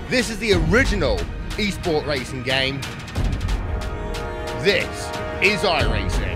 This is the original esport racing game. This is iRacing.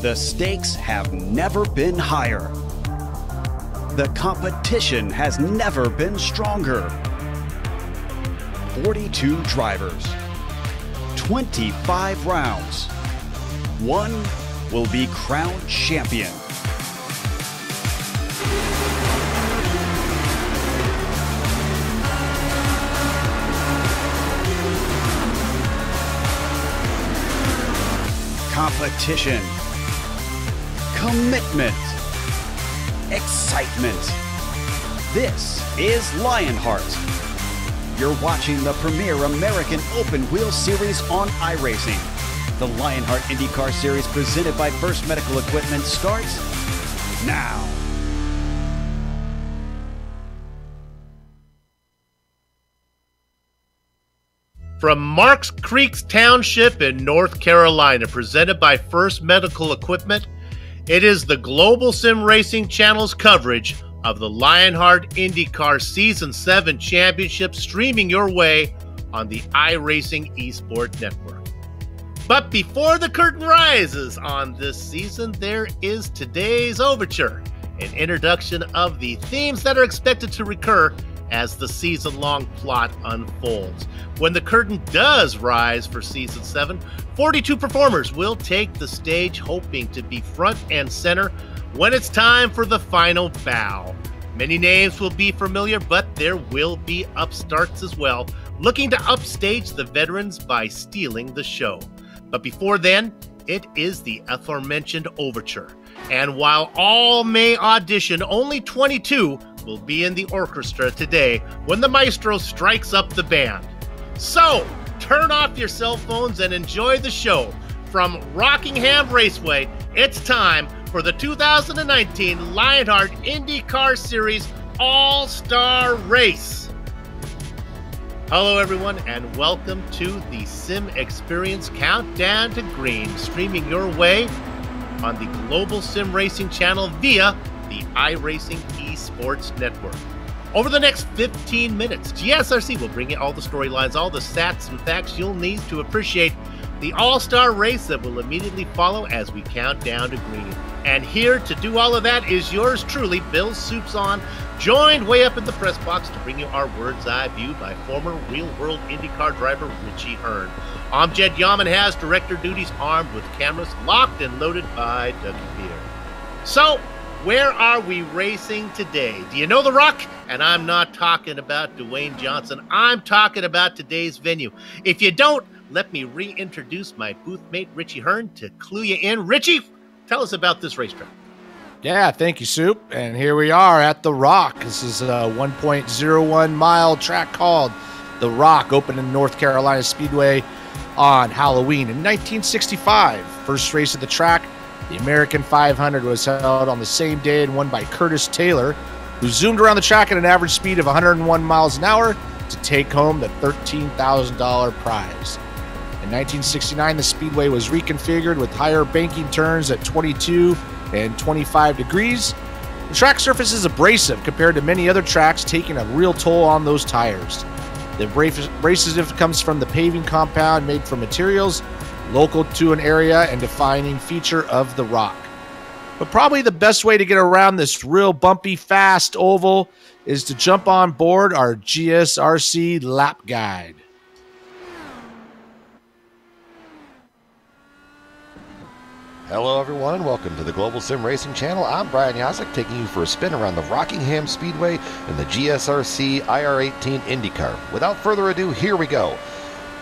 The stakes have never been higher. The competition has never been stronger. 42 drivers, 25 rounds. One will be crowned champion. Competition. Commitment, excitement. This is Lionheart. You're watching the premier American Open Wheel Series on iRacing. The Lionheart IndyCar Series presented by First Medical Equipment starts now. From Marks Creek Township in North Carolina, presented by First Medical Equipment, it is the Global Sim Racing Channel's coverage of the Lionheart IndyCar Season 7 Championship streaming your way on the iRacing Esport Network. But before the curtain rises on this season, there is today's overture, an introduction of the themes that are expected to recur as the season-long plot unfolds. When the curtain does rise for Season 7, 42 performers will take the stage, hoping to be front and center when it's time for the final bow. Many names will be familiar, but there will be upstarts as well, looking to upstage the veterans by stealing the show. But before then, it is the aforementioned overture. And while all may audition, only 22 will be in the orchestra today when the maestro strikes up the band. So, turn off your cell phones and enjoy the show. From Rockingham Raceway, it's time for the 2019 Lionheart IndyCar Series All-Star Race. Hello everyone, and welcome to the Sim Experience Countdown to Green, streaming your way on the Global Sim Racing Channel via the iRacing Esports Network. Over the next 15 minutes, GSRC will bring you all the storylines, all the stats and facts you'll need to appreciate the all-star race that will immediately follow as we count down to green. And here to do all of that is yours truly, Bill Soups On, joined way up in the press box to bring you our bird's eye view by former real-world IndyCar driver Richie Hearn. Amjad Yaman has director duties, armed with cameras locked and loaded by Dougie Beer. So, where are we racing today? Do you know The Rock? And I'm not talking about Dwayne Johnson. I'm talking about today's venue. If you don't, let me reintroduce my booth mate, Richie Hearn, to clue you in. Richie, tell us about this racetrack. Yeah, thank you, Soup. And here we are at The Rock. This is a 1.01 mile track called The Rock, opened in North Carolina Speedway on Halloween in 1965. First race of the track, the American 500, was held on the same day and won by Curtis Taylor, who zoomed around the track at an average speed of 101 miles an hour to take home the $13,000 prize. In 1969, the Speedway was reconfigured with higher banking turns at 22 and 25 degrees. The track surface is abrasive compared to many other tracks, taking a real toll on those tires. The abrasive comes from the paving compound made from materials local to an area and defining feature of The Rock. But probably the best way to get around this real bumpy, fast oval is to jump on board our GSRC lap guide. Hello everyone, welcome to the Global Sim Racing Channel. I'm Brian Yazek, taking you for a spin around the Rockingham Speedway in the GSRC IR18 IndyCar. Without further ado, here we go.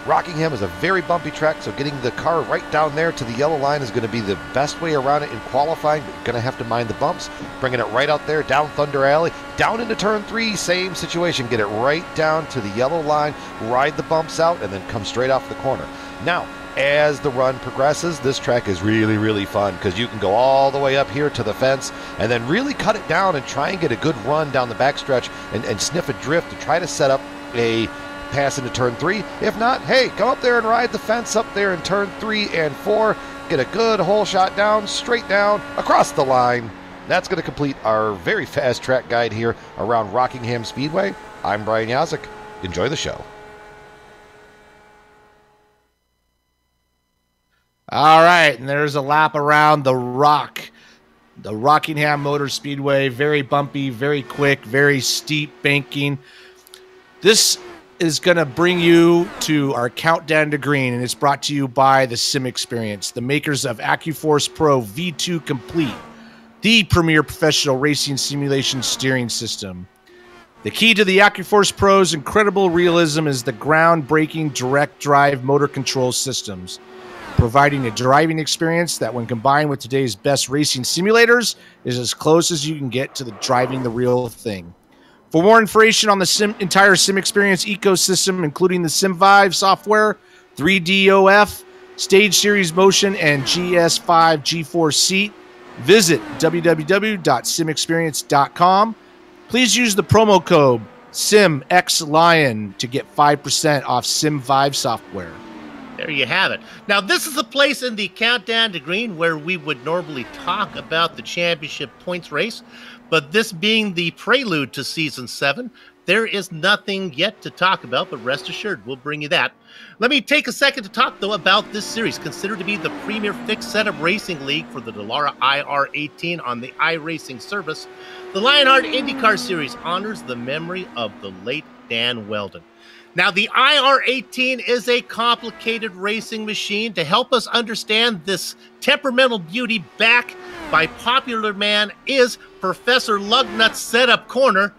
Rockingham is a very bumpy track, so getting the car right down there to the yellow line is going to be the best way around it in qualifying, but you're going to have to mind the bumps. Bringing it right out there, down Thunder Alley, down into turn 3, same situation. Get it right down to the yellow line, ride the bumps out, and then come straight off the corner. Now, as the run progresses, this track is really, really fun because you can go all the way up here to the fence and then really cut it down and try and get a good run down the backstretch and sniff a drift to try to set up a pass into turn 3. If not, hey, come up there and ride the fence up there in turn 3 and 4. Get a good hole shot down, straight down, across the line. That's going to complete our very fast track guide here around Rockingham Speedway. I'm Brian Yazek. Enjoy the show. All right, and there's a lap around the Rockingham Motor Speedway. Very bumpy, very quick, very steep banking. This is going to bring you to our countdown to green, and it's brought to you by the Sim Experience, the makers of AccuForce Pro V2 Complete, the premier professional racing simulation steering system. The key to the AccuForce Pro's incredible realism is the groundbreaking direct drive motor control systems, providing a driving experience that, when combined with today's best racing simulators, is as close as you can get to driving the real thing. For more information on the entire Sim Experience ecosystem, including the SimVive software, 3DOF, Stage Series Motion, and GS5 G4 Seat, visit www.simexperience.com. Please use the promo code SIMXLION to get 5% off SimVive software. There you have it. Now, this is the place in the countdown to green where we would normally talk about the championship points race, but this being the prelude to Season 7, there is nothing yet to talk about, but rest assured, we'll bring you that. Let me take a second to talk, though, about this series. Considered to be the premier fixed setup racing league for the Dallara IR18 on the iRacing service, the Lionheart IndyCar Series honors the memory of the late Dan Weldon. Now, the IR18 is a complicated racing machine. To help us understand this temperamental beauty back by popular man is Professor Lugnut's setup corner.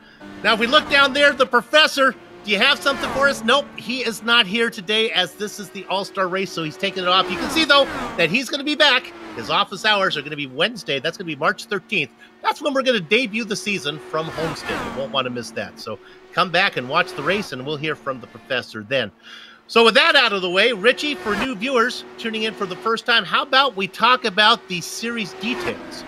Now, if we look down there, the professor, do you have something for us? Nope, he is not here today as this is the All-Star race, so he's taking it off. You can see, though, that he's going to be back. His office hours are going to be Wednesday. That's going to be March 13th. That's when we're going to debut the season from Homestead. You won't want to miss that. So come back and watch the race, and we'll hear from the professor then. So with that out of the way, Richie, for new viewers tuning in for the first time, how about we talk about the series details?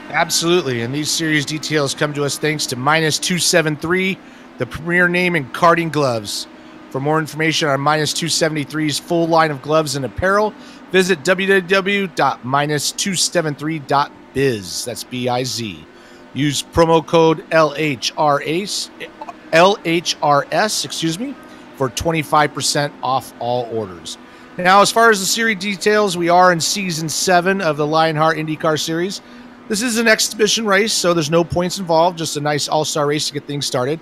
Absolutely, and these series details come to us thanks to Minus 273, the premier name in karting gloves. For more information on Minus 273's full line of gloves and apparel, visit www.minus273.biz. That's B-I-Z. Use promo code LHRS, for 25% off all orders. Now, as far as the series details, we are in Season 7 of the Lionheart IndyCar Series. This is an exhibition race, so there's no points involved, just a nice all-star race to get things started.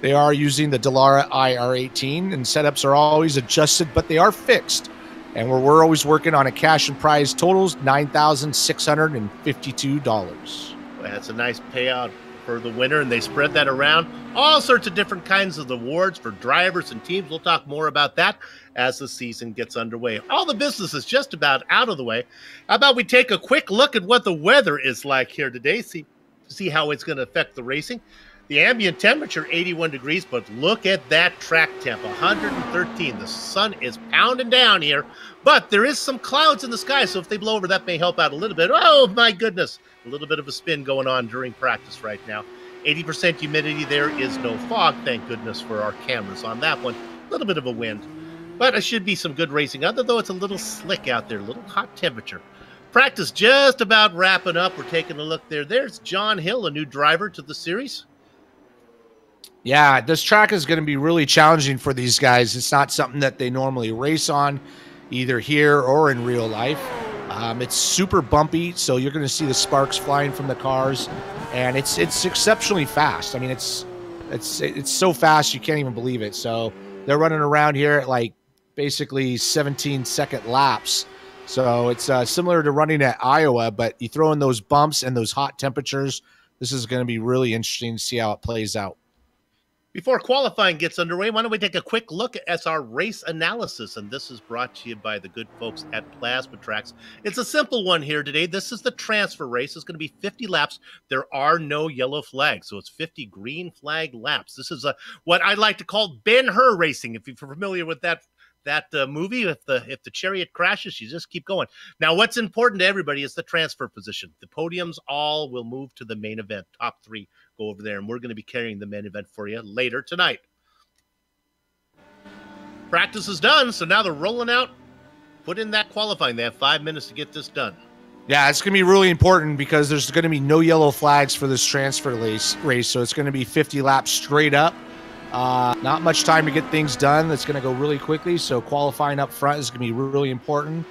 They are using the Dallara IR18, and setups are always adjusted, but they are fixed. And we're always working on a cash and prize totals, $9,652. Well, that's a nice payout for the winner, and they spread that around. All sorts of different kinds of awards for drivers and teams. We'll talk more about that as the season gets underway. All the business is just about out of the way. How about we take a quick look at what the weather is like here today, see how it's going to affect the racing. The ambient temperature, 81 degrees, but look at that track temp, 113. The sun is pounding down here, but there is some clouds in the sky, so if they blow over, that may help out a little bit. Oh, my goodness. A little bit of a spin going on during practice right now. 80% humidity. There is no fog, thank goodness for our cameras on that one. A little bit of a wind, but it should be some good racing, other though it's a little slick out there, a little hot temperature. Practice just about wrapping up. We're taking a look there. There's John Hill, a new driver to the series. Yeah, this track is going to be really challenging for these guys. It's not something that they normally race on, either here or in real life. It's super bumpy, so you're going to see the sparks flying from the cars, and it's exceptionally fast. I mean, it's so fast you can't even believe it. So they're running around here at like basically 17-second laps. So it's similar to running at Iowa, but you throw in those bumps and those hot temperatures. This is going to be really interesting to see how it plays out. Before qualifying gets underway, why don't we take a quick look at our race analysis? And this is brought to you by the good folks at Plasma Tracks. It's a simple one here today. This is the transfer race. It's going to be 50 laps. There are no yellow flags, so it's 50 green flag laps. This is what I like to call Ben-Hur racing. If you're familiar with that movie, if the chariot crashes, you just keep going. Now, what's important to everybody is the transfer position. The podiums all will move to the main event. Top three go over there, and we're going to be carrying the main event for you later tonight. Practice is done, so now they're rolling out. Put in that qualifying. They have 5 minutes to get this done. Yeah, it's going to be really important because there's going to be no yellow flags for this transfer race, so it's going to be 50 laps straight up. Not much time to get things done. That's going to go really quickly, so qualifying up front is going to be really important.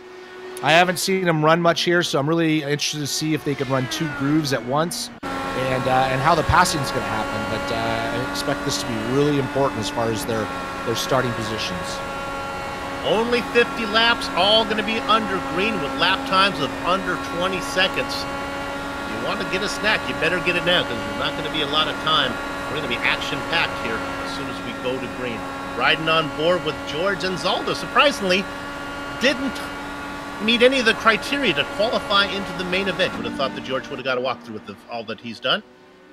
I haven't seen them run much here, so I'm really interested to see if they can run two grooves at once and how the passing is going to happen. But I expect this to be really important as far as their starting positions. Only 50 laps, all going to be under green with lap times of under 20 seconds. If you want to get a snack, you better get it now because there's not going to be a lot of time. We're going to be action-packed here as soon as we go to green. Riding on board with George and Zaldo, surprisingly, didn't meet any of the criteria to qualify into the main event. You would have thought that George would have got a walkthrough with all that he's done.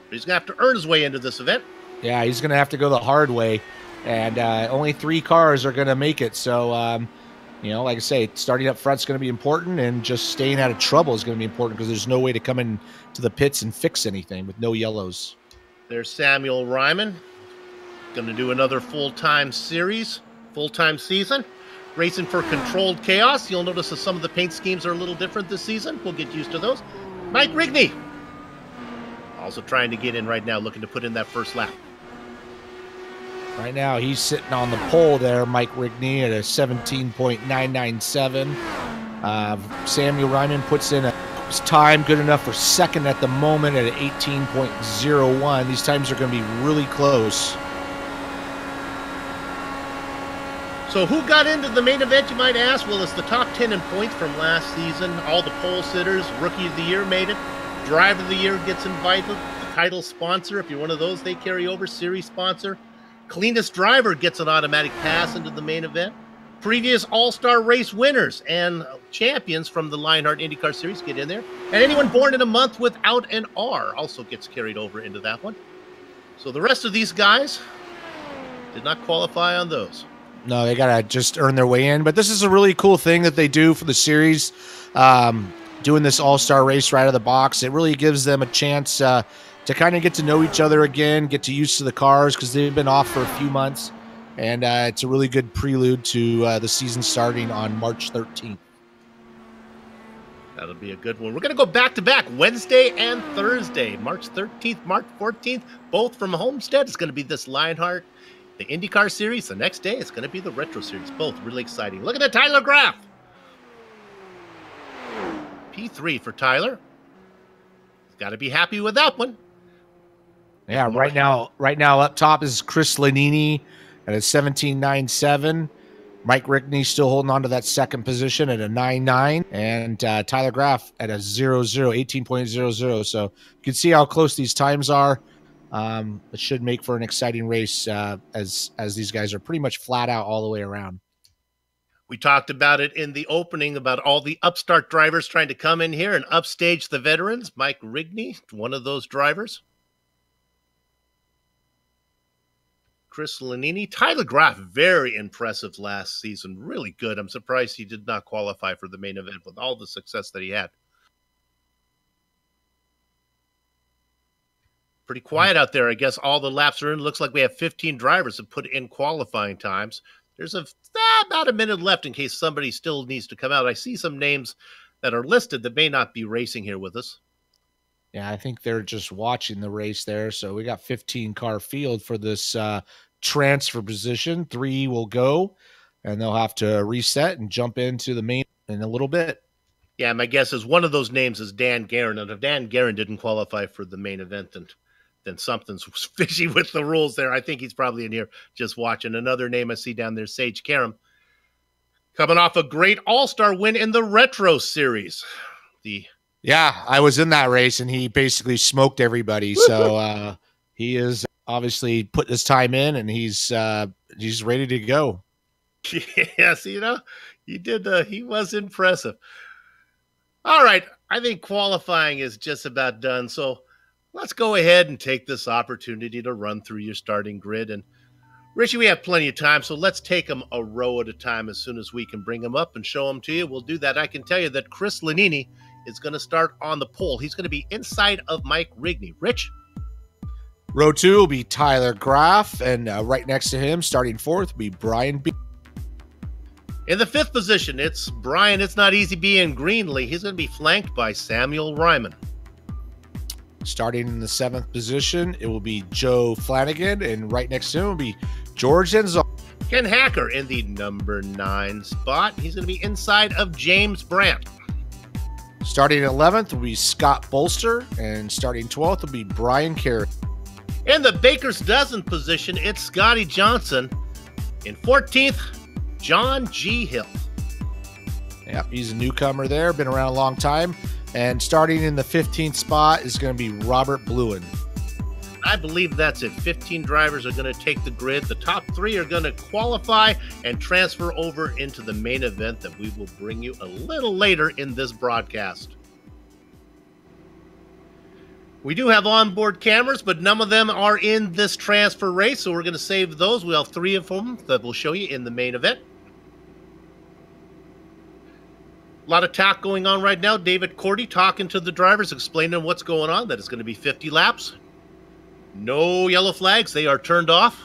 But he's going to have to earn his way into this event. Yeah, he's going to have to go the hard way. And only 3 cars are going to make it. So, like I say, starting up front is going to be important, and just staying out of trouble is going to be important because there's no way to come in to the pits and fix anything with no yellows. There's Samuel Ryman, going to do another full-time season, racing for Controlled Chaos. You'll notice that some of the paint schemes are a little different this season. We'll get used to those. Mike Rigney, also trying to get in right now, looking to put in that first lap. Right now, he's sitting on the pole there, Mike Rigney, at a 17.997. Samuel Ryman puts in a time good enough for second at the moment at an 18.01. These times are going to be really close. So who got into the main event, you might ask? Well, it's the top 10 in points from last season. All the pole sitters, Rookie of the Year made it. Driver of the Year gets invited. The title sponsor, if you're one of those, they carry over. Series sponsor. Cleanest driver gets an automatic pass into the main event. Previous All-Star race winners and champions from the Lionheart IndyCar Series get in there. And anyone born in a month without an R also gets carried over into that one. So the rest of these guys did not qualify on those. No, they got to just earn their way in. But this is a really cool thing that they do for the series, doing this all-star race right out of the box. It really gives them a chance to kind of get to know each other again, get to used to the cars because they've been off for a few months. And it's a really good prelude to the season starting on March 13th. That'll be a good one. We're going to go back-to-back, Wednesday and Thursday, March 13th, March 14th, both from Homestead. It's going to be this Lionheart, the IndyCar Series. The next day, it's going to be the Retro Series. Both really exciting. Look at the Tyler Graf. P3 for Tyler. Got to be happy with that one. Yeah, right now up top is Chris Lanini at a 17.97. Mike Rigney still holding on to that second position at a 9.9. And Tyler Graf at a 18.00. So you can see how close these times are. It should make for an exciting race as these guys are pretty much flat out all the way around. We talked about it in the opening about all the upstart drivers trying to come in here and upstage the veterans. Mike Rigney, one of those drivers. Chris Lanini. Tyler Graf, very impressive last season. Really good. I'm surprised he did not qualify for the main event with all the success that he had. Pretty quiet out there. I guess all the laps are in. Looks like we have 15 drivers to put in qualifying times. There's about a minute left in case somebody still needs to come out. I see some names that are listed that may not be racing here with us. Yeah, I think they're just watching the race there. So we got 15-car field for this transfer position. 3 will go, and they'll have to reset and jump into the main in a little bit. Yeah, my guess is one of those names is Dan Guerin. And if Dan Guerin didn't qualify for the main event, then something's fishy with the rules there. I think he's probably in here just watching. Another name I see down there, Sage Karam, coming off a great all-star win in the Retro Series. Yeah, I was in that race, and he basically smoked everybody. So he is obviously put his time in, and he's ready to go. Yes, he did. He was impressive. All right, I think qualifying is just about done. So let's go ahead and take this opportunity to run through your starting grid. And Richie, we have plenty of time, so let's take them a row at a time as soon as we can bring them up and show them to you. We'll do that. I can tell you that Chris Lanini is going to start on the pole. He's going to be inside of Mike Rigney. Rich? Row 2 will be Tyler Graff, and right next to him, starting fourth, will be Brian B. In the 5th position, it's Brian. It's not easy being Greenlee. He's going to be flanked by Samuel Ryman. Starting in the 7th position, it will be Joe Flanagan, and right next to him will be George Enzo. Ken Hacker in the number 9 spot. He's going to be inside of James Brandt. Starting 11th will be Scott Bolster, and starting 12th will be Brian Carey. In the Baker's Dozen position, it's Scotty Johnson. In 14th, John G. Hill. Yep, he's a newcomer there, been around a long time. And starting in the 15th spot is going to be Robert Bluen. I believe that's it. 15 drivers are going to take the grid. The top 3 are going to qualify and transfer over into the main event that we will bring you a little later in this broadcast. We do have onboard cameras, but none of them are in this transfer race, so we're going to save those. We have 3 of them that we'll show you in the main event. A lot of talk going on right now. David Cordy talking to the drivers, explaining what's going on, that it's going to be 50 laps. No yellow flags. They are turned off.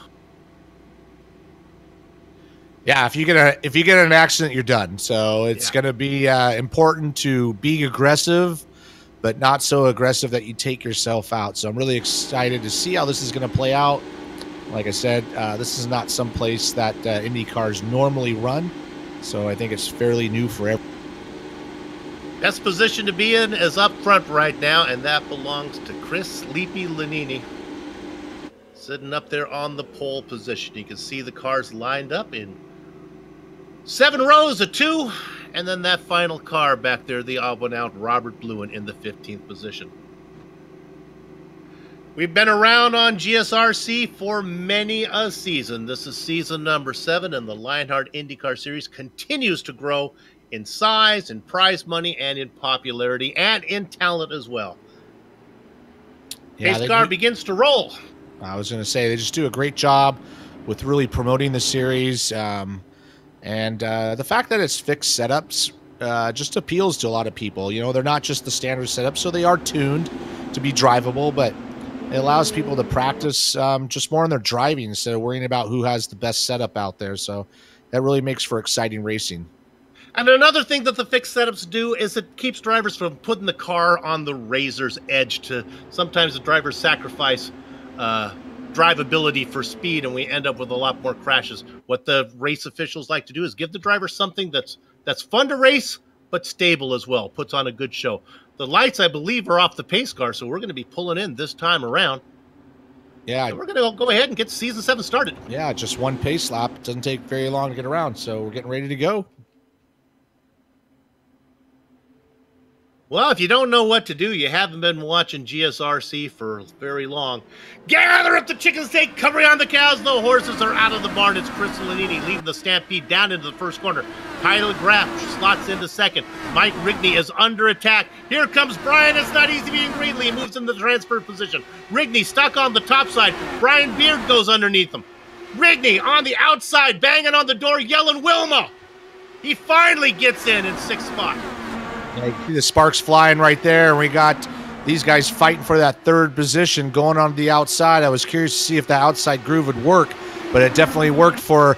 Yeah, if you get an accident, you're done. So it's going to be important to be aggressive, but not so aggressive that you take yourself out. So I'm really excited to see how this is going to play out. Like I said, this is not some place that IndyCars normally run. So I think it's fairly new for everyone. Best position to be in is up front right now, and that belongs to Chris Sleepy Lanini. Sitting up there on the pole position. You can see the cars lined up in 7 rows of 2, and then that final car back there, the odd one out, Robert Bluen in the 15th position. We've been around on GSRC for many a season. This is season number 7, and the Lionheart IndyCar Series continues to grow in size, in prize money, and in popularity, and in talent as well. Pace car begins to roll. I was going to say, they just do a great job with really promoting the series. And the fact that it's fixed setups just appeals to a lot of people. You know, they're not just the standard setup, so they are tuned to be drivable, but it allows people to practice just more in their driving instead of worrying about who has the best setup out there. So that really makes for exciting racing. And another thing that the fixed setups do is it keeps drivers from putting the car on the razor's edge. To sometimes the drivers sacrifice drivability for speed, and we end up with a lot more crashes. What the race officials like to do is give the driver something that's fun to race, but stable as well. Puts on a good show. The lights, I believe, are off the pace car, so we're going to be pulling in this time around. Yeah. So we're going to go ahead and get season 7 started. Yeah, just one pace lap. It doesn't take very long to get around, so we're getting ready to go. Well, if you don't know what to do, you haven't been watching GSRC for very long. Gather up the chickens, take cover on the cows. The horses are out of the barn. It's Chris Lanini leading the stampede down into the first corner. Tyler Graff slots into second. Mike Rigney is under attack. Here comes Brian. It's not easy being Greenlee. He moves into the transfer position. Rigney stuck on the top side. Brian Beard goes underneath him. Rigney on the outside, banging on the door, yelling Wilma. He finally gets in 6th spot. Yeah, you see the sparks flying right there, and we got these guys fighting for that 3rd position going on the outside. I was curious to see if the outside groove would work, but it definitely worked for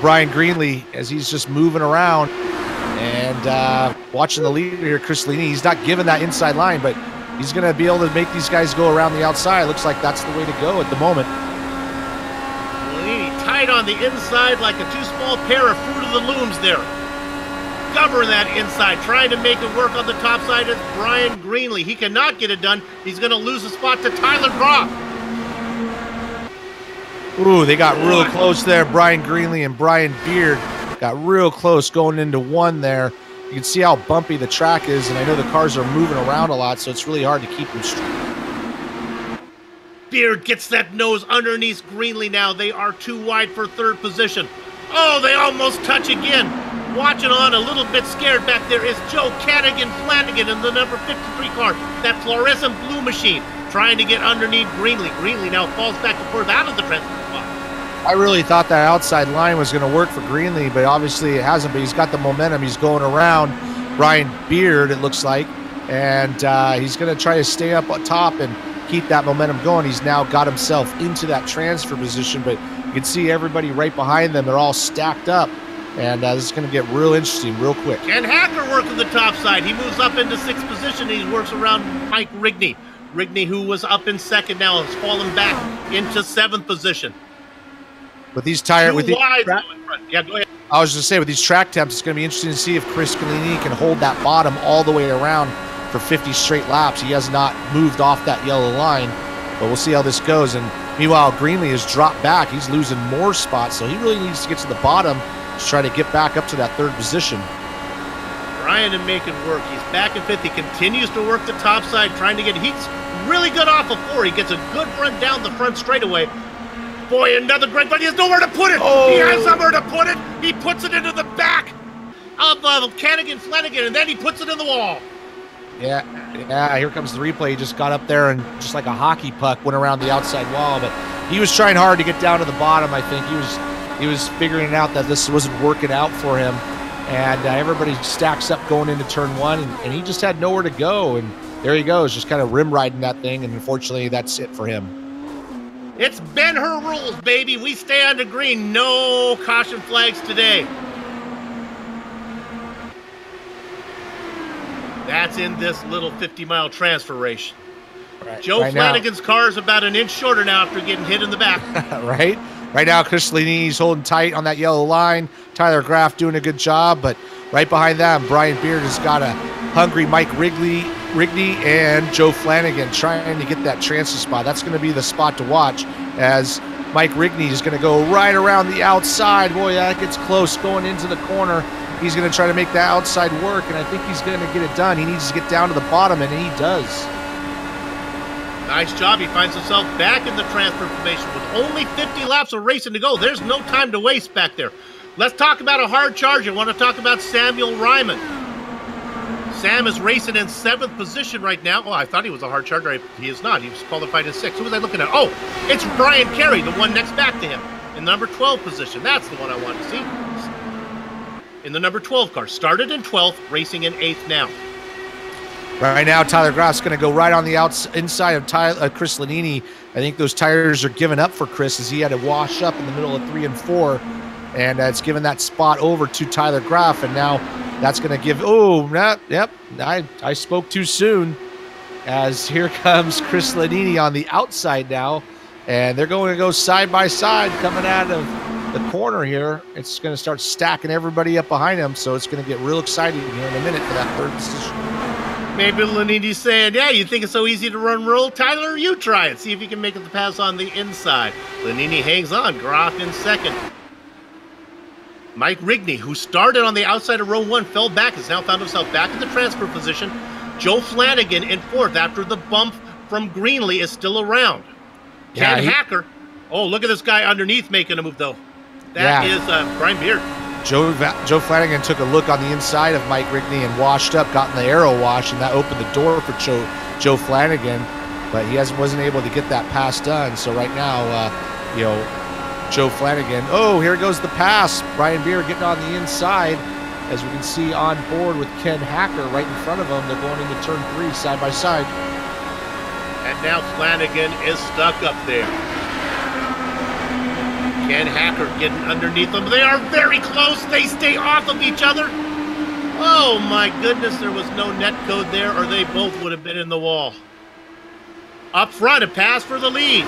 Brian Greenlee as he's just moving around. And watching the leader here, Chris Lanini, he's not giving that inside line, but he's going to be able to make these guys go around the outside. Looks like that's the way to go at the moment. Lanini tight on the inside like a too small pair of Fruit of the Looms there. discovering that inside, trying to make it work on the top side is Brian Greenlee. He cannot get it done. He's going to lose a spot to Tyler Groff. Ooh, they got real close there. Brian Greenlee and Brian Beard got real close going into one there. You can see how bumpy the track is, and I know the cars are moving around a lot, so it's really hard to keep them straight. Beard gets that nose underneath Greenlee now. They are too wide for third position. Oh, they almost touch again. Watching on a little bit scared back there is Joe Flanagan in the number 53 car, that fluorescent blue machine, trying to get underneath Greenlee. Greenlee now falls back and forth out of the transfer spot. I really thought that outside line was going to work for Greenlee, but obviously it hasn't. But he's got the momentum. He's going around Brian Beard, it looks like, and he's going to try to stay up on top and keep that momentum going. He's now got himself into that transfer position, but you can see everybody right behind them. They're all stacked up, and this is going to get real interesting real quick. Ken Hacker working the top side. He moves up into sixth position. He works around Mike Rigney. Rigney, who was up in second now, has fallen back into seventh position. With these tires, yeah, go ahead. I was just saying, with these track temps, it's going to be interesting to see if Chris Scalini can hold that bottom all the way around for 50 straight laps. He has not moved off that yellow line, but we'll see how this goes. And meanwhile, Greenlee has dropped back. He's losing more spots, so he really needs to get to the bottom to try to get back up to that third position. Trying to make it work. He's back in fifth. He continues to work the top side, trying to get. He's really good off of four. He gets a good front down the front straightaway. Boy, another great, but he has nowhere to put it. Oh. He has somewhere to put it. He puts it into the back of Flanagan, and then he puts it in the wall. Yeah, here comes the replay. He just got up there and just like a hockey puck went around the outside wall, but he was trying hard to get down to the bottom. I think he was figuring out that this wasn't working out for him, and everybody stacks up going into turn one, and he just had nowhere to go, and there he goes, just kind of rim riding that thing, and unfortunately that's it for him. It's Ben-Hur rules, baby. We stay on the green. No caution flags today. That's in this little 50-mile transfer race. Joe Flanagan's car is about an inch shorter now after getting hit in the back. Right now, Chris Scalini's holding tight on that yellow line. Tyler Graff doing a good job, but right behind them, Brian Beard has got a hungry Mike Rigney and Joe Flanagan trying to get that transfer spot. That's going to be the spot to watch, as Mike Rigney is going to go right around the outside. Boy, that gets close going into the corner. He's going to try to make that outside work, and I think he's going to get it done. He needs to get down to the bottom, and he does. Nice job. He finds himself back in the transfer formation with only 50 laps of racing to go. There's no time to waste back there. Let's talk about a hard charger. I want to talk about Samuel Ryman. Sam is racing in seventh position right now. Oh, I thought he was a hard charger. He is not. He was qualified in sixth. Who was I looking at? Oh, it's Brian Carey, the one next back to him, in number 12 position. That's the one I wanted to see. In the number 12 car. Started in 12th, racing in 8th now. Right now, Tyler Graff's going to go right on the inside of Chris Lanini. I think those tires are giving up for Chris, as he had to wash up in the middle of 3 and 4. And it's given that spot over to Tyler Graff. And now that's going to give, I spoke too soon, as here comes Chris Lanini on the outside now. And they're going to go side by side coming out of the corner here. It's going to start stacking everybody up behind him. So it's going to get real exciting here in a minute for that third position. Maybe Lanini's saying, yeah, you think it's so easy to run roll? Tyler, you try it. See if you can make it the pass on the inside. Lanini hangs on. Groff in second. Mike Rigney, who started on the outside of row 1, fell back, has now found himself back in the transfer position. Joe Flanagan in 4th after the bump from Greenlee is still around. Ken Hacker. Oh, look at this guy underneath making a move, though. That is Brian Beard. Joe Flanagan took a look on the inside of Mike Rigney and washed up, got in the aero wash, and that opened the door for Joe Flanagan. But he wasn't able to get that pass done. So right now, Joe Flanagan. Oh, here goes the pass. Brian Beard getting on the inside, as we can see on board with Ken Hacker right in front of him. They're going into turn 3 side by side. And now Flanagan is stuck up there. Ken Hacker getting underneath them. They are very close. They stay off of each other. Oh my goodness, there was no net code there, or they both would have been in the wall. Up front, a pass for the lead.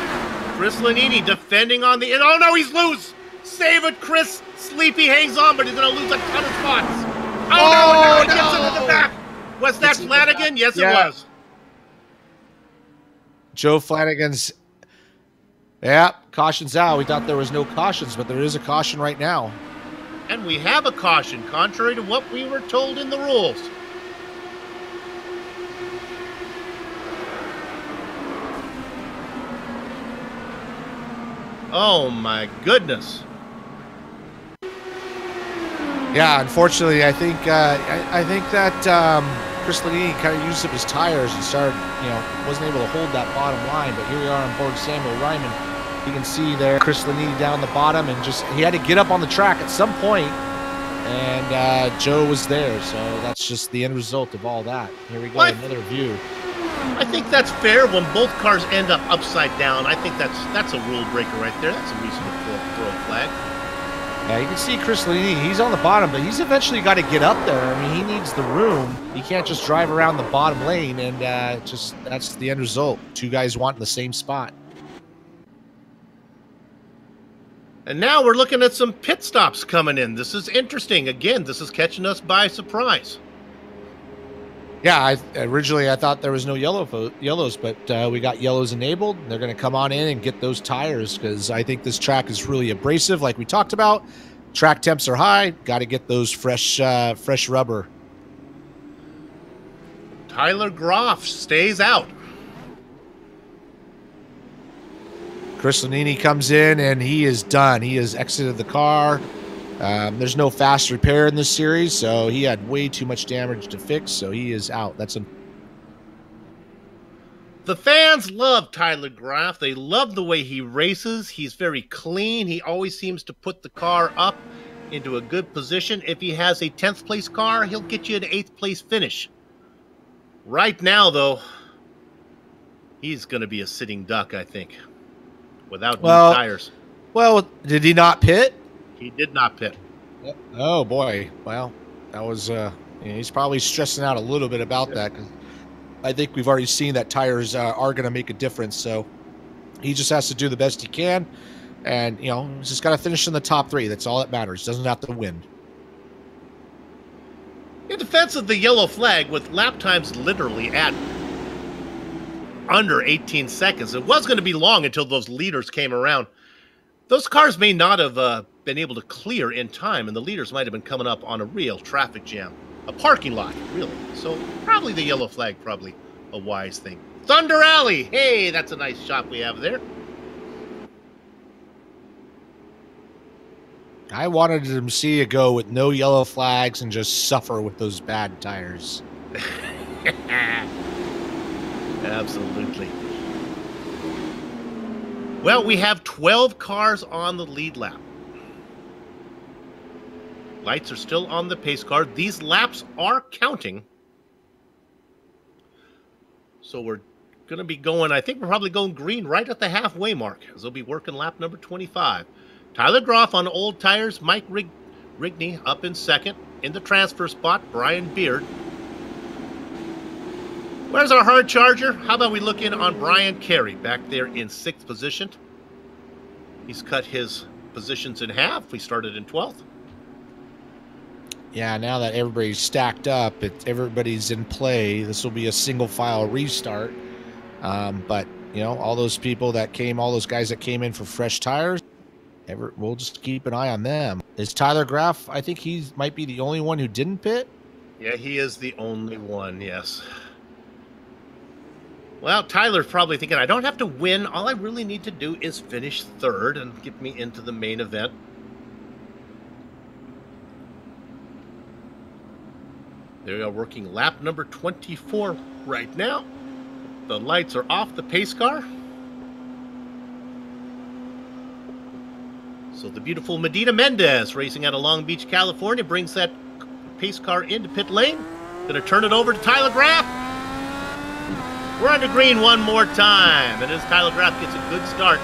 Chris Lanini defending on the... Oh no, he's loose! Save it, Chris! Sleepy hangs on, but he's going to lose a ton of spots. Oh, no, it gets into the back. Was that Flanagan? Yes, Yeah. it was. Joe Flanagan's, yeah, caution's out. We thought there was no cautions, but there is a caution right now. And we have a caution, contrary to what we were told in the rules. Oh, my goodness. Yeah, unfortunately, I think that Chris Lanini kind of used up his tires and started, wasn't able to hold that bottom line. But here we are on board Samuel Ryman. You can see there Chris Lanini down the bottom, and he had to get up on the track at some point, and Joe was there. So that's just the end result of all that. Here we go, another view. I think that's fair when both cars end up upside down. I think that's a rule breaker right there. That's a reason to throw a flag. Yeah, you can see Chris Lanini. He's on the bottom, but he's eventually got to get up there. I mean, he needs the room. He can't just drive around the bottom lane, and that's the end result. Two guys wanting the same spot. And now we're looking at some pit stops coming in. This is interesting. Again, this is catching us by surprise. Yeah, originally I thought there was no yellows, but we got yellows enabled. They're going to come on in and get those tires because I think this track is really abrasive, like we talked about. Track temps are high. Got to get those fresh rubber. Tyler Groff stays out. Chris Lanini comes in and he is done. He has exited the car. There's no fast repair in this series, so he had way too much damage to fix, so he is out. The fans love Tyler Groff. They love the way he races. He's very clean. He always seems to put the car up into a good position. If he has a 10th place car, he'll get you an 8th place finish. Right now, though, he's going to be a sitting duck, I think, without new tires. Well, did he not pit? He did not pit. Oh, boy. Well, that was he's probably stressing out a little bit about that because I think we've already seen that tires are going to make a difference. So he just has to do the best he can. And, he's just got to finish in the top 3. That's all that matters. Doesn't have to win. In defense of the yellow flag, with lap times literally at under 18 seconds, it was going to be long until those leaders came around. Those cars may not have been able to clear in time, and the leaders might have been coming up on a real traffic jam. A parking lot, really. So probably the yellow flag, probably a wise thing. Thunder Alley! Hey, that's a nice shot we have there. I wanted to see it go with no yellow flags and just suffer with those bad tires. Absolutely. Well, we have 12 cars on the lead lap. Lights are still on the pace car. These laps are counting. So we're going to be going, I think we're probably going green right at the halfway mark, as they'll be working lap number 25. Tyler Groff on old tires. Mike Rigney up in second. In the transfer spot, Brian Beard. Where's our hard charger? How about we look in on Brian Carey back there in 6th position. He's cut his positions in half. We started in 12th. Yeah, now that everybody's stacked up, everybody's in play. This will be a single file restart. But, all those people that came, all those guys that came in for fresh tires, we'll just keep an eye on them. Is Tyler Groff, I think he might be the only one who didn't pit? Yeah, he is the only one, yes. Well, Tyler's probably thinking, I don't have to win. All I really need to do is finish 3rd and get me into the main event. They are working lap number 24 right now. The lights are off the pace car. So the beautiful Medina Mendez, racing out of Long Beach, California, brings that pace car into pit lane. Going to turn it over to Tyler Groff. We're under green one more time. And as Tyler Groff gets a good start,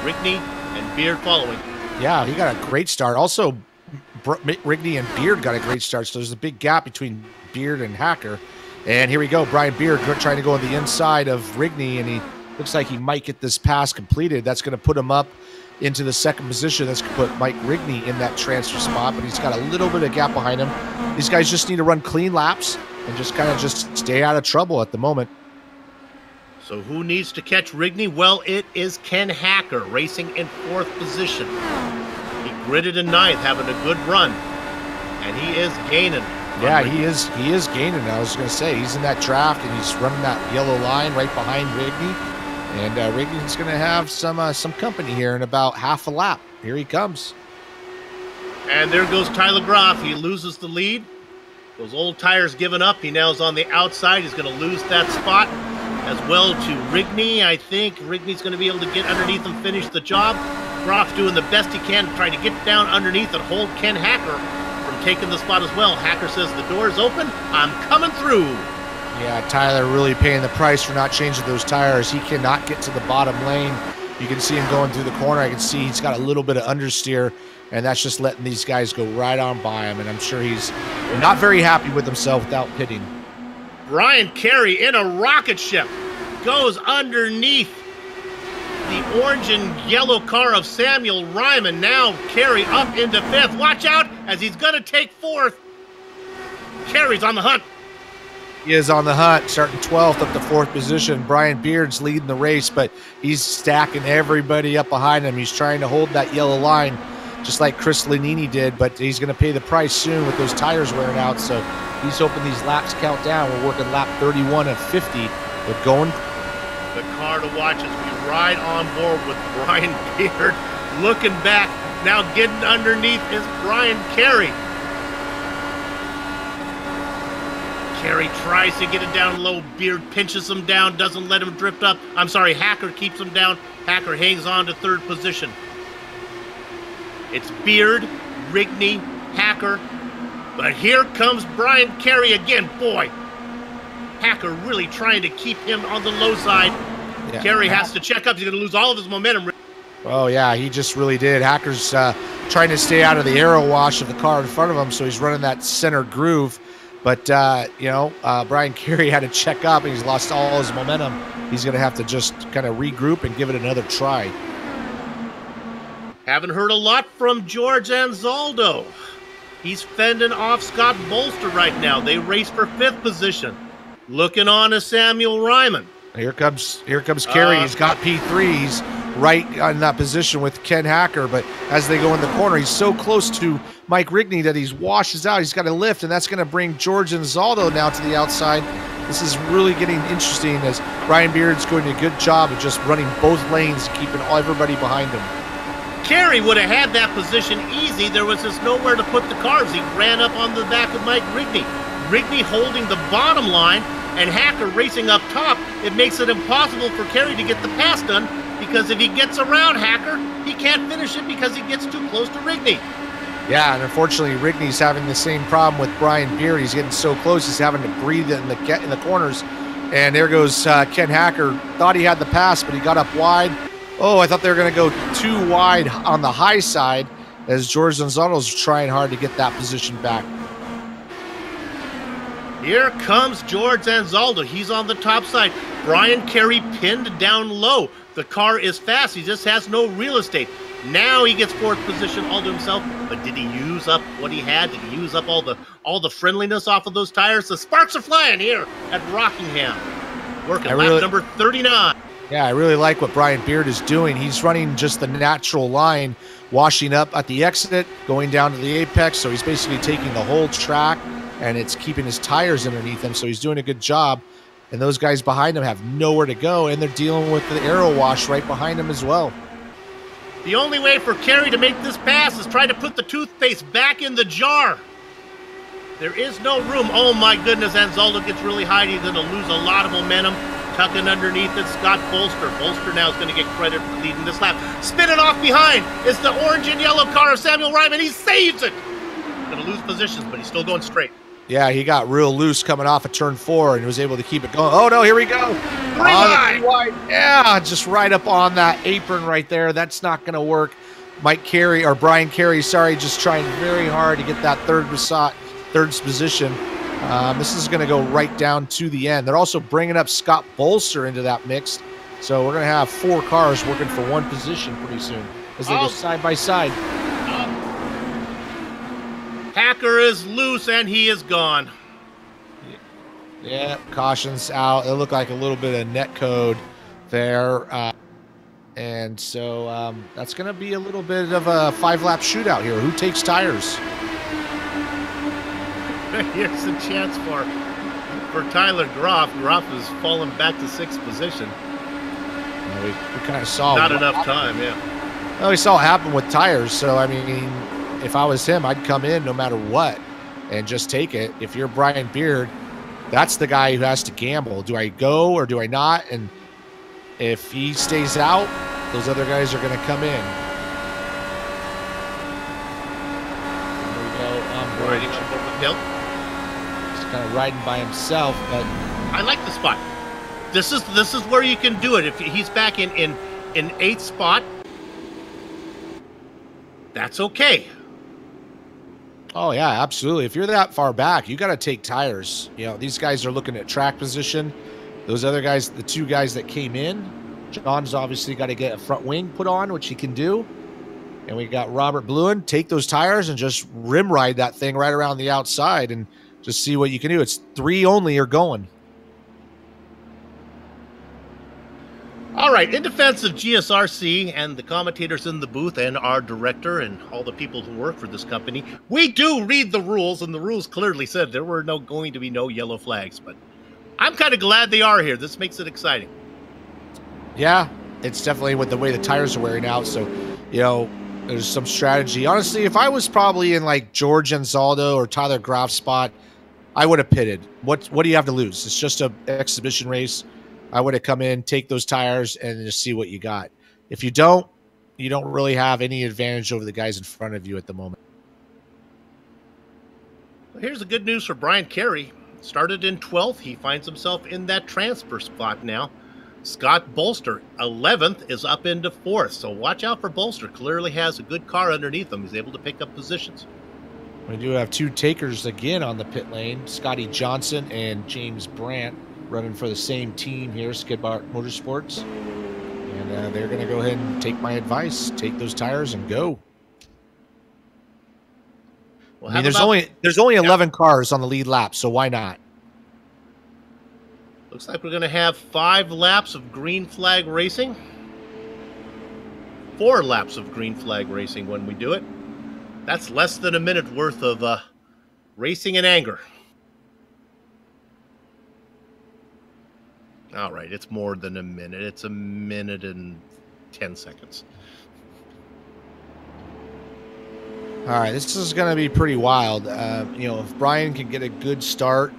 Rigney and Beard following. Yeah, he got a great start. Also, Rigney and Beard got a great start, so there's a big gap between Beard and Hacker. And here we go, Brian Beard trying to go on the inside of Rigney, and he looks like he might get this pass completed. That's going to put him up into the 2nd position. That's going to put Mike Rigney in that transfer spot, but he's got a little bit of gap behind him. these guys just need to run clean laps and just kind of just stay out of trouble at the moment. So who needs to catch Rigney? Well, it is Ken Hacker racing in 4th position. He gridded in 9th, having a good run, and he is gaining. Yeah, he is gaining. I was going to say, he's in that draft, and he's running that yellow line right behind Rigney. And Rigney's going to have some company here in about half a lap. Here he comes. And there goes Tyler Groff. He loses the lead. Those old tires giving up. He now is on the outside. He's going to lose that spot as well to Rigney. I think Rigney's going to be able to get underneath and finish the job. Groff doing the best he can, trying to get down underneath and hold Ken Hacker from taking the spot as well. Hacker says, the door's open. I'm coming through. Yeah, Tyler really paying the price for not changing those tires. He cannot get to the bottom lane. You can see him going through the corner. I can see he's got a little bit of understeer, and that's just letting these guys go right on by him. And I'm sure he's not very happy with himself without pitting. Brian Carey in a rocket ship goes underneath the orange and yellow car of Samuel Ryman. Now Carey up into 5th. Watch out as he's going to take 4th. Carey's on the hunt. He is on the hunt, starting 12th up to 4th position. Brian Beard's leading the race, but he's stacking everybody up behind him. He's trying to hold that yellow line just like Chris Lanini did, but he's going to pay the price soon with those tires wearing out. So he's hoping these laps count down. We're working lap 31 of 50. But going. The car to watch as we ride on board with Brian Beard. Looking back, now getting underneath is Brian Carey. Carey tries to get it down low. Beard pinches him down, doesn't let him drift up. I'm sorry, Hacker keeps him down. Hacker hangs on to 3rd position. It's Beard, Rigney, Hacker. But here comes Brian Carey again. Boy, Hacker really trying to keep him on the low side. Yeah. Carey has to check up. He's going to lose all of his momentum. Oh, yeah, he just really did. Hacker's trying to stay out of the aero wash of the car in front of him, so he's running that center groove. But, Brian Carey had to check up, and he's lost all his momentum. He's going to have to just kind of regroup and give it another try. Haven't heard a lot from George Anzaldo. He's fending off Scott Bolster right now. They race for 5th position. Looking on to Samuel Ryman. Here comes Carey. He's got P3. He's right in that position with Ken Hacker, but as they go in the corner, he's so close to Mike Rigney that he washes out. He's got a lift, and that's going to bring George Anzaldo now to the outside. This is really getting interesting as Brian Beard's doing a good job of just running both lanes, keeping everybody behind him. Carey would have had that position easy. There was just nowhere to put the cars. He ran up on the back of Mike Rigney. Rigney holding the bottom line and Hacker racing up top. It makes it impossible for Carey to get the pass done because if he gets around Hacker, he can't finish it because he gets too close to Rigney. Yeah, and unfortunately, Rigney's having the same problem with Brian Beard. He's getting so close, he's having to breathe in the corners. And there goes Ken Hacker. Thought he had the pass, but he got up wide. Oh, I thought they were going to go too wide on the high side as George Anzaldo's trying hard to get that position back. Here comes George Anzaldo. He's on the top side. Brian Carey pinned down low. The car is fast. He just has no real estate. Now he gets 4th position all to himself. But did he use up what he had? Did he use up all the friendliness off of those tires? The sparks are flying here at Rockingham. Working lap number 39. Yeah, I really like what Brian Beard is doing. He's running just the natural line, washing up at the exit, going down to the apex. So he's basically taking the whole track, and it's keeping his tires underneath him. So he's doing a good job. And those guys behind him have nowhere to go, and they're dealing with the aero wash right behind him as well. The only way for Carey to make this pass is try to put the toothpaste back in the jar. There is no room. Oh, my goodness, Anzaldo gets really high. He's going to lose a lot of momentum. Tucking underneath it, Scott Bolster. Bolster now is going to get credit for leading this lap. Spinning off behind is the orange and yellow car of Samuel Ryman. He saves it. Going to lose positions, but he's still going straight. Yeah, he got real loose coming off of turn 4 and was able to keep it going. Oh, no, here we go. Wide. Yeah, just right up on that apron right there. That's not going to work. Brian Carey, just trying very hard to get that third position. This is going to go right down to the end. They're also bringing up Scott Bolster into that mix. So we're going to have 4 cars working for one position pretty soon as they go side by side. Hacker is loose. loose, and he is gone. Yeah, caution's out. It looked like a little bit of net code there. And so that's going to be a little bit of a 5-lap shootout here. Who takes tires? Here's a chance for Tyler Groff. Groff has fallen back to 6th position. We kind of saw. Not enough time, yeah. Well, we saw it happen with tires. So, I mean, if I was him, I'd come in no matter what and just take it. If you're Brian Beard, that's the guy who has to gamble. Do I go or do I not? And if he stays out, those other guys are going to come in. There we go. Riding on board with Hill. He's kind of riding by himself, but I like the spot. This is where you can do it. If he's back in 8th spot, that's okay. Oh yeah, absolutely. If you're that far back, you got to take tires. You know, these guys are looking at track position. Those other guys, the 2 guys that came in, John's obviously got to get a front wing put on, which he can do. And we got Robert Bluen. Take those tires and just rim ride that thing right around the outside and just see what you can do. It's 3 only are going. All right, in defense of GSRC and the commentators in the booth and our director and all the people who work for this company, we do read the rules, and the rules clearly said there were going to be no yellow flags, but I'm kind of glad they are here. This makes it exciting. Yeah, it's definitely with the way the tires are wearing out, so, you know, there's some strategy. Honestly, if I was probably in, like, George Anzaldo or Tyler Groff's spot, I would have pitted. What do you have to lose? It's just an exhibition race. I would have come in, take those tires, and just see what you got. If you don't really have any advantage over the guys in front of you at the moment. Well, here's the good news for Brian Carey. Started in 12th. He finds himself in that transfer spot now. Scott Bolster, 11th, is up into 4th. So watch out for Bolster. Clearly has a good car underneath him. He's able to pick up positions. We do have 2 takers again on the pit lane. Scotty Johnson and James Brandt running for the same team here, Skidmark Motorsports. And they're going to go ahead and take my advice. Take those tires and go. Well, I mean, there's only 11 cars on the lead lap, so why not? Looks like we're going to have 5 laps of green flag racing. 4 laps of green flag racing when we do it. That's less than a minute worth of racing in anger. All right, it's more than a minute. It's a minute and 10 seconds. All right, this is going to be pretty wild. You know, if Brian can get a good start,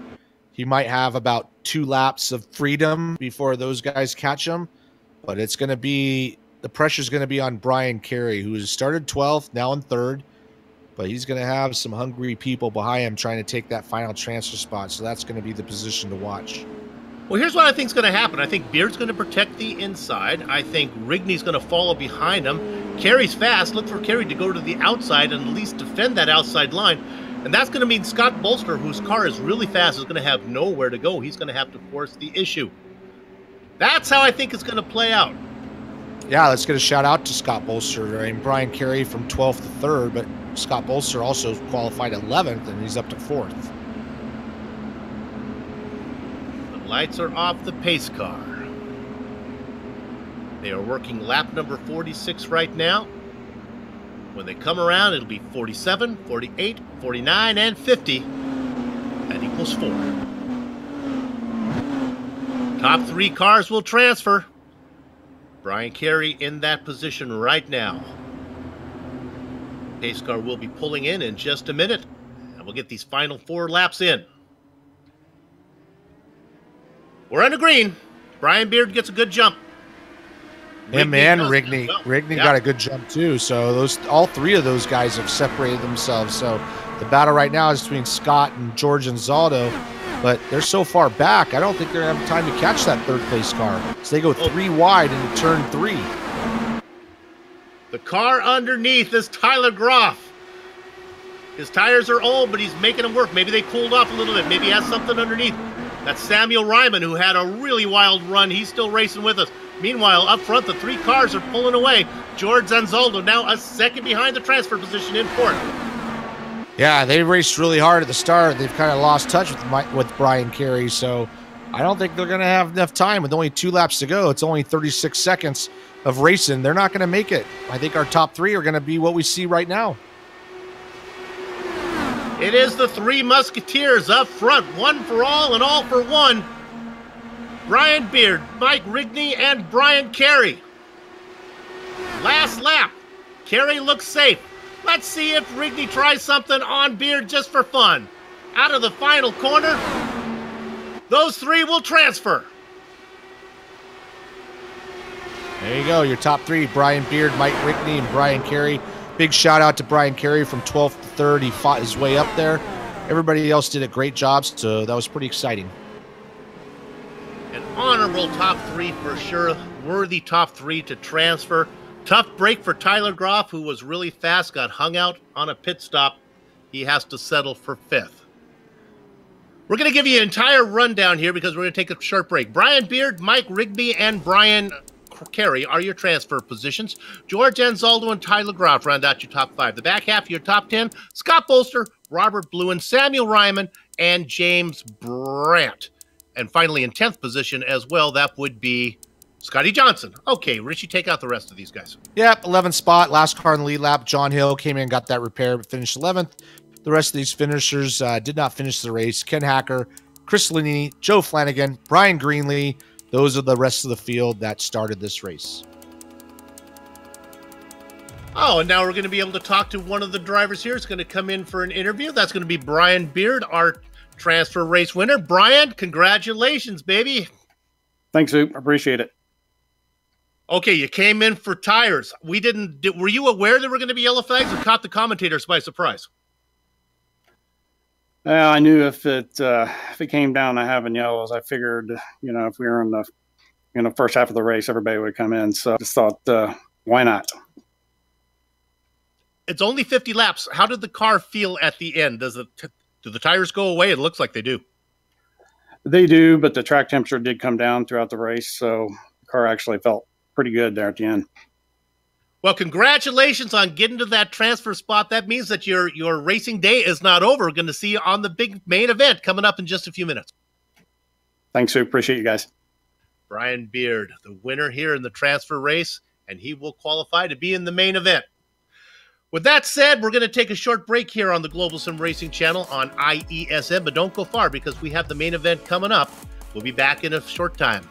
he might have about 2 laps of freedom before those guys catch him. But it's going to be, the pressure's going to be on Brian Carey, who has started 12th, now in 3rd. But he's going to have some hungry people behind him trying to take that final transfer spot. So that's going to be the position to watch. Well, here's what I think is going to happen. I think Beard's going to protect the inside. I think Rigney's going to follow behind him. Carey's fast. Look for Carey to go to the outside and at least defend that outside line. And that's going to mean Scott Bolster, whose car is really fast, is going to have nowhere to go. He's going to have to force the issue. That's how I think it's going to play out. Yeah, let's get a shout out to Scott Bolster. I mean, Brian Carey from 12th to 3rd, but Scott Bolster also qualified 11th, and he's up to 4th. Lights are off the pace car. They are working lap number 46 right now. When they come around, it'll be 47, 48, 49, and 50. That equals 4. Top 3 cars will transfer. Brian Carey in that position right now. Pace car will be pulling in just a minute, and we'll get these final 4 laps in. We're on the green. Brian Beard gets a good jump. Him and Rigney. Rigney got a good jump too. So all 3 of those guys have separated themselves. So the battle right now is between Scott and George Anzaldo, but they're so far back, I don't think they're going to have time to catch that 3rd place car. So they go 3 wide into turn 3. The car underneath is Tyler Groff. His tires are old, but he's making them work. Maybe they cooled off a little bit. Maybe he has something underneath. That's Samuel Ryman, who had a really wild run. He's still racing with us. Meanwhile, up front, the 3 cars are pulling away. George Anzaldo now a second behind the transfer position in 4th. Yeah, they raced really hard at the start. They've kind of lost touch with Brian Carey, so I don't think they're going to have enough time with only 2 laps to go. It's only 36 seconds of racing. They're not going to make it. I think our top 3 are going to be what we see right now. It is the 3 Musketeers up front, 1 for all and all for one. Brian Beard, Mike Rigney, and Brian Carey. Last lap. Carey looks safe. Let's see if Rigney tries something on Beard just for fun. Out of the final corner, those 3 will transfer. There you go, your top 3, Brian Beard, Mike Rigney, and Brian Carey. Big shout out to Brian Carey from 12th to 3rd. He fought his way up there. Everybody else did a great job, so that was pretty exciting. An honorable top 3 for sure. Worthy top 3 to transfer. Tough break for Tyler Groff, who was really fast, got hung out on a pit stop. He has to settle for 5th. We're going to give you an entire rundown here because we're going to take a short break. Brian Beard, Mike Rigby, and Brian Carey are your transfer positions. George Anzaldo and Tyler Groff round out your top 5. The back half of your top 10, Scott Bolster, Robert Bluen, Samuel Ryman, and James Brandt. And finally, in 10th position as well, that would be Scotty Johnson. Okay, Richie, take out the rest of these guys. Yep, 11th spot, last car in the lead lap. John Hill came in and got that repair, but finished 11th. The rest of these finishers did not finish the race. Ken Hacker, Chris Lanini, Joe Flanagan, Brian Greenlee. Those are the rest of the field that started this race. Oh, and now we're going to be able to talk to one of the drivers here. It's going to come in for an interview. That's going to be Brian Beard, our transfer race winner. Brian, congratulations, baby. Thanks, Soup. I appreciate it. Okay, you came in for tires. Were you aware there were going to be yellow flags or caught the commentators by surprise? I knew if it came down to having yellows, I figured, if we were in the first half of the race, everybody would come in. So I just thought, why not? It's only 50 laps. How did the car feel at the end? Do the tires go away? It looks like they do. They do, but the track temperature did come down throughout the race, so the car actually felt pretty good there at the end. Well, congratulations on getting to that transfer spot. That means that your racing day is not over. We're going to see you on the big main event coming up in just a few minutes. Thanks, Sue. Appreciate you guys. Brian Beard, the winner here in the transfer race, and he will qualify to be in the main event. With that said, we're going to take a short break here on the Global Sim Racing channel on IESM, but don't go far because we have the main event coming up. We'll be back in a short time.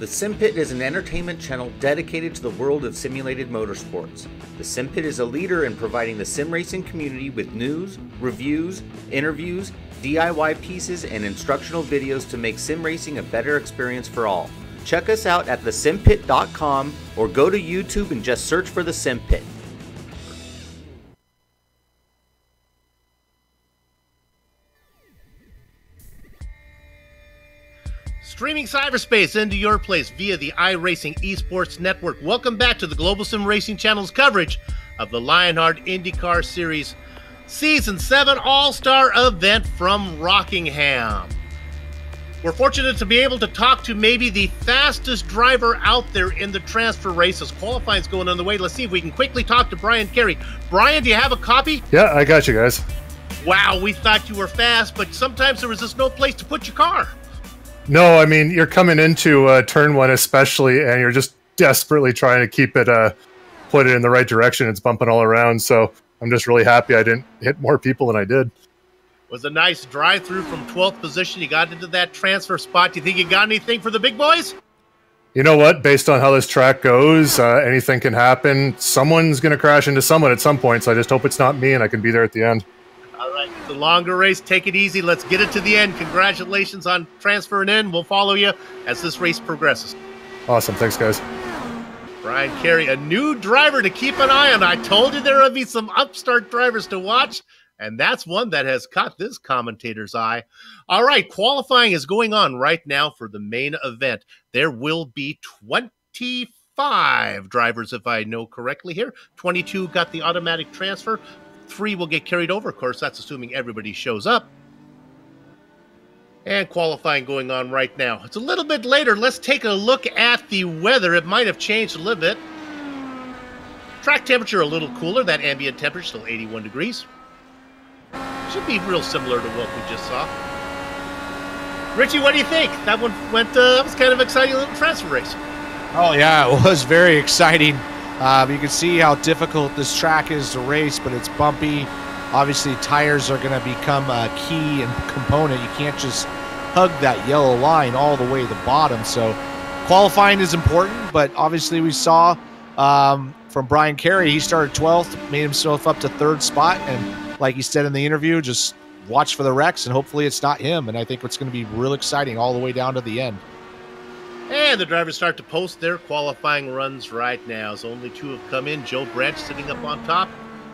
The Sim Pit is an entertainment channel dedicated to the world of simulated motorsports. The Sim Pit is a leader in providing the sim racing community with news, reviews, interviews, DIY pieces, and instructional videos to make sim racing a better experience for all. Check us out at thesimpit.com or go to YouTube and just search for The Sim Pit. Streaming cyberspace into your place via the iRacing Esports Network. Welcome back to the Global Sim Racing Channel's coverage of the Lionheart IndyCar Series Season 7 All-Star event from Rockingham. We're fortunate to be able to talk to maybe the fastest driver out there in the transfer race as qualifying's going on the way. Let's see if we can quickly talk to Brian Carey. Brian, do you have a copy? Yeah, I got you guys. Wow, we thought you were fast, but sometimes there was just no place to put your car. No, I mean, you're coming into turn one especially, and you're just desperately trying to keep it, put it in the right direction. It's bumping all around, so I'm just really happy I didn't hit more people than I did. Was a nice drive-through from 12th position. You got into that transfer spot. Do you think you got anything for the big boys? You know what? Based on how this track goes, anything can happen. Someone's going to crash into someone at some point, so I just hope it's not me and I can be there at the end. All right, it's a longer race. Take it easy. Let's get it to the end. Congratulations on transferring in. We'll follow you as this race progresses. Awesome. Thanks, guys. Brian Carey, a new driver to keep an eye on. I told you there would be some upstart drivers to watch, and that's one that has caught this commentator's eye. All right, qualifying is going on right now for the main event. There will be 25 drivers, if I know correctly here. 22 got the automatic transfer. 3 will get carried over. Of course, that's assuming everybody shows up. And qualifying going on right now. It's a little bit later. Let's take a look at the weather. It might have changed a little bit. Track temperature a little cooler. That ambient temperature still 81 degrees. Should be real similar to what we just saw. Richie, what do you think? That one went, that was kind of an exciting little transfer race. Oh, yeah, it was very exciting. You can see how difficult this track is to race, but it's bumpy. Obviously, tires are going to become a key and component. You can't just hug that yellow line all the way to the bottom. So qualifying is important, but obviously we saw from Brian Carey, he started 12th, made himself up to 3rd spot, and like he said in the interview, just watch for the wrecks, and hopefully it's not him. And I think it's going to be real exciting all the way down to the end. And the drivers start to post their qualifying runs right now. So only 2 have come in. Joe Branch sitting up on top.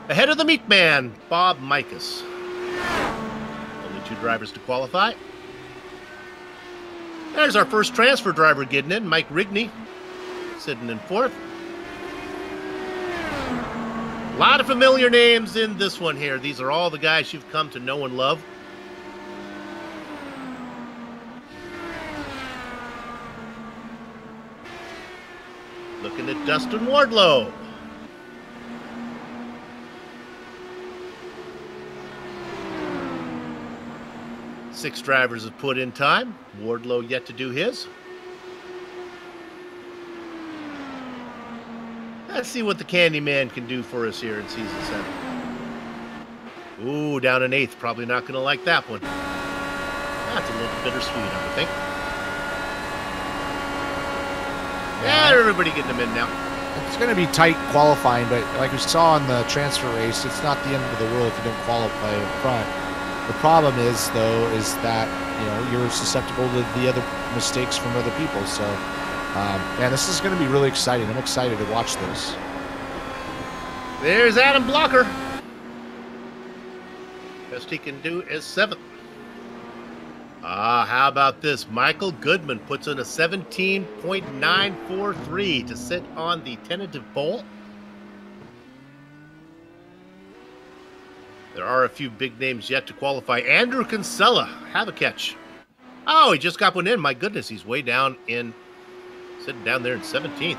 Ahead of the meat man, Bob Mikas. Only 2 drivers to qualify. There's our first transfer driver getting in, Mike Rigney, sitting in 4th. A lot of familiar names in this one here. These are all the guys you've come to know and love. Looking at Dustin Wardlow. Six drivers have put in time. Wardlow yet to do his. Let's see what the Candyman can do for us here in Season 7. Ooh, down in 8th. Probably not going to like that one. That's a little bittersweet, I would think. Yeah, everybody getting them in now. It's going to be tight qualifying, but like we saw in the transfer race, it's not the end of the world if you don't qualify in front. The problem is, though, is that you're susceptible to the other mistakes from other people. So, man, this is going to be really exciting. I'm excited to watch this. There's Adam Blocker. Best he can do is 7th. How about this? Michael Goodman puts in a 17.943 to sit on the tentative pole. There are a few big names yet to qualify. Andrew Kinsella, have a catch. Oh, he just got one in. My goodness, he's way down in, sitting down there in 17th.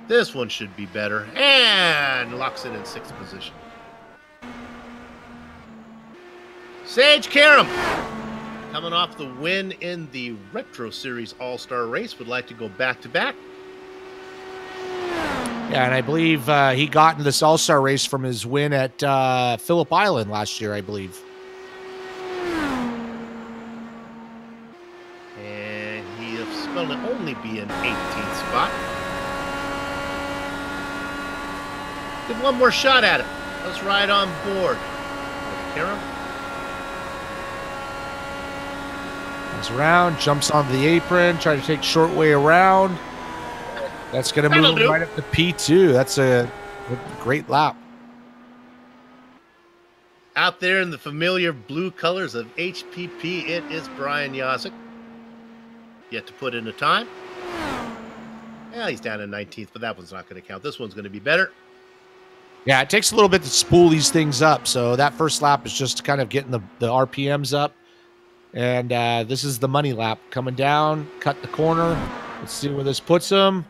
This one should be better. And locks in 6th position. Sage Karam, coming off the win in the Retro Series All-Star race, would like to go back-to-back. Yeah, and I believe he got into this All-Star race from his win at Phillip Island last year, I believe. And he has spelled it only be in 18th spot. Give one more shot at it. Let's ride on board. Karam. Comes around, jumps onto the apron, try to take short way around. That's going to move him right up to P2. That's a great lap. Out there in the familiar blue colors of HPP, it is Brian Yosick. Yet to put in a time. Well, he's down in 19th, but that one's not going to count. This one's going to be better. Yeah, it takes a little bit to spool these things up. So that first lap is just kind of getting the RPMs up. And this is the money lap. Coming down, cut the corner. Let's see where this puts him.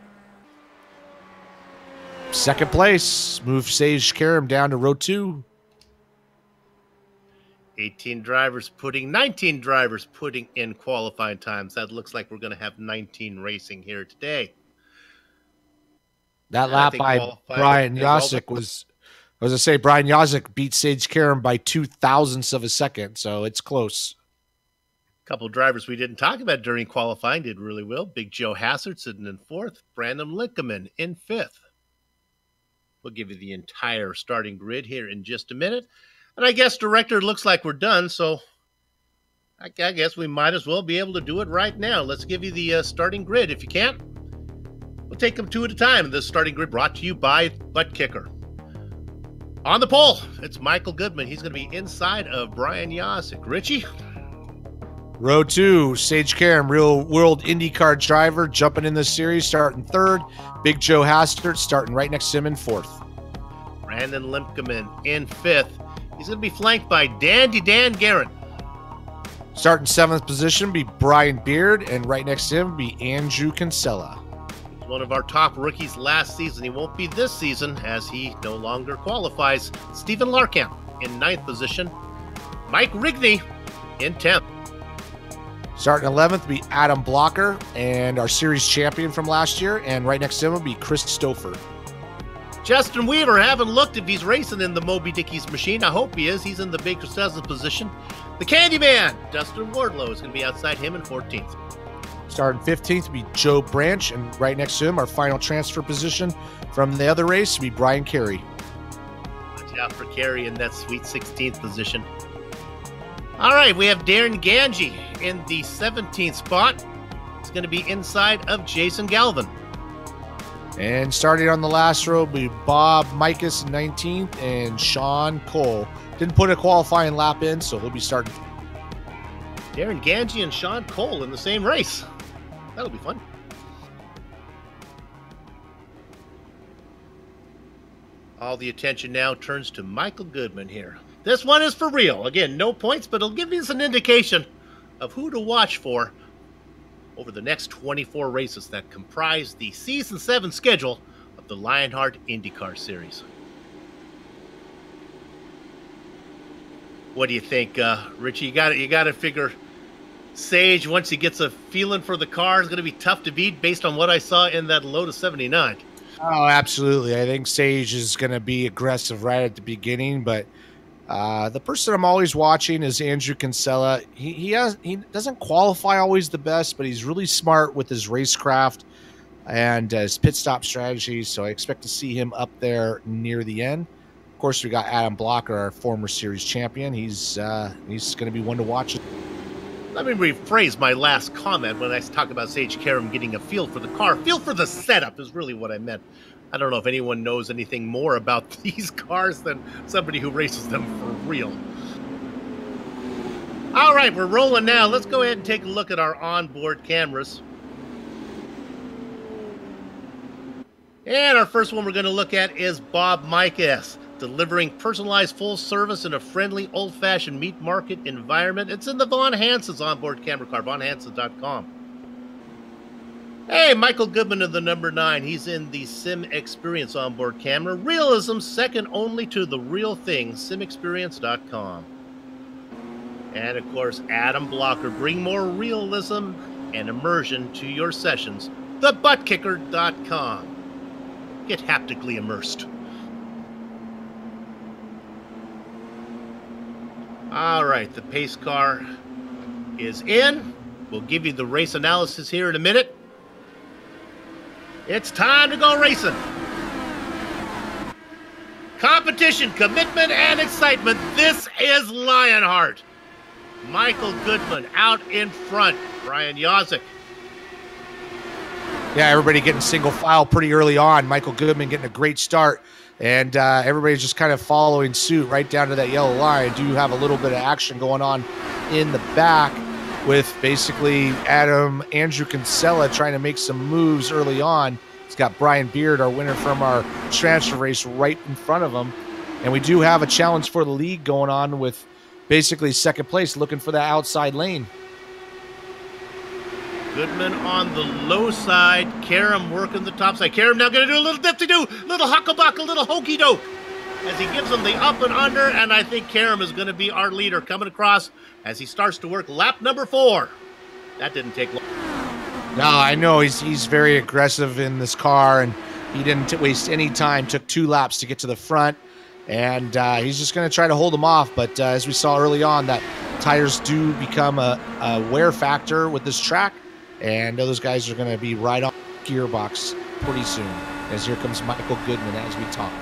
Second place. Move Sage Karam down to row 2. 19 drivers putting in qualifying times. That looks like we're going to have 19 racing here today. That lap by Brian Yosick was, I was going to say, Brian Yosick beat Sage Karam by 0.02 of a second, so it's close. A couple of drivers we didn't talk about during qualifying did really well. Big Joe Hassard sitting in 4th, Brandon Linkeman in 5th. We'll give you the entire starting grid here in just a minute. And I guess, Director, it looks like we're done, so I guess we might as well be able to do it right now. Let's give you the starting grid. If you can't, we'll take them 2 at a time. This starting grid brought to you by Butt Kicker. On the pole, it's Michael Goodman. He's going to be inside of Brian Yosick. Richie? Row 2, Sage Karam, real world IndyCar driver, jumping in this series, starting 3rd. Big Joe Hastert starting right next to him in 4th. Brandon Linkeman in 5th. He's going to be flanked by Dandy Dan Garrett. Starting 7th position be Brian Beard, and right next to him be Andrew Kinsella. He's one of our top rookies last season. He won't be this season as he no longer qualifies. Stephen Larkamp in 9th position. Mike Rigney in 10th. Starting 11th be Adam Blocker, and our series champion from last year, and right next to him will be Chris Stouffer. Justin Weaver, haven't looked if he's racing in the Moby Dickie's machine. I hope he is. He's in the Baker 7th position. The Candyman, Dustin Wardlow, is going to be outside him in 14th. Starting 15th will be Joe Branch, and right next to him, our final transfer position from the other race will be Brian Carey. Watch out for Carey in that sweet 16th position. All right, we have Darren Ganji in the 17th spot. It's going to be inside of Jason Galvin. And starting on the last row will be Bob Mikas in 19th and Sean Cole. Didn't put a qualifying lap in, so he'll be starting. Darren Ganji and Sean Cole in the same race. That'll be fun. All the attention now turns to Michael Goodman here. This one is for real. Again, no points, but it'll give us an indication of who to watch for over the next 24 races that comprise the Season 7 schedule of the Lionheart IndyCar Series. What do you think, Richie? You got to figure Sage, once he gets a feeling for the car, is going to be tough to beat based on what I saw in that Lotus 79. Oh, absolutely. I think Sage is going to be aggressive right at the beginning, but the person I'm always watching is Andrew Kinsella. He doesn't qualify always the best, but he's really smart with his racecraft and his pit stop strategy. So I expect to see him up there near the end. Of course, we got Adam Blocker, our former series champion. He's going to be one to watch. Let me rephrase my last comment when I talk about Sage Karam getting a feel for the car. Feel for the setup is really what I meant. I don't know if anyone knows anything more about these cars than somebody who races them for real. All right, we're rolling now. Let's go ahead and take a look at our onboard cameras. And our first one we're going to look at is Bob Mikas, delivering personalized full service in a friendly, old-fashioned meat market environment. It's in the Von Hansen's onboard camera car, vonhansen.com. Hey, Michael Goodman of the number 9. He's in the Sim Experience onboard camera. Realism second only to the real thing, simexperience.com. And, of course, Adam Blocker. Bring more realism and immersion to your sessions. thebuttkicker.com. Get haptically immersed. All right, the pace car is in. We'll give you the race analysis here in a minute. It's time to go racing. Competition, commitment, and excitement. This is Lionheart. Michael Goodman out in front. Brian Yozik. Yeah, everybody getting single file pretty early on. Michael Goodman getting a great start. And everybody's just kind of following suit right down to that yellow line. Do have a little bit of action going on in the back with basically Andrew Kinsella trying to make some moves early on. He's got Brian Beard, our winner from our transfer race, right in front of him. And we do have a challenge for the lead going on with basically second place, looking for that outside lane. Goodman on the low side. Karam working the top side. Karam now going to do a little dipsy-do, little hucklebuck, a little hokey-doke as he gives him the up and under, and I think Karam is going to be our leader coming across as he starts to work lap number 4. That didn't take long. No, I know he's very aggressive in this car, and he didn't waste any time. Took 2 laps to get to the front, and he's just going to try to hold him off. But as we saw early on, that tires do become a wear factor with this track, and those guys are going to be right on gearbox pretty soon. As here comes Michael Goodman as we talk.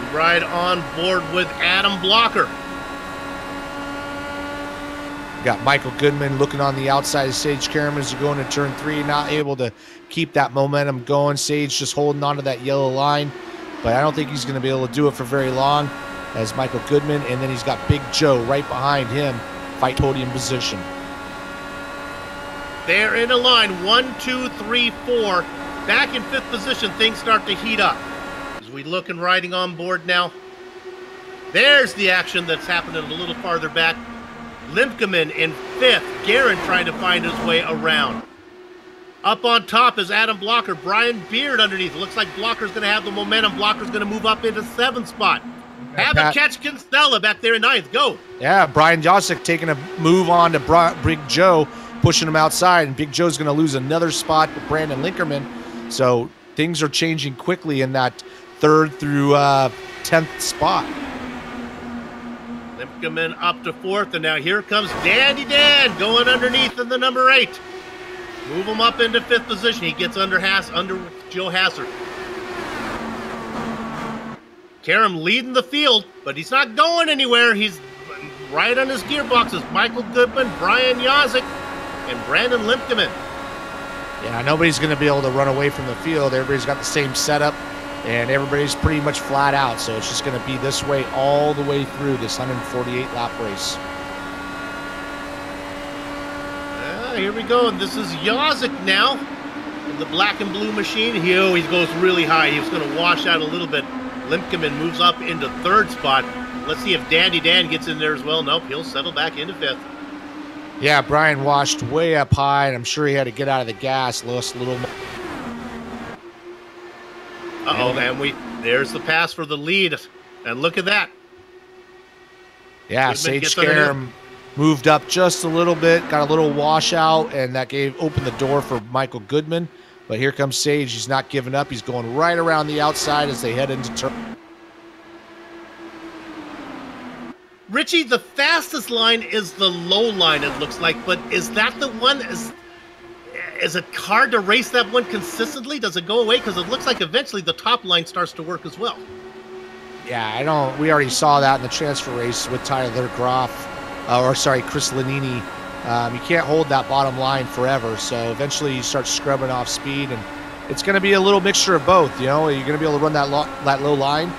We ride on board with Adam Blocker. Got Michael Goodman looking on the outside of Sage Karam as you go into turn 3, not able to keep that momentum going. Sage just holding on to that yellow line, but I don't think he's going to be able to do it for very long as Michael Goodman, and then he's got Big Joe right behind him, fight podium position. They're in a line, 1, 2, 3, 4. Back in 5th position, things start to heat up. As we look and riding on board now, there's the action that's happening a little farther back. Limpkeman in 5th. Guerin trying to find his way around. Up on top is Adam Blocker. Brian Beard underneath. Looks like Blocker's going to have the momentum. Blocker's going to move up into 7th spot. Have a catch Kinsella back there in 9th. Go. Yeah, Brian Josic taking a move on to Big Joe, pushing him outside, and Big Joe's going to lose another spot to Brandon Linkerman. So things are changing quickly in that 3rd through 10th spot. Limpkeman up to 4th, and now here comes Dandy Dan going underneath in the number 8. Move him up into 5th position. He gets under Joe Hasser. Karam leading the field, but he's not going anywhere. He's right on his gearboxes. Michael Goodman, Brian Yozik, and Brandon Limpkeman. Yeah, nobody's going to be able to run away from the field. Everybody's got the same setup, and everybody's pretty much flat out. So it's just going to be this way all the way through this 148-lap race. Here we go, and this is Yozik now in the black and blue machine. He always goes really high. He was going to wash out a little bit. Limpkeman moves up into 3rd spot. Let's see if Dandy Dan gets in there as well. Nope, he'll settle back into 5th. Yeah, Brian washed way up high, and I'm sure he had to get out of the gas, lost a little more. Uh-oh, and there's the pass for the lead, and look at that. Yeah, Goodman Sage Karam moved up just a little bit, got a little washout, and that opened the door for Michael Goodman. But here comes Sage. He's not giving up. He's going right around the outside as they head into turn. Richie, the fastest line is the low line, it looks like, but is that the one? Is it hard to race that one consistently? Does it go away? Because it looks like eventually the top line starts to work as well. Yeah, we already saw that in the transfer race with Tyler Groff, Chris Lanini. You can't hold that bottom line forever, so eventually you start scrubbing off speed, and it's going to be a little mixture of both. You know, you're going to be able to run that low line,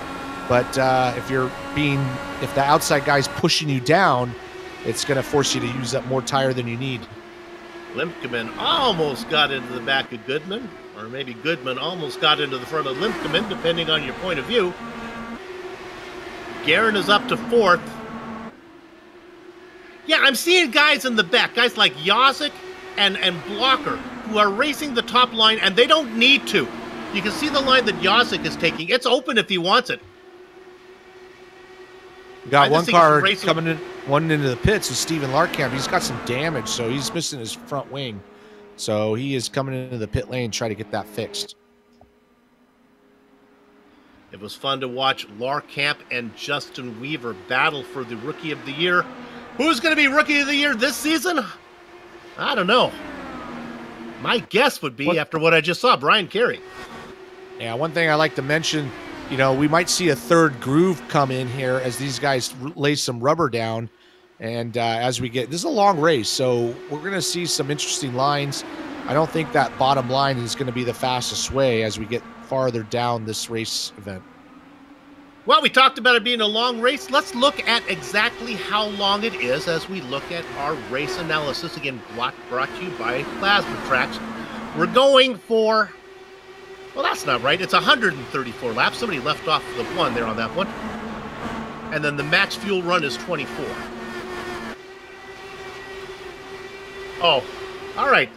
but if the outside guy's pushing you down, it's going to force you to use up more tire than you need. Limpkeman almost got into the back of Goodman, or maybe Goodman almost got into the front of Limpkeman, depending on your point of view. Guerin is up to 4th. Yeah, I'm seeing guys in the back, guys like Yozik and Blocker, who are racing the top line, and they don't need to. You can see the line that Yozik is taking. It's open if he wants it. We got one car coming in, one into the pits with Steven Larkamp. He's got some damage, so he's missing his front wing. So he is coming into the pit lane, try to get that fixed. It was fun to watch Larkamp and Justin Weaver battle for the Rookie of the Year. Who's going to be Rookie of the Year this season? I don't know. My guess would be, after what I just saw, Brian Carey. Yeah, one thing I like to mention, you know, we might see a third groove come in here as these guys lay some rubber down. And as we get, this is a long race, so we're going to see some interesting lines. I don't think that bottom line is going to be the fastest way as we get farther down this race event. Well, we talked about it being a long race. Let's look at exactly how long it is as we look at our race analysis. Again, brought to you by Plasma Tracks. We're going for, well, that's not right. It's 134 laps. Somebody left off the one there on that one. And then the max fuel run is 24. Oh, all right.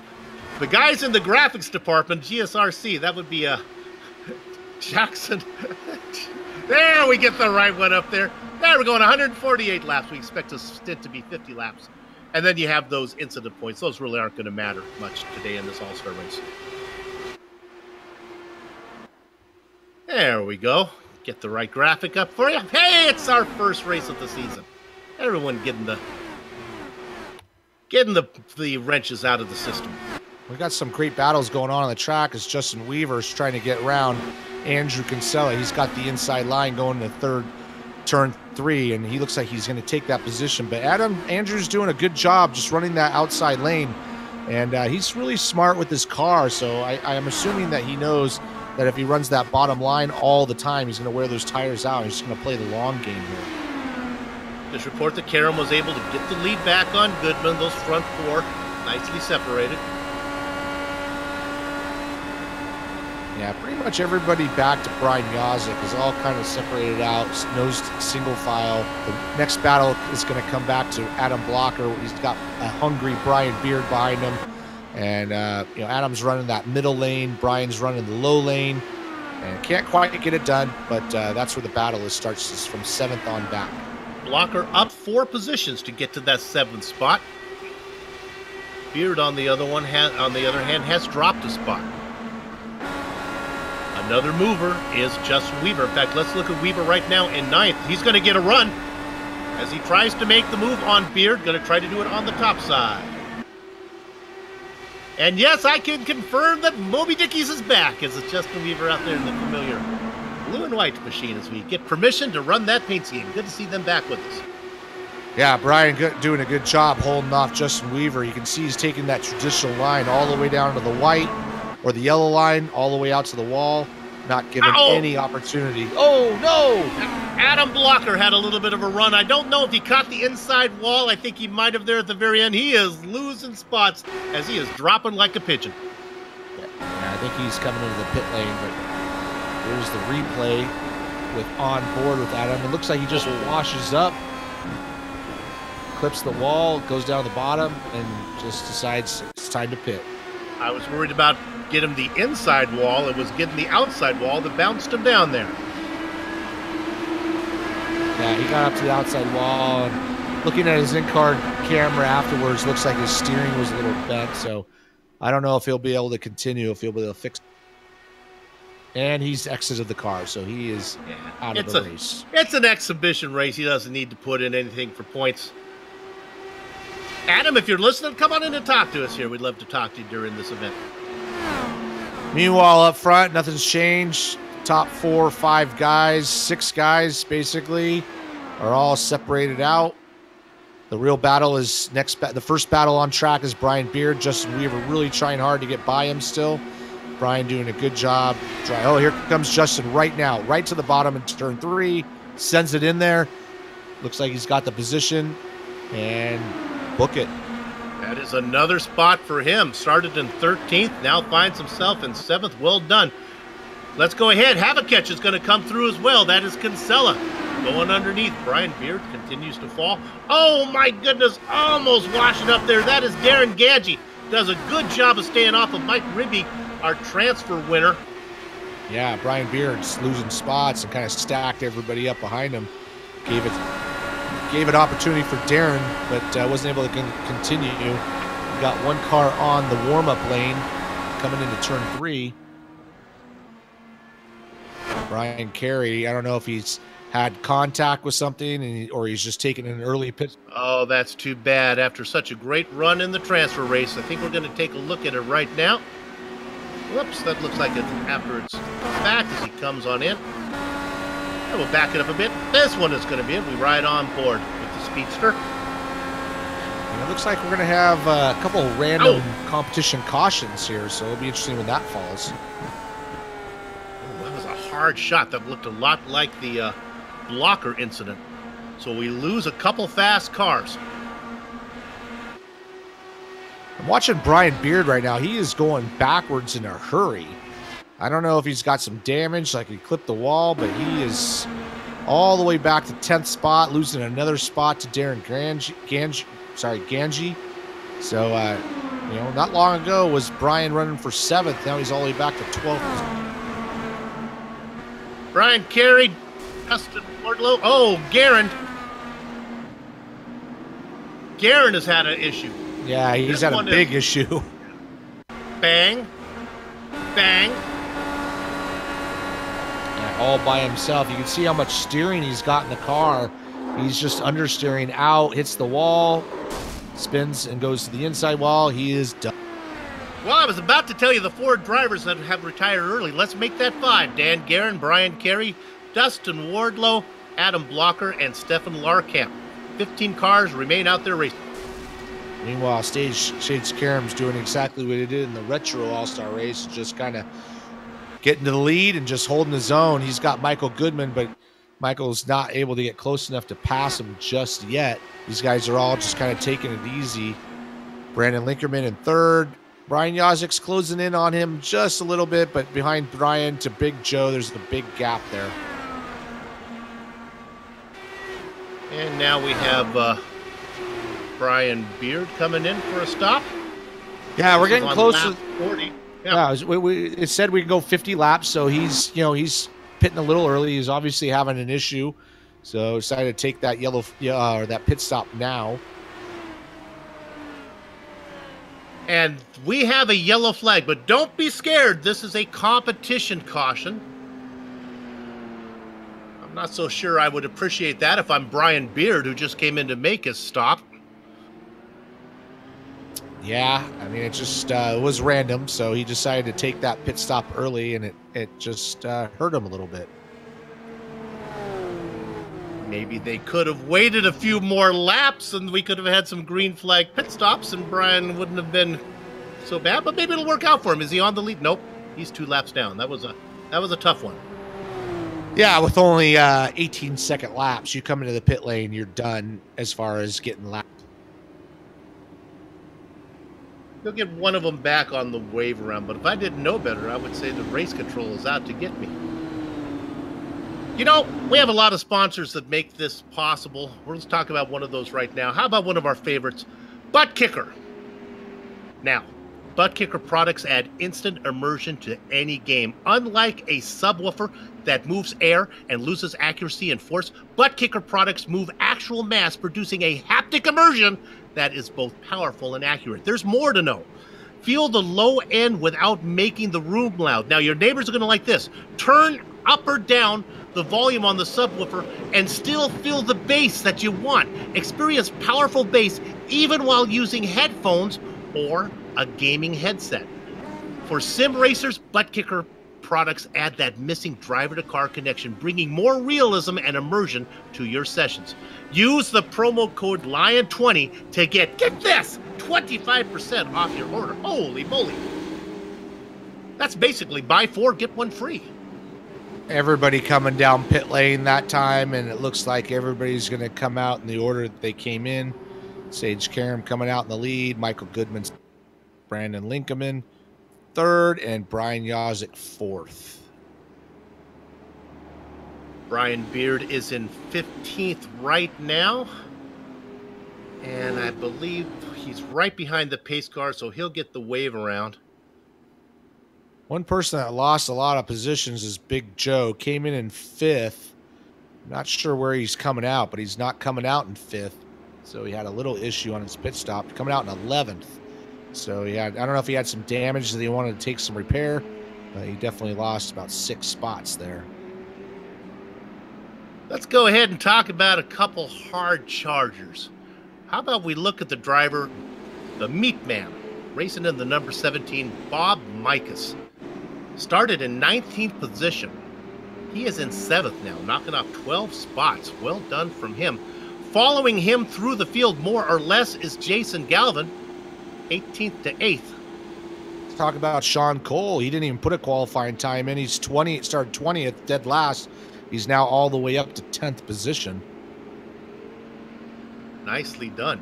The guys in the graphics department, GSRC, that would be Jackson. There, we get the right one up there. There, we're going 148 laps. We expect a stint to be 50 laps. And then you have those incident points. Those really aren't going to matter much today in this All-Star race. There we go. Get the right graphic up for you. Hey, it's our first race of the season. Everyone getting the wrenches out of the system. We've got some great battles going on the track as Justin Weaver's trying to get around Andrew Kinsella. He's got the inside line going to third, turn 3, and he looks like he's going to take that position. But Andrew's doing a good job just running that outside lane, and he's really smart with his car. So I am assuming that he knows that if he runs that bottom line all the time, he's going to wear those tires out. He's going to play the long game here. Just report that Karam was able to get the lead back on Goodman. Those front 4 nicely separated. Yeah, pretty much everybody back to Brian Yazik is all kind of separated out, nosed single file. The next battle is going to come back to Adam Blocker. He's got a hungry Brian Beard behind him. And, you know, Adam's running that middle lane. Brian's running the low lane. And can't quite get it done, but that's where the battle starts, is from 7th on back. Blocker up 4 positions to get to that 7th spot. Beard, on the other hand, has dropped a spot. Another mover is Justin Weaver. In fact, let's look at Weaver right now in 9th. He's going to get a run as he tries to make the move on Beard. Going to try to do it on the top side. And yes, I can confirm that Moby Dickies is back as it's Justin Weaver out there in the familiar blue and white machine as we get permission to run that paint scheme. Good to see them back with us. Yeah, Brian doing a good job holding off Justin Weaver. You can see he's taking that traditional line all the way down to the white or the yellow line, all the way out to the wall, not giving any opportunity. Oh, no! Adam Blocker had a little bit of a run. I don't know if he caught the inside wall. I think he might have there at the very end. He is losing spots as he is dropping like a pigeon. Yeah, I think he's coming into the pit lane, but there's the replay with on board with Adam. It looks like he just washes up, clips the wall, goes down the bottom, and just decides it's time to pit. I was worried about getting him the inside wall. It was getting the outside wall that bounced him down there. Yeah, he got up to the outside wall, and looking at his in-car camera afterwards, looks like his steering was a little bent, so I don't know if he'll be able to continue, if he'll be able to fix it. And he's exited the car, so he is out of the race. It's an exhibition race. He doesn't need to put in anything for points. Adam, if you're listening, come on in and talk to us here. We'd love to talk to you during this event. Meanwhile, up front, nothing's changed. Top 4 or 5 guys, 6 guys basically, are all separated out. The real battle is the first battle on track is Brian Beard. Justin Weaver really trying hard to get by him still. Brian doing a good job. Oh, here comes Justin right now, right to the bottom in turn 3. Sends it in there. Looks like he's got the position and book it. That is another spot for him. Started in 13th, now finds himself in 7th. Well done. Let's go ahead. Havacatch is going to come through as well. That is Kinsella going underneath. Brian Beard continues to fall. Oh, my goodness. Almost washing up there. That is Darren Gadge. Does a good job of staying off of Mike Ribby, our transfer winner. Yeah, Brian Beard's losing spots and kind of stacked everybody up behind him. Gave an opportunity for Darren, but wasn't able to continue. We got one car on the warm-up lane coming into turn 3. Brian Carey, I don't know if he's had contact with something, or he's just taking an early pit. Oh, that's too bad. After such a great run in the transfer race, I think we're going to take a look at it right now. Whoops, that looks like it's after it's back as he comes on in. And we'll back it up a bit. This one is going to be it. We ride on board with the Speedster. And it looks like we're going to have a couple of random competition cautions here, so it'll be interesting when that falls. Oh, that was a hard shot that looked a lot like the blocker incident. So we lose a couple fast cars. I'm watching Brian Beard right now. He is going backwards in a hurry. I don't know if he's got some damage, like he clipped the wall, but he is all the way back to 10th spot, losing another spot to Darren Ganji. So, you know, not long ago was Brian running for 7th. Now he's all the way back to 12th. Brian Carey, Dustin Wardlow. Oh, Garen. Garen has had an issue. Yeah, he's had a big issue. Bang. Bang. Yeah, all by himself. You can see how much steering he's got in the car. He's just understeering out, hits the wall, spins and goes to the inside wall. He is done. Well, I was about to tell you the 4 drivers that have retired early. Let's make that 5. Dan Guerin, Brian Carey, Dustin Wardlow, Adam Blocker, and Stefan Larkamp. 15 cars remain out there racing. Meanwhile, Shades Karam's doing exactly what he did in the Retro All-Star race, just kind of getting to the lead and just holding his own. He's got Michael Goodman, but Michael's not able to get close enough to pass him just yet. These guys are all just kind of taking it easy. Brandon Linkerman in 3rd. Brian Yazik's closing in on him just a little bit, but behind Brian to Big Joe, there's the big gap there. And now we have Brian Beard coming in for a stop. Yeah, we're getting close to 40. Yeah, it said we can go 50 laps, so he's pitting a little early. He's obviously having an issue, so decided to take that that pit stop now. And we have a yellow flag, but don't be scared. This is a competition caution. I'm not so sure I would appreciate that if I'm Brian Beard, who just came in to make his stop. Yeah, I mean, it just it was random, so he decided to take that pit stop early, and it just hurt him a little bit. Maybe they could have waited a few more laps, and we could have had some green flag pit stops, and Brian wouldn't have been so bad. But maybe it'll work out for him. Is he on the lead? Nope, he's 2 laps down. That was a tough one. Yeah, with only 18-second laps, you come into the pit lane, you're done as far as getting lapped. He'll get one of them back on the wave around, but if I didn't know better, I would say the race control is out to get me. You know, we have a lot of sponsors that make this possible. Let's talk about one of those right now. How about one of our favorites, Butt Kicker? Now, Butt Kicker products add instant immersion to any game. Unlike a subwoofer that moves air and loses accuracy and force, Butt Kicker products move actual mass, producing a haptic immersion that is both powerful and accurate. There's more to know. Feel the low end without making the room loud. Now, your neighbors are going to like this. Turn up or down the volume on the subwoofer and still feel the bass that you want. Experience powerful bass even while using headphones or a gaming headset. For sim racers, Butt Kicker products add that missing driver-to-car connection, bringing more realism and immersion to your sessions. Use the promo code LION20 to get this, 25% off your order. Holy moly. That's basically buy 4, get 1 free. Everybody coming down pit lane that time, and it looks like everybody's going to come out in the order that they came in. Sage Karam coming out in the lead, Michael Goodman, Brandon Linkerman 3rd, and Brian Yazik 4th. Brian Beard is in 15th right now, and I believe he's right behind the pace car, so he'll get the wave around. One person that lost a lot of positions is Big Joe. Came in 5th. Not sure where he's coming out, but he's not coming out in 5th. So he had a little issue on his pit stop. Coming out in 11th. So he had, I don't know if he had some damage that he wanted to take some repair, but he definitely lost about 6 spots there. Let's go ahead and talk about a couple hard chargers. How about we look at the driver, the Meat Man, racing in the number 17, Bob Mikus. Started in 19th position. He is in 7th now, knocking off 12 spots. Well done from him. Following him through the field, more or less, is Jason Galvin, 18th to 8th. Let's talk about Sean Cole. He didn't even put a qualifying time in. He's started 20th, dead last. He's now all the way up to 10th position. Nicely done.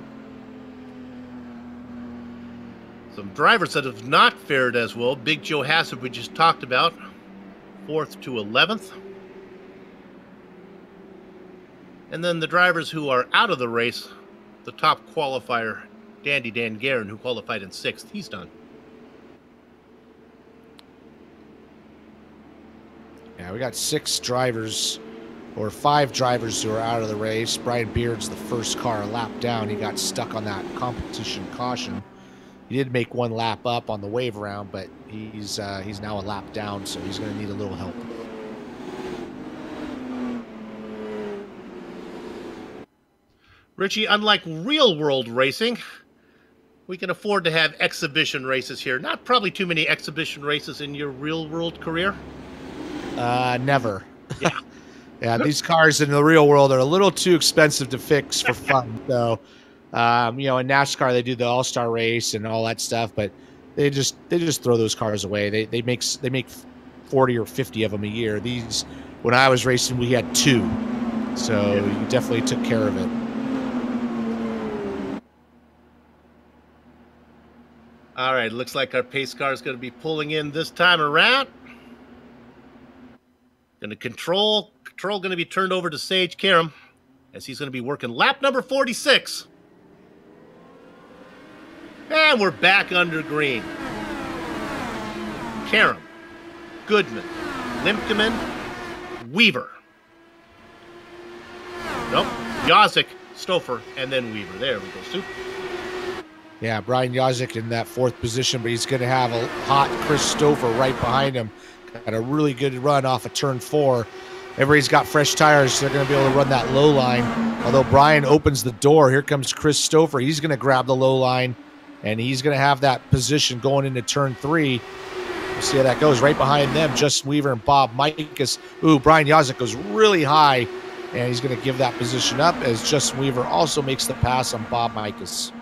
Some drivers that have not fared as well. Big Joe Hassett, we just talked about, 4th to 11th. And then the drivers who are out of the race, the top qualifier, Dandy Dan Guerin, who qualified in 6th. He's done. Yeah, we got 6 drivers, or 5 drivers who are out of the race. Brian Beard's the first car a lap down. He got stuck on that competition caution. He did make 1 lap up on the wave round, but he's now a lap down, so he's going to need a little help. Richie, unlike real world racing, we can afford to have exhibition races here. Not probably too many exhibition races in your real world career. Never. Yeah. Yeah, these cars in the real world are a little too expensive to fix for fun. So, you know, in NASCAR they do the All-Star race and all that stuff, but they just throw those cars away. They make 40 or 50 of them a year. These, when I was racing, we had 2, so you definitely took care of it. All right, looks like our pace car is going to be pulling in this time around. Going to control going to be turned over to Sage Karam as he's going to be working lap number 46. And we're back under green. Karam, Goodman, Limkeman, Weaver. Nope, Yazik, Stouffer, and then Weaver. There we go, Soup. Yeah, Brian Yazik in that 4th position, but he's going to have a hot Chris Stouffer right behind him. Got a really good run off of turn 4. Everybody's got fresh tires, so they're going to be able to run that low line. Although Brian opens the door, here comes Chris Stouffer. He's going to grab the low line, and he's going to have that position going into turn 3. We'll see how that goes. Right behind them, Justin Weaver and Bob Mikus. Ooh, Brian Yazik goes really high, and he's going to give that position up as Justin Weaver also makes the pass on Bob Mikus.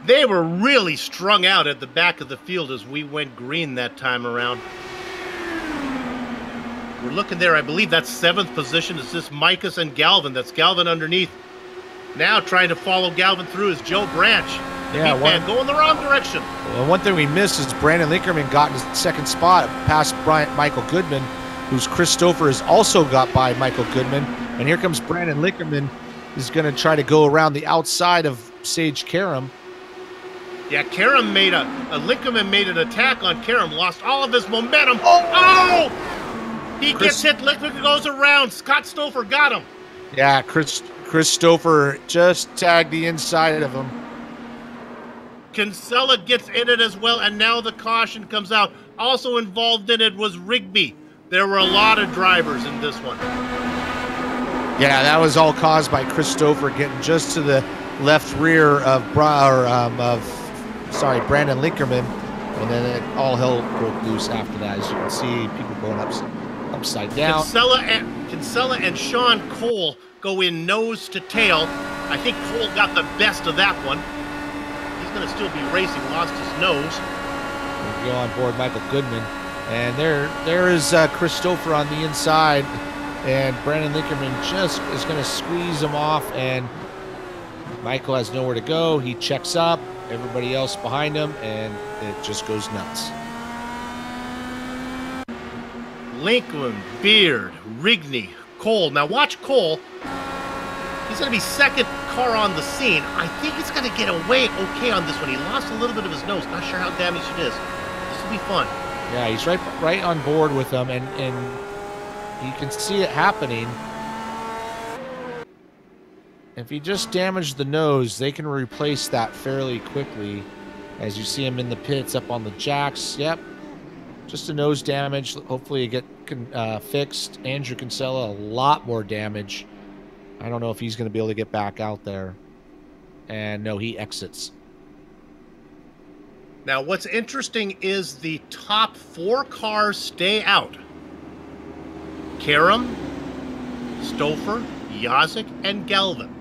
They were really strung out at the back of the field as we went green that time around. We're looking there, I believe that's 7th position. Is this Mikus and Galvin? That's Galvin underneath. Now trying to follow Galvin through is Joe Branch. Yeah, man, going the wrong direction. Well, one thing we missed is Brandon Linkerman got in his 2nd spot past Michael Goodman, who's Chris Stouffer is also got by Michael Goodman. And here comes Brandon Linkerman, who's going to try to go around the outside of Sage Karam. Yeah, Karam made Linkerman made an attack on Karam, lost all of his momentum. Oh! He gets hit, Linkerman goes around. Scott Stouffer got him. Yeah, Chris Stouffer just tagged the inside of him. Kinsella gets in it as well, and now the caution comes out. Also involved in it was Rigby. There were a lot of drivers in this one. Yeah, that was all caused by Chris Stouffer getting just to the left rear of Brandon Linkerman, and then all hell broke loose after that. As you can see, people going upside down. Kinsella and Sean Cole go in nose to tail. I think Cole got the best of that one. He's going to still be racing, lost his nose. We'll go on board Michael Goodman. And there is Chris Stouffer on the inside, and Brandon Linkerman just is going to squeeze him off, and Michael has nowhere to go. He checks up, everybody else behind him, and it just goes nuts. Lincoln, Beard, Rigney, Cole. Now watch Cole. He's going to be 2nd car on the scene. I think he's going to get away okay on this one. He lost a little bit of his nose. Not sure how damaged it is. This will be fun. Yeah, he's right on board with them, and you can see it happening. If he just damaged the nose, they can replace that fairly quickly. As you see him in the pits up on the jacks. Yep. just a nose damage. Hopefully it get fixed. Andrew Kinsella, a lot more damage. I don't know if he's going to be able to get back out there. And no, he exits. Now, what's interesting is the top 4 cars stay out. Karam, Stouffer, Yazik, and Galvin.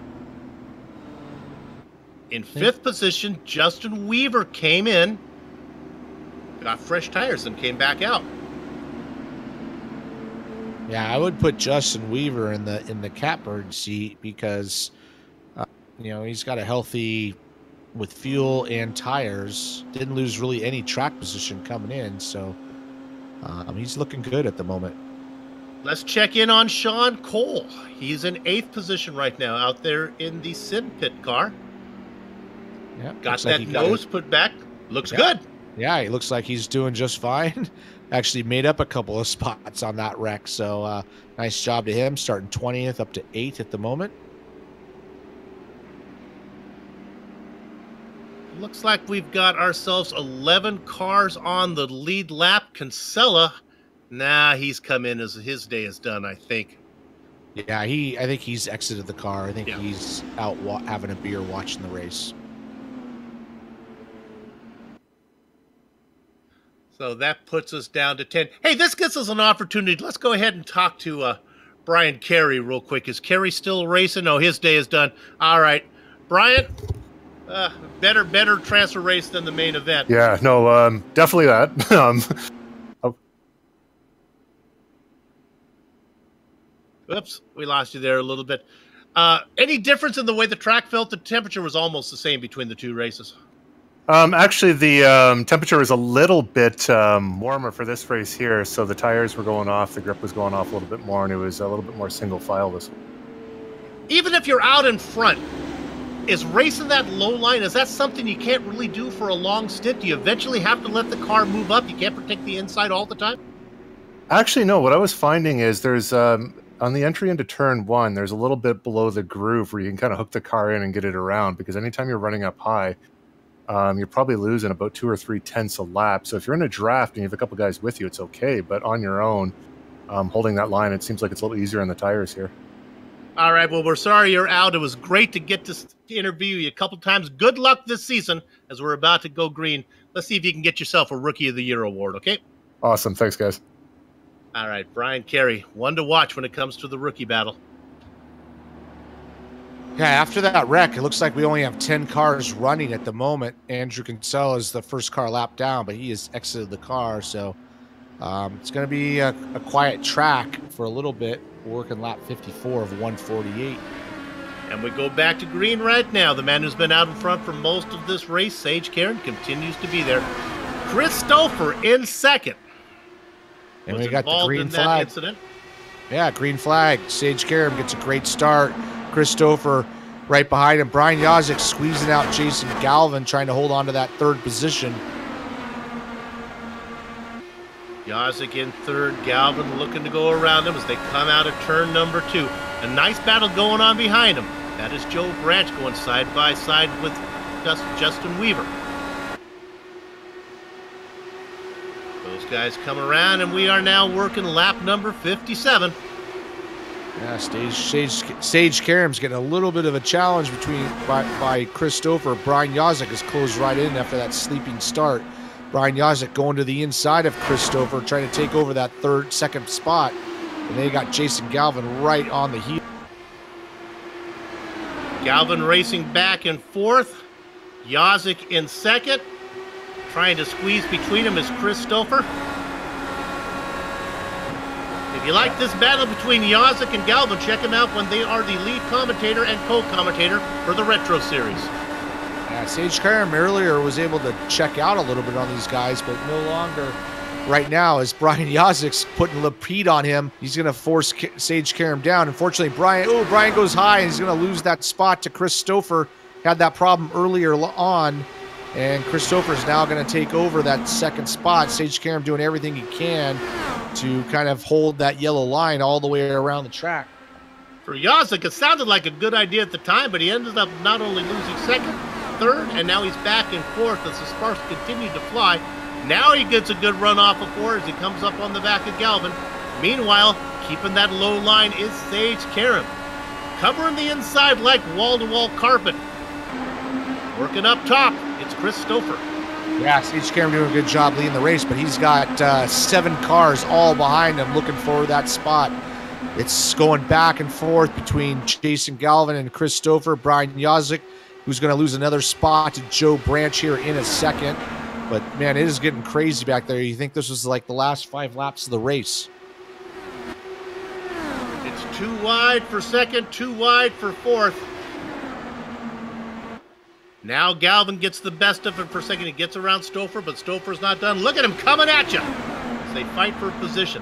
In 5th position, Justin Weaver came in, got fresh tires, and came back out. Yeah, I would put Justin Weaver in the catbird seat because, you know, he's got a healthy with fuel and tires. Didn't lose really any track position coming in, so he's looking good at the moment. Let's check in on Sean Cole. He's in 8th position right now out there in the Sim Pit car. Yeah, got that nose put back. Looks good. Yeah, he looks like he's doing just fine. Actually made up a couple of spots on that wreck, so nice job to him, starting 20th up to 8th at the moment. Looks like we've got ourselves 11 cars on the lead lap. Kinsella, nah, he's come in as his day is done, I think. Yeah, I think he's exited the car. I think he's out having a beer watching the race. So that puts us down to 10. Hey, this gives us an opportunity. Let's go ahead and talk to Brian Carey real quick. Is Carey still racing? No, his day is done. All right. Brian, better transfer race than the main event. Yeah, no, definitely that. Oops, we lost you there a little bit. Any difference in the way the track felt? The temperature was almost the same between the 2 races. Actually, the temperature was a little bit warmer for this race here, so the tires were going off, the grip was going off a little bit more, and it was a little bit more single file this one. Even if you're out in front, is racing that low line, is that something you can't really do for a long stint? Do you eventually have to let the car move up? You can't protect the inside all the time? Actually, no. What I was finding is there's, on the entry into turn 1, there's a little bit below the groove where you can kind of hook the car in and get it around, because anytime you're running up high, you're probably losing about 2 or 3 tenths a lap. So if you're in a draft and you have a couple guys with you, it's okay. But on your own, holding that line, it seems like it's a little easier on the tires here. All right. Well, we're sorry you're out. It was great to get to interview you a couple times. Good luck this season as we're about to go green. Let's see if you can get yourself a Rookie of the Year award, okay? Awesome. Thanks, guys. All right. Brian Carey, one to watch when it comes to the rookie battle. Yeah, after that wreck, it looks like we only have 10 cars running at the moment. Andrew Kinsella is the first car lap down, but he has exited the car, so it's going to be a quiet track for a little bit. We're working lap 54 of 148. And we go back to green right now. The man who's been out in front for most of this race, Sage Karen, continues to be there. Chris Stouffer in second. And we got the green flag. Incident. Yeah, green flag. Sage Karen gets a great start. Chris Stouffer right behind him. Brian Yazik squeezing out Jason Galvin, trying to hold on to that 3rd position. Yazik in 3rd. Galvin looking to go around him as they come out of turn number 2. A nice battle going on behind him. That is Joe Branch going side by side with Justin Weaver. Those guys come around, and we are now working lap number 57. Yeah, Sage Karam's getting a little bit of a challenge by Chris Stouffer. Brian Yazik has closed right in after that sleeping start. Brian Yazik going to the inside of Chris Stouffer, trying to take over that second spot. And they got Jason Galvin right on the heel. Galvin racing back and forth. Yazik in second. Trying to squeeze between them is Chris Stouffer. If you like this battle between Yazik and Galvin, check them out when they are the lead commentator and co-commentator for the Retro Series. Yeah, Sage Karam earlier was able to check out a little bit on these guys, but no longer right now as Brian Yazik's putting Lapede on him. He's going to force Sage Karam down. Unfortunately, Brian goes high, and he's going to lose that spot to Chris Stouffer. Had that problem earlier on, and Chris Stouffer is now going to take over that second spot. Sage Karam doing everything he can to kind of hold that yellow line all the way around the track. For Yazik, it sounded like a good idea at the time, but he ended up not only losing second, third, and now he's back in 4th as the sparks continue to fly. Now he gets a good run off of 4 as he comes up on the back of Galvin. Meanwhile, keeping that low line is Sage Karam. Covering the inside like wall-to-wall carpet. Working up top, it's Chris Stouffer. Yeah, Sage Karam doing a good job leading the race, but he's got 7 cars all behind him looking for that spot. It's going back and forth between Jason Galvin and Chris Stouffer. Brian Yazik, who's going to lose another spot to Joe Branch here in a second. But, man, it is getting crazy back there. You think this was like the last 5 laps of the race. It's 2 wide for second, 2 wide for fourth. Now Galvin gets the best of it for second. He gets around Stouffer, but Stouffer's not done. Look at him coming at you as they fight for position.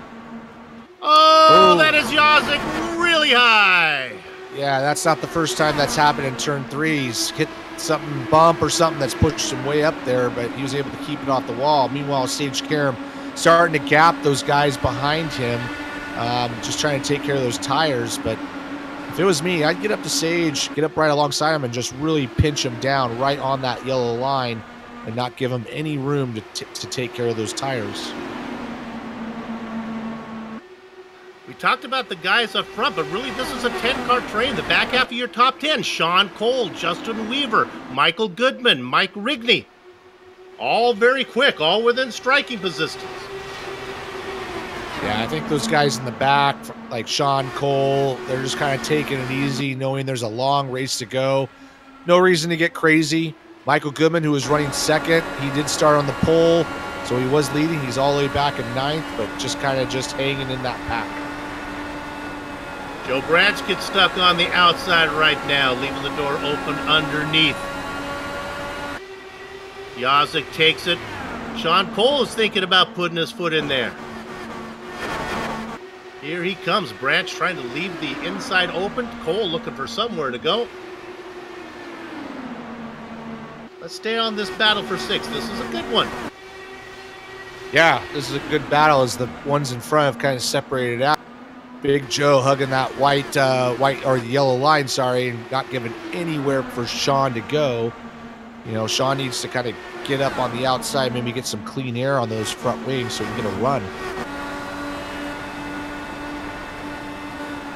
Oh, that is Yazik really high. Yeah, that's not the first time that's happened in turn 3. He's hit something, bump or something that's pushed him way up there, but he was able to keep it off the wall. Meanwhile, Sage Karam starting to gap those guys behind him, just trying to take care of those tires. But if it was me, I'd get up to Sage, get up right alongside him, and just really pinch him down right on that yellow line and not give him any room to take care of those tires. We talked about the guys up front, but really this is a 10-car train. The back half of your top 10, Sean Cole, Justin Weaver, Michael Goodman, Mike Rigney. All very quick, all within striking positions. Yeah, I think those guys in the back, like Sean Cole, they're just kind of taking it easy, knowing there's a long race to go. No reason to get crazy. Michael Goodman, who was running second, he did start on the pole, so he was leading. He's all the way back in 9th, but just kind of just hanging in that pack. Joe Branch gets stuck on the outside right now, leaving the door open underneath. Yazik takes it. Sean Cole is thinking about putting his foot in there. Here he comes. Branch trying to leave the inside open. Cole looking for somewhere to go. Let's stay on this battle for 6. This is a good one. Yeah, this is a good battle as the ones in front have kind of separated out. Big Joe hugging that white or the yellow line, sorry, and not giving anywhere for Sean to go. You know, Sean needs to kind of get up on the outside, maybe get some clean air on those front wings so he can get a run.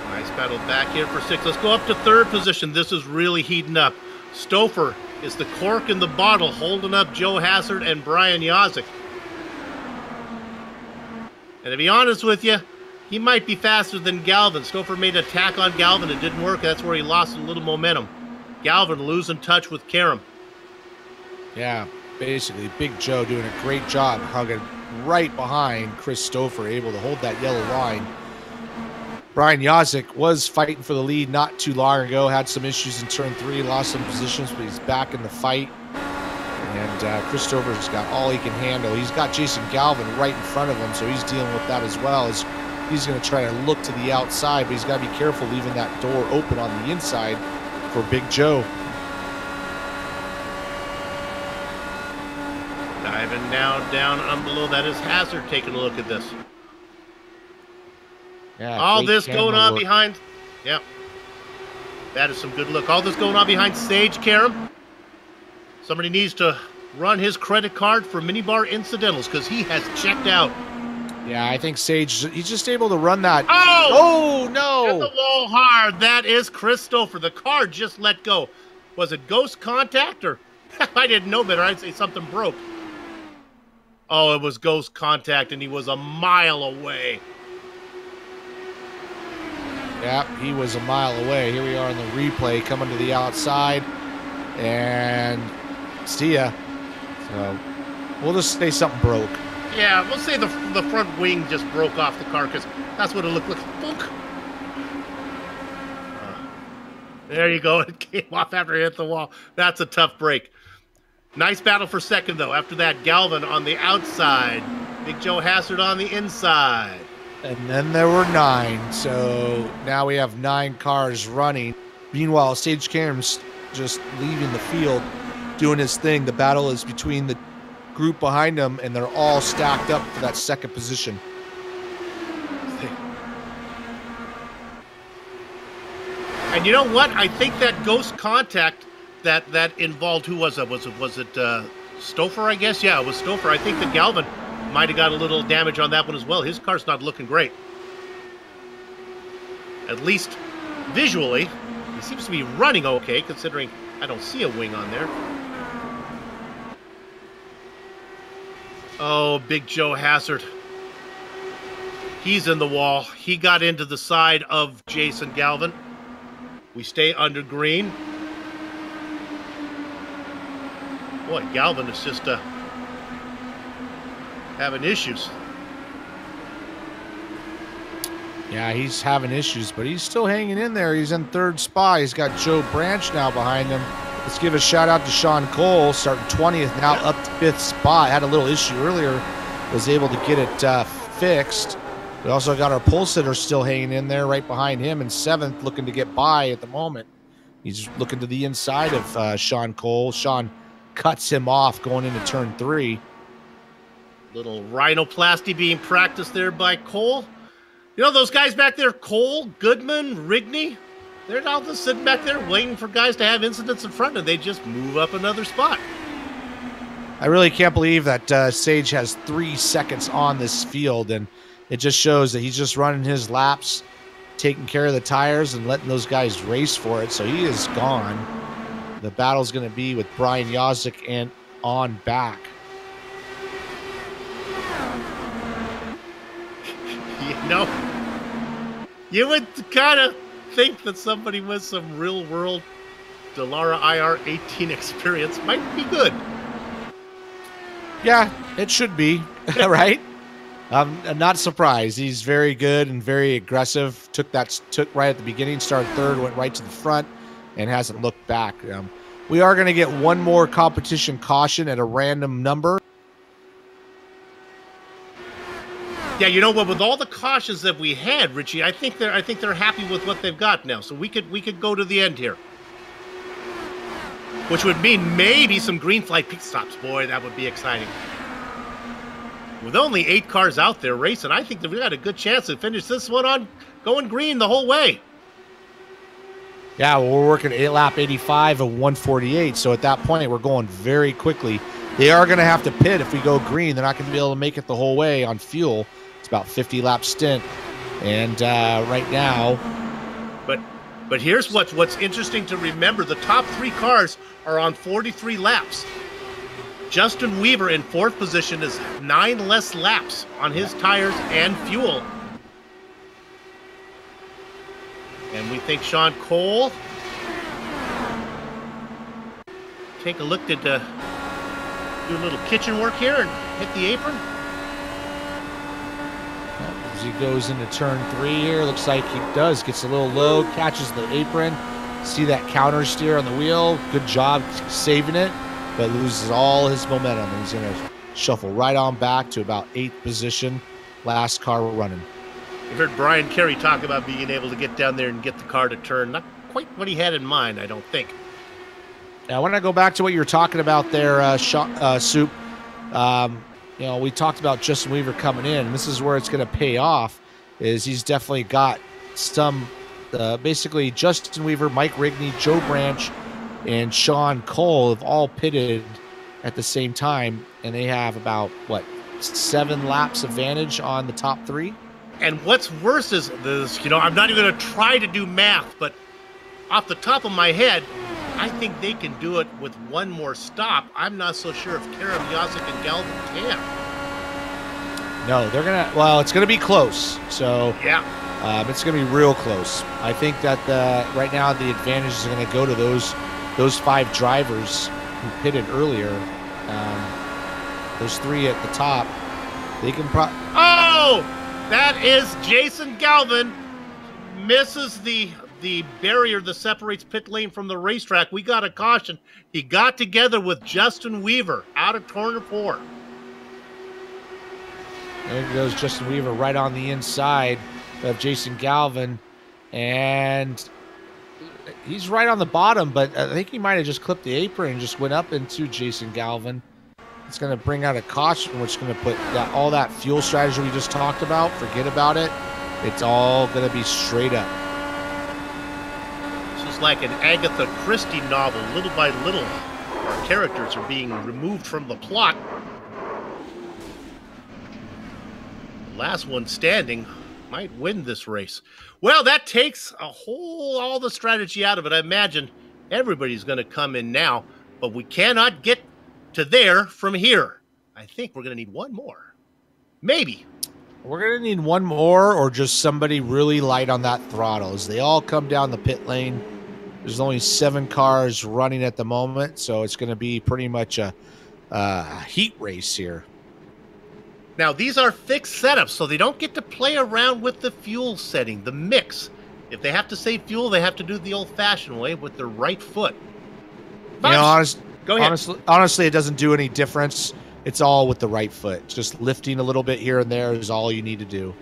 Nice battle back here for 6. Let's go up to 3rd position. This is really heating up. Stouffer is the cork in the bottle, holding up Joe Hazard and Brian Yazik. And to be honest with you, he might be faster than Galvin. Stouffer made an attack on Galvin. It didn't work. That's where he lost a little momentum. Galvin losing touch with Karam. Yeah, basically, Big Joe doing a great job hugging right behind Chris Stouffer, able to hold that yellow line. Brian Yazik was fighting for the lead not too long ago, had some issues in turn 3, lost some positions, but he's back in the fight. And Chris Stouffer's got all he can handle. He's got Jason Galvin right in front of him, so he's dealing with that as well. He's going to try to look to the outside, but he's got to be careful leaving that door open on the inside for Big Joe. Diving now down on below. That is Hazard taking a look at this. Yeah, all this going on behind. Yeah. That is some good look. All this going on behind Sage Karam. Somebody needs to run his credit card for minibar incidentals because he has checked out. Yeah, I think Sage, he's just able to run that. Oh! Oh, no! Hit the wall hard. That is Chris Stouffer. The car just let go. Was it ghost contact or? I didn't know better. I'd say something broke. Oh, it was ghost contact, and he was a mile away. Yeah, he was a mile away. Here we are in the replay, coming to the outside, and see ya. So we'll just say something broke. Yeah, we'll say the front wing just broke off the car because that's what it looked like. Book. There you go. It came off after it hit the wall. That's a tough break. Nice battle for second, though. After that, Galvin on the outside. Big Joe Hazard on the inside. And then there were 9. So now we have 9 cars running. Meanwhile, Sage Karam's just leaving the field, doing his thing. The battle is between the group behind him, and they're all stacked up for that second position. And you know what? I think that ghost contact that involved, who was it? Was it Stouffer, I guess. Yeah, it was Stouffer. I think that Galvin might have got a little damage on that one as well. His car's not looking great. At least visually, he seems to be running okay, considering I don't see a wing on there. Oh, Big Joe Hazard. He's in the wall. He got into the side of Jason Galvin. We stay under green. Boy, Galvin is just having issues. Yeah, he's having issues, but he's still hanging in there. He's in third spot. He's got Joe Branch now behind him. Let's give a shout out to Sean Cole, starting 20th, now up to 5th spot. Had a little issue earlier, was able to get it fixed. We also got our pole sitter still hanging in there right behind him in 7th, looking to get by at the moment. He's looking to the inside of Sean Cole. Sean cuts him off going into turn 3. Little rhinoplasty being practiced there by Cole. You know those guys back there, Cole, Goodman, Rigney? They're all just sitting back there waiting for guys to have incidents in front, and they just move up another spot. I really can't believe that Sage has 3 seconds on this field, and it just shows that he's just running his laps, taking care of the tires, and letting those guys race for it. So he is gone. The battle's going to be with Brian Yazik and on back. You know, you would kind of think that somebody with some real-world Dallara IR18 experience might be good. Yeah, it should be, right? I'm not surprised. He's very good and very aggressive. Took right at the beginning, started third, went right to the front, and hasn't looked back. We are going to get one more competition caution at a random number. Yeah, you know what? With all the cautions that we had, Richie, I think they're happy with what they've got now. So we could go to the end here, which would mean maybe some green flag pit stops. Boy, that would be exciting. With only 8 cars out there racing, I think that we got a good chance to finish this one on going green the whole way. Yeah, well, we're working lap 85 of 148. So at that point, we're going very quickly. They are going to have to pit if we go green. They're not going to be able to make it the whole way on fuel. It's about 50 lap stint, and right now. But here's what's interesting to remember: the top 3 cars are on 43 laps. Justin Weaver in 4th position is 9 less laps on his tires and fuel. And we think Sean Cole. Take a look at do a little kitchen work here and hit the apron. As he goes into turn 3 here, looks like he gets a little low, catches the apron. See that counter steer on the wheel. Good job saving it, but loses all his momentum. And he's going to shuffle right on back to about 8th position. Last car running. You heard Brian Carey talk about being able to get down there and get the car to turn. Not quite what he had in mind, I don't think. Now, I want to go back to what you were talking about there, Soup. You know, we talked about Justin Weaver coming in, and this is where it's going to pay off, is he's definitely got some, basically Justin Weaver, Mike Rigney, Joe Branch, and Sean Cole have all pitted at the same time, and they have about, 7 laps advantage on the top 3? And what's worse is this, I'm not even going to try to do math, but off the top of my head, I think they can do it with one more stop. I'm not so sure if Karam, Yazik, and Galvin can. No, they're going to, well, it's going to be close. So yeah, it's going to be real close. I think that right now the advantage is going to go to those 5 drivers who pitted earlier. Those 3 at the top. They can Oh! That is Jason Galvin. Misses the barrier that separates pit lane from the racetrack. We got a caution. He got together with Justin Weaver out of corner 4. There goes Justin Weaver right on the inside of Jason Galvin. And he's right on the bottom, but I think he might have just clipped the apron and just went up into Jason Galvin. It's going to bring out a caution, which is going to put all that fuel strategy we just talked about, forget about it. It's all going to be straight up. This is like an Agatha Christie novel, little by little. Our characters are being removed from the plot. The last one standing might win this race. Well, that takes all the strategy out of it. I imagine everybody's going to come in now, but we cannot get to there from here. I think we're going to need one more. Maybe. We're going to need one more, or just somebody really light on that throttle. As they all come down the pit lane, there's only 7 cars running at the moment, so it's going to be pretty much a heat race here. Now, these are fixed setups, so they don't get to play around with the fuel setting, the mix. If they have to save fuel, they have to do it the old-fashioned way with their right foot. You know, Go ahead. Honestly, it doesn't do any difference. It's all with the right foot. Just lifting a little bit here and there is all you need to do.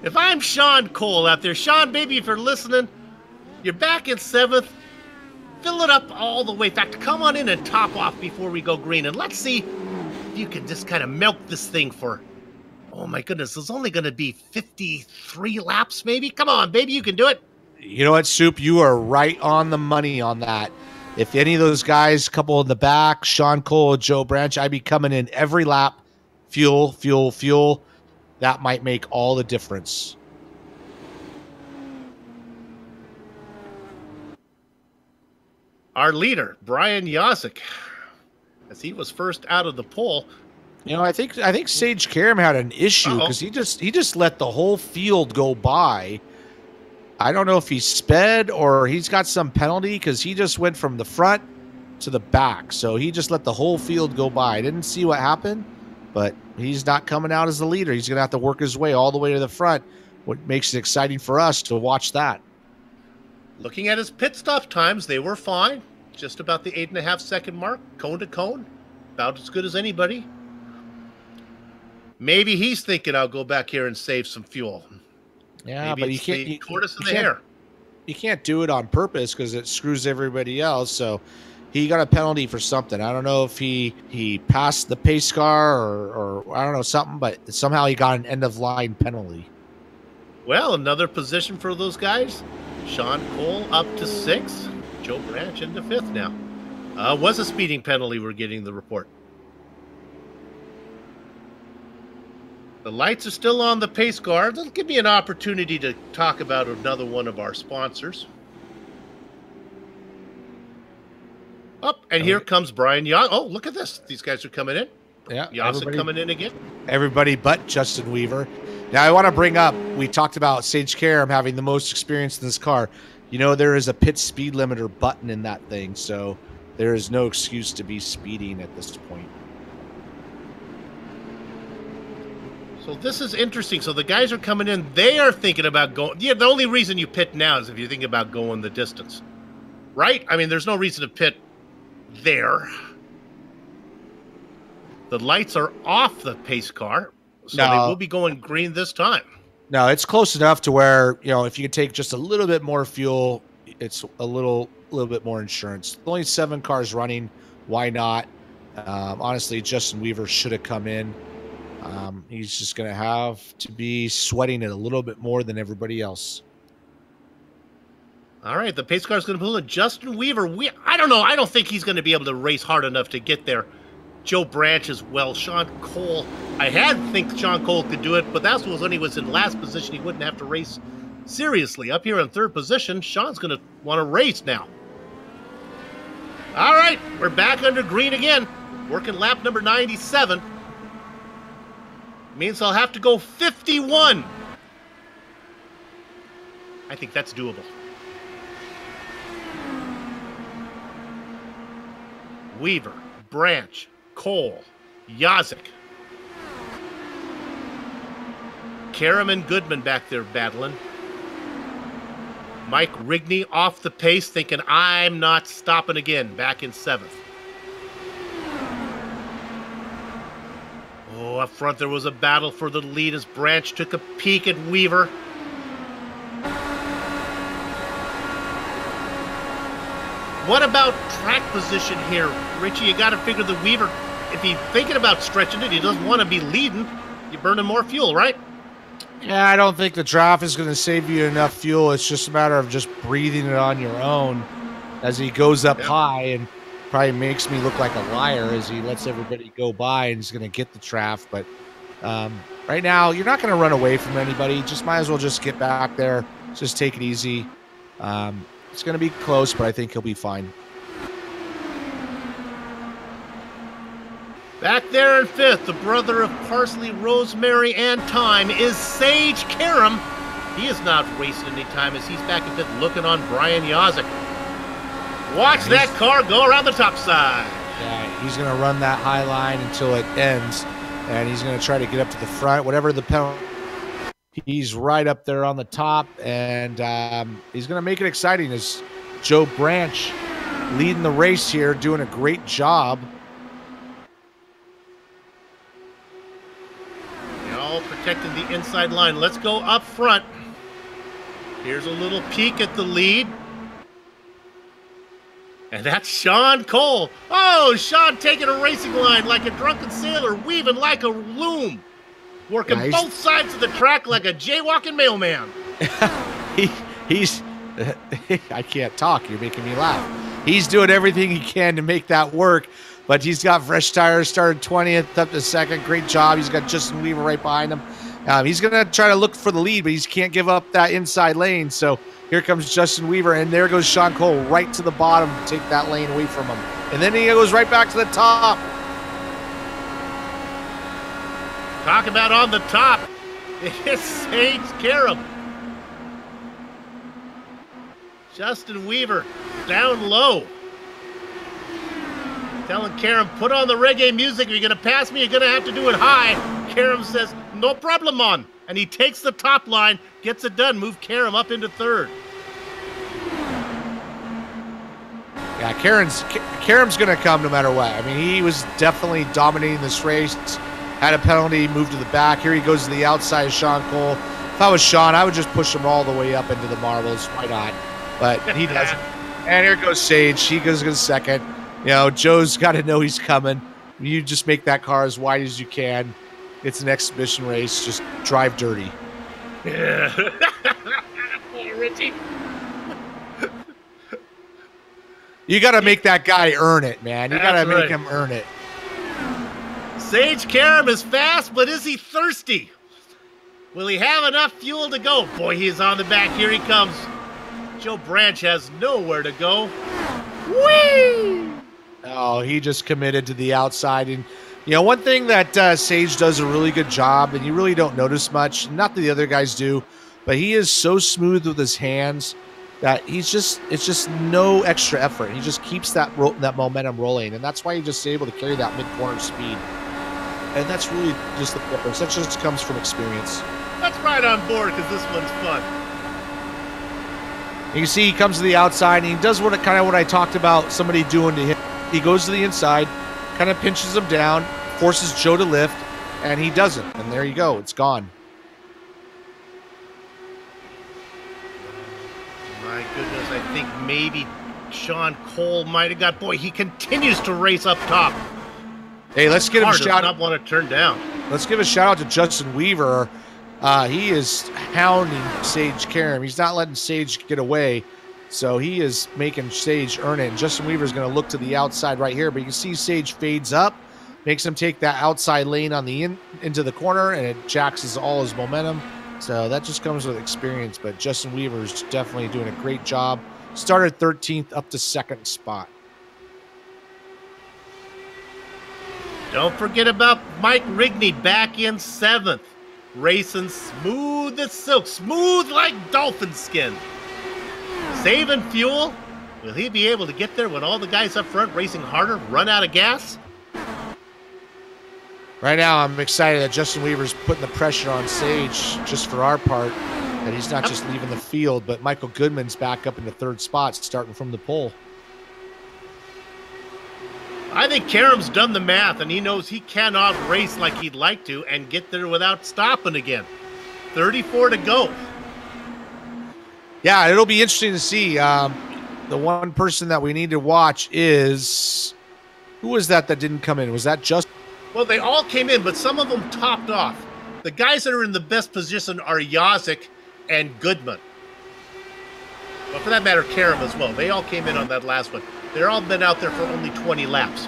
If I'm Sean Cole out there, Sean, baby, if you're listening, you're back in 7th. Fill it up all the way. In fact, come on in and top off before we go green, and let's see if you can just kind of milk this thing for, oh my goodness, there's only going to be 53 laps maybe? Come on, baby, you can do it. You know what, Soup? You are right on the money on that. If any of those guys, couple in the back, Sean Cole, Joe Branch, I'd be coming in every lap. Fuel, fuel, fuel. That might make all the difference. Our leader, Brian Yosick, as he was first out of the pole. You know, I think Sage Karam had an issue because he just let the whole field go by. I don't know if he sped or he's got some penalty because he just went from the front to the back. So he just let the whole field go by. I didn't see what happened, but he's not coming out as the leader. He's going to have to work his way all the way to the front, what makes it exciting for us to watch that. Looking at his pit stop times, they were fine. Just about the 8.5-second mark, cone to cone. About as good as anybody. Maybe he's thinking I'll go back here and save some fuel. Yeah, maybe but you can't. You can't do it on purpose because it screws everybody else. So he got a penalty for something. I don't know if he passed the pace car or I don't know something, but somehow he got an end of line penalty. Well, another position for those guys. Sean Cole up to 6th. Joe Branch into 5th now. Was a speeding penalty. We're getting the report. The lights are still on the pace car. That'll give me an opportunity to talk about another one of our sponsors. Up, and here comes Brian Yosick. Oh, look at this. These guys are coming in. Yeah, Yosick coming in again. Everybody but Justin Weaver. Now, I want to bring up, we talked about Sage Karam having the most experience in this car. You know, there is a pit speed limiter button in that thing, so there is no excuse to be speeding at this point. So this is interesting. So the guys are coming in. They are thinking about going. Yeah, the only reason you pit now is if you think about going the distance. Right? I mean, there's no reason to pit there. The lights are off the pace car. So they will be going green this time. No, it's close enough to where, you know, if you could take just a little bit more fuel, it's a little bit more insurance. Only 7 cars running. Why not? Honestly, Justin Weaver should have come in. He's just going to have to be sweating it a little bit more than everybody else. All right, the pace car is going to pull in Justin Weaver. I don't know. I don't think he's going to be able to race hard enough to get there. Joe Branch as well. Sean Cole. I had to think Sean Cole could do it, but that was when he was in last position. He wouldn't have to race seriously. Up here in 3rd position, Sean's going to want to race now. All right, we're back under green again. Working lap number 97. Means I'll have to go 51. I think that's doable. Weaver, Branch, Cole, Yosick. Karam and Goodman back there battling. Mike Rigney off the pace, thinking I'm not stopping again, back in 7th. Oh, up front there was a battle for the lead as Branch took a peek at Weaver. What about track position here, Richie? You got to figure the Weaver, if he's thinking about stretching it, he doesn't want to be leading. You're burning more fuel, right? Yeah, I don't think the draft is going to save you enough fuel. It's just a matter of just breathing it on your own. as he goes up high and probably makes me look like a liar as he lets everybody go by and he's going to get the Traff. But right now, you're not going to run away from anybody. Just might as well just get back there. Just take it easy. It's going to be close, but I think he'll be fine. Back there in fifth, the brother of Parsley, Rosemary, and Thyme is Sage Karam. He is not wasting any time as he's back in fifth looking on Brian Yazik. Watch that car go around the top side. Yeah, he's going to run that high line until it ends, and he's going to try to get up to the front, whatever the penalty. He's right up there on the top, and he's going to make it exciting as Joe Branch leading the race here, doing a great job. All protecting the inside line. Let's go up front. Here's a little peek at the lead. And that's Sean Cole. Oh, Sean taking a racing line like a drunken sailor, weaving like a loom. Working both sides of the track like a jaywalking mailman. He's I can't talk. You're making me laugh. He's doing everything he can to make that work, but he's got fresh tires, started 20th up to second. Great job. He's got Justin Weaver right behind him. He's going to try to look for the lead, but he can't give up that inside lane. So here comes Justin Weaver, and there goes Sean Cole right to the bottom to take that lane away from him. And then he goes right back to the top. Talk about on the top. It's Sage Karam. Justin Weaver down low. Telling Karam, put on the reggae music. If you're going to pass me, you're going to have to do it high. Karam says, no problem, man. And he takes the top line, gets it done, move Karam up into third. Yeah, Karam's going to come no matter what. I mean, he was definitely dominating this race. Had a penalty, moved to the back. Here he goes to the outside of Sean Cole. If I was Sean, I would just push him all the way up into the marbles. Why not? But he doesn't. And here goes Sage. He goes second. You know, Joe's got to know he's coming. You just make that car as wide as you can. It's an exhibition race. Just drive dirty. Yeah. Richie. You got to make that guy earn it, man. You got to make him earn it. Sage Karam is fast, but is he thirsty? Will he have enough fuel to go? Boy, he's on the back. Here he comes. Joe Branch has nowhere to go. Whee! Oh, he just committed to the outside. And, you know, one thing that Sage does a really good job, and you really don't notice much, not that the other guys do, but he is so smooth with his hands that it's just no extra effort. He just keeps that momentum rolling, and that's why he's just able to carry that mid-corner speed. And that's really just the difference. That just comes from experience. Let's ride on board because this one's fun. You can see he comes to the outside, and he does what I talked about somebody doing to him. He goes to the inside, kind of pinches him down, forces Joe to lift, and he doesn't. And there you go. It's gone. My goodness, I think maybe Sean Cole might have got... Boy, he continues to race up top. Hey, let's give him a shout out. Not want to turn down. Let's give a shout out to Justin Weaver. He is hounding Sage Karam. He's not letting Sage get away, so he is making Sage earn it. And Justin Weaver is going to look to the outside right here, but you can see Sage fades up, makes him take that outside lane on the into the corner, and it jacks all his momentum. So that just comes with experience. But Justin Weaver is definitely doing a great job. Started 13th up to second spot. Don't forget about Mike Rigney back in 7th. Racing smooth as silk, smooth like dolphin skin. Saving fuel. Will he be able to get there when all the guys up front racing harder run out of gas? Right now, I'm excited that Justin Weaver's putting the pressure on Sage just for our part, that he's not just leaving the field, but Michael Goodman's back up in the third spot, starting from the pole. I think Karam's done the math, and he knows he cannot race like he'd like to and get there without stopping again. 34 to go. Yeah, it'll be interesting to see. The one person that we need to watch is... Who was that didn't come in? Was that just... Well, they all came in, but some of them topped off. The guys that are in the best position are Yazik and Goodman. But for that matter, Karam as well. They all came in on that last one. They're all been out there for only 20 laps.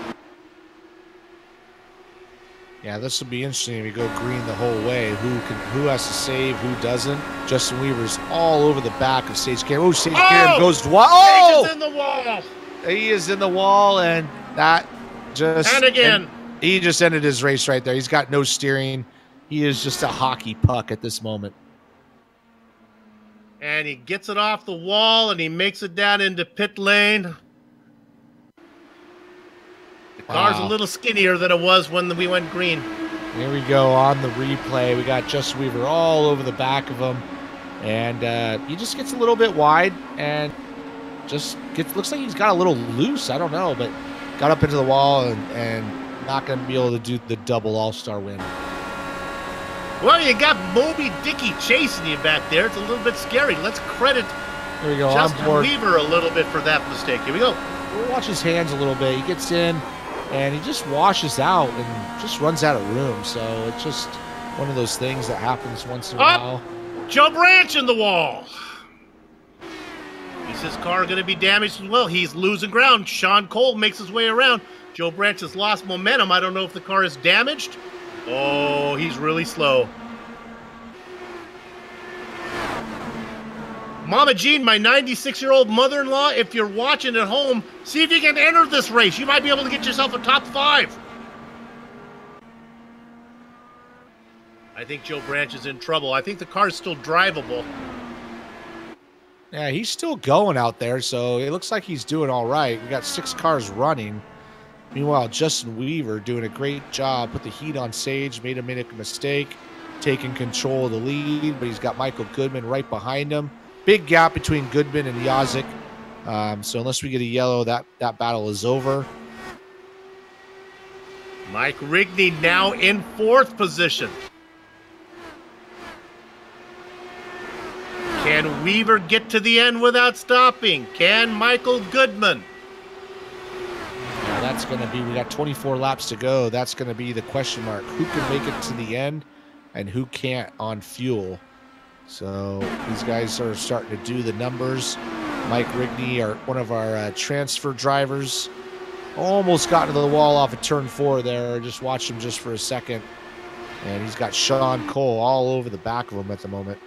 Yeah, this will be interesting if we go green the whole way. Who has to save, who doesn't? Justin Weaver's all over the back of Sage Karam. Oh, Sage Karam goes to wall. Oh! Sage is in the wall. He is in the wall, and that just... And again. He just ended his race right there. He's got no steering. He is just a hockey puck at this moment. And he gets it off the wall, and he makes it down into pit lane. The car's a little skinnier than it was when we went green. Here we go on the replay. We got Justin Weaver all over the back of him. And he just gets a little bit wide and just looks like he's got a little loose. I don't know, but got up into the wall and not going to be able to do the double all-star win. Well, you got Moby Dickey chasing you back there. It's a little bit scary. Let's credit Here we go, Justin on board. Weaver a little bit for that mistake. Here we go. We'll watch his hands a little bit. He gets in, and he just washes out and just runs out of room. So it's just one of those things that happens once in a while. Joe Branch in the wall. Is his car going to be damaged as well? He's losing ground. Sean Cole makes his way around. Joe Branch has lost momentum. I don't know if the car is damaged. Oh, he's really slow. Mama Jean, my 96-year-old mother-in-law, if you're watching at home, see if you can enter this race. You might be able to get yourself a top 5. I think Joe Branch is in trouble. I think the car is still drivable. Yeah, he's still going out there, so it looks like he's doing all right. We got 6 cars running. Meanwhile, Justin Weaver doing a great job. Put the heat on Sage, made him make a mistake, taking control of the lead, but he's got Michael Goodman right behind him. Big gap between Goodman and Yazik. So unless we get a yellow, that battle is over. Mike Rigney now in 4th position. Can Weaver get to the end without stopping? Can Michael Goodman? Yeah, that's going to be, we got 24 laps to go. That's going to be the question mark. Who can make it to the end and who can't on fuel? So these guys are starting to do the numbers. Mike Rigney, one of our transfer drivers, almost got into the wall off of turn 4 there. Just watched him just for a second. And he's got Sean Cole all over the back of him at the moment.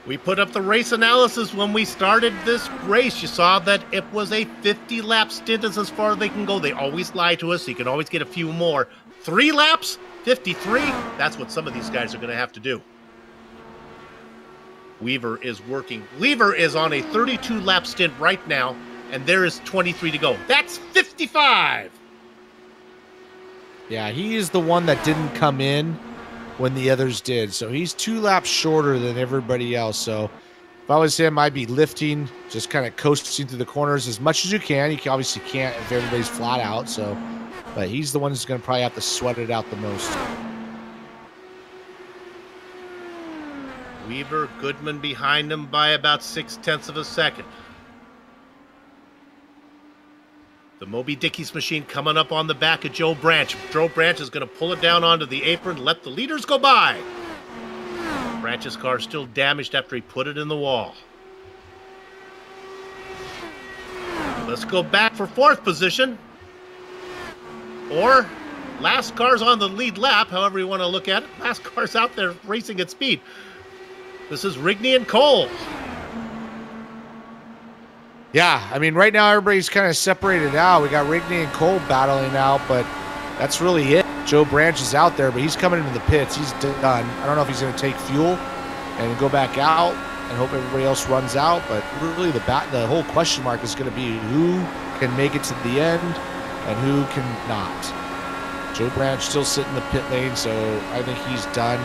We put up the race analysis when we started this race. You saw that it was a 50-lap stint as far as they can go. They always lie to us. So you can always get a few more. 3 laps, 53. That's what some of these guys are going to have to do. Weaver is working. Weaver is on a 32-lap stint right now, and there is 23 to go. That's 55. Yeah, he is the one that didn't come in when the others did. So he's 2 laps shorter than everybody else. So if I was him, I'd be lifting, just kind of coasting through the corners as much as you can. You obviously can't if everybody's flat out. So, but he's the one who's going to probably have to sweat it out the most. Weaver, Goodman behind him by about 0.6 of a second. The Moby Dickey's machine coming up on the back of Joe Branch. Joe Branch is going to pull it down onto the apron, let the leaders go by. Branch's car still damaged after he put it in the wall. Let's go back for 4th position. Or last car's on the lead lap, however you want to look at it. Last car's out there racing at speed. This is Rigney and Cole. Yeah, I mean, right now everybody's kind of separated out. We got Rigney and Cole battling out, but that's really it. Joe Branch is out there, but he's coming into the pits. He's done. I don't know if he's going to take fuel and go back out and hope everybody else runs out, but really the whole question mark is going to be who can make it to the end and who can not. Joe Branch still sitting in the pit lane, so I think he's done.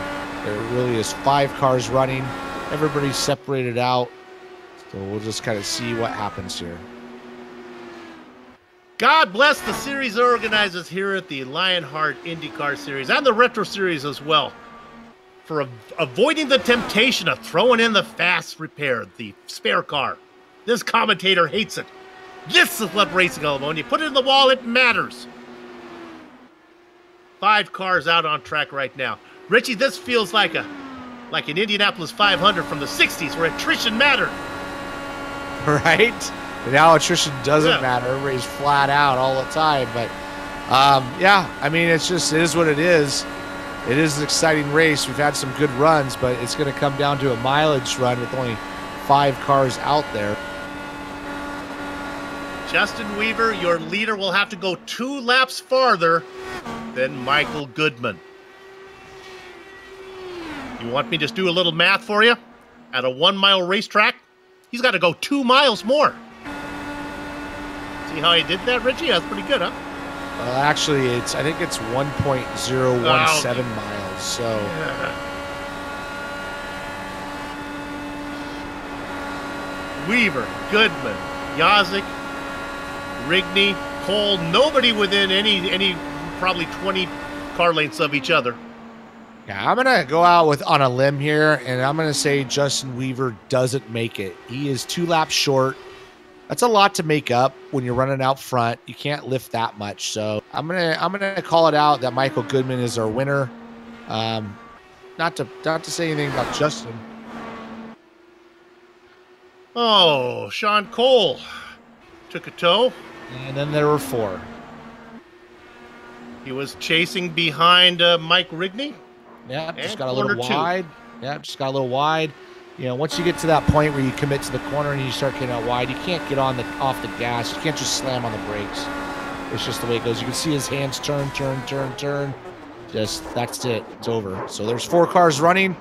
There really is 5 cars running. Everybody's separated out. So we'll just kind of see what happens here. God bless the series organizers here at the Lionheart IndyCar Series and the Retro Series as well for avoiding the temptation of throwing in the fast repair, the spare car. This commentator hates it. This is what racing all about. When you put it in the wall, it matters. 5 cars out on track right now. Richie, this feels like an Indianapolis 500 from the 60s where attrition mattered. right? Now attrition doesn't matter. Everybody's flat out all the time. But yeah, I mean, it is what it is. It is an exciting race. We've had some good runs, but it's going to come down to a mileage run with only 5 cars out there. Justin Weaver, your leader, will have to go 2 laps farther than Michael Goodman. You want me to just do a little math for you? At a 1-mile racetrack, he's got to go 2 miles more. See how he did that, Richie? That's pretty good, huh? Well, actually, I think it's 1.017 miles. So, Weaver, Goodman, Yazik, Rigney, Cole, nobody within any probably 20 car lengths of each other. Yeah, I'm gonna go out on a limb here, and I'm gonna say Justin Weaver doesn't make it. He is 2 laps short. That's a lot to make up when you're running out front. You can't lift that much. So I'm gonna call it out that Michael Goodman is our winner. Not to say anything about Justin. Oh, Sean Cole took a tow. And then there were 4. He was chasing behind Mike Rigney. Yeah, just got a little wide. Yeah, just got a little wide. You know, once you get to that point where you commit to the corner and you start getting out wide, you can't get off the gas. You can't just slam on the brakes. It's just the way it goes. You can see his hands turn. Just, that's it. It's over. So there's 4 cars running.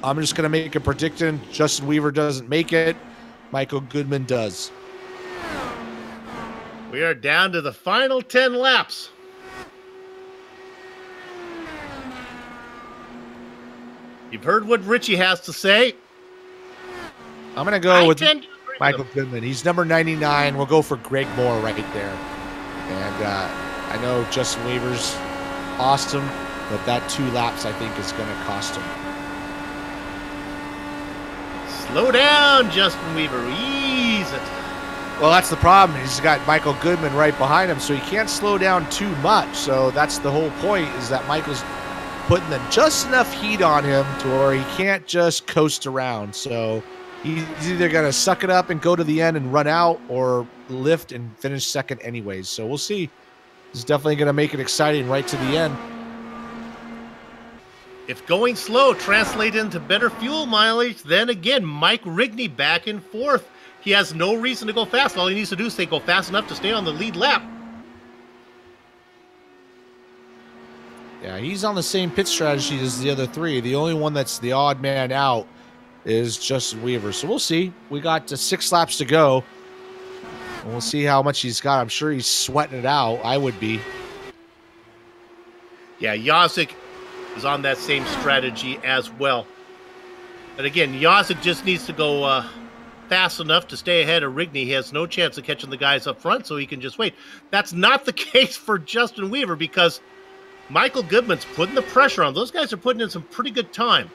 I'm just going to make a prediction. Justin Weaver doesn't make it. Michael Goodman does. We are down to the final 10 laps. You've heard what Richie has to say. I'm going to go with Michael Goodman. He's number 99. We'll go for Greg Moore right there. And I know Justin Weaver's awesome, but that 2 laps, I think, is going to cost him. Slow down, Justin Weaver. Ease it. Well, that's the problem. He's got Michael Goodman right behind him, so he can't slow down too much. So that's the whole point, is that Michael's putting just enough heat on him to where he can't just coast around. So he's either going to suck it up and go to the end and run out, or lift and finish second anyways. So we'll see. He's definitely going to make it exciting right to the end. If going slow translates into better fuel mileage, then again, Mike Rigney back and forth. He has no reason to go fast. All he needs to do is go fast enough to stay on the lead lap. Yeah, he's on the same pit strategy as the other 3. The only one that's the odd man out is Justin Weaver. So we'll see. We got 6 laps to go. And we'll see how much he's got. I'm sure he's sweating it out. I would be. Yeah, Yazik is on that same strategy as well. But again, Yazik just needs to go fast enough to stay ahead of Rigney. He has no chance of catching the guys up front, so he can just wait. That's not the case for Justin Weaver, because Michael Goodman's putting the pressure on. Those guys are putting in some pretty good time.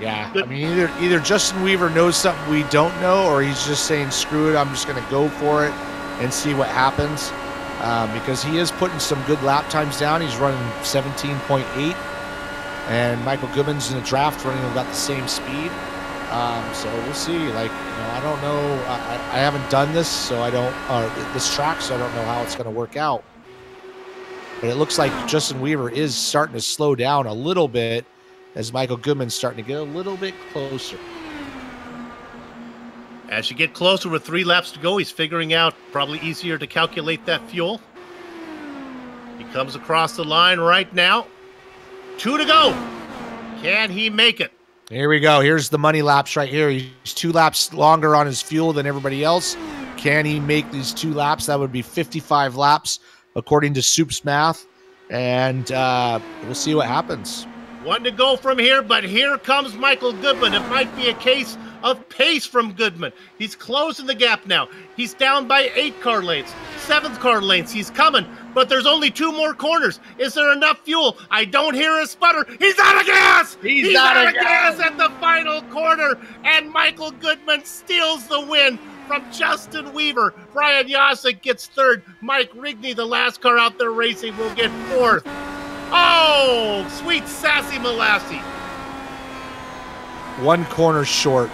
Yeah, I mean, either Justin Weaver knows something we don't know, or he's just saying, screw it, I'm just going to go for it and see what happens. Because he is putting some good lap times down. He's running 17.8. And Michael Goodman's in the draft running about the same speed. So we'll see. Like, I don't know. I haven't done this, so I don't, this track, so I don't know how it's going to work out. But it looks like Justin Weaver is starting to slow down a little bit as Michael Goodman's starting to get a little bit closer. As you get closer with 3 laps to go, he's figuring out probably easier to calculate that fuel. He comes across the line right now. 2 to go. Can he make it? Here we go. Here's the money laps right here. He's 2 laps longer on his fuel than everybody else. Can he make these 2 laps? That would be 55 laps, according to Soup's math. And we'll see what happens. 1 to go from here, but here comes Michael Goodman. It might be a case of pace from Goodman. He's closing the gap now. He's down by 8 car lengths, 7th car lengths. He's coming, but there's only 2 more corners. Is there enough fuel? I don't hear a sputter. He's out of gas! He's out of gas at the final corner, and Michael Goodman steals the win from Justin Weaver. Brian Yasek gets 3rd. Mike Rigney, the last car out there racing, will get 4th. Oh, sweet sassy Molassie. 1 corner short.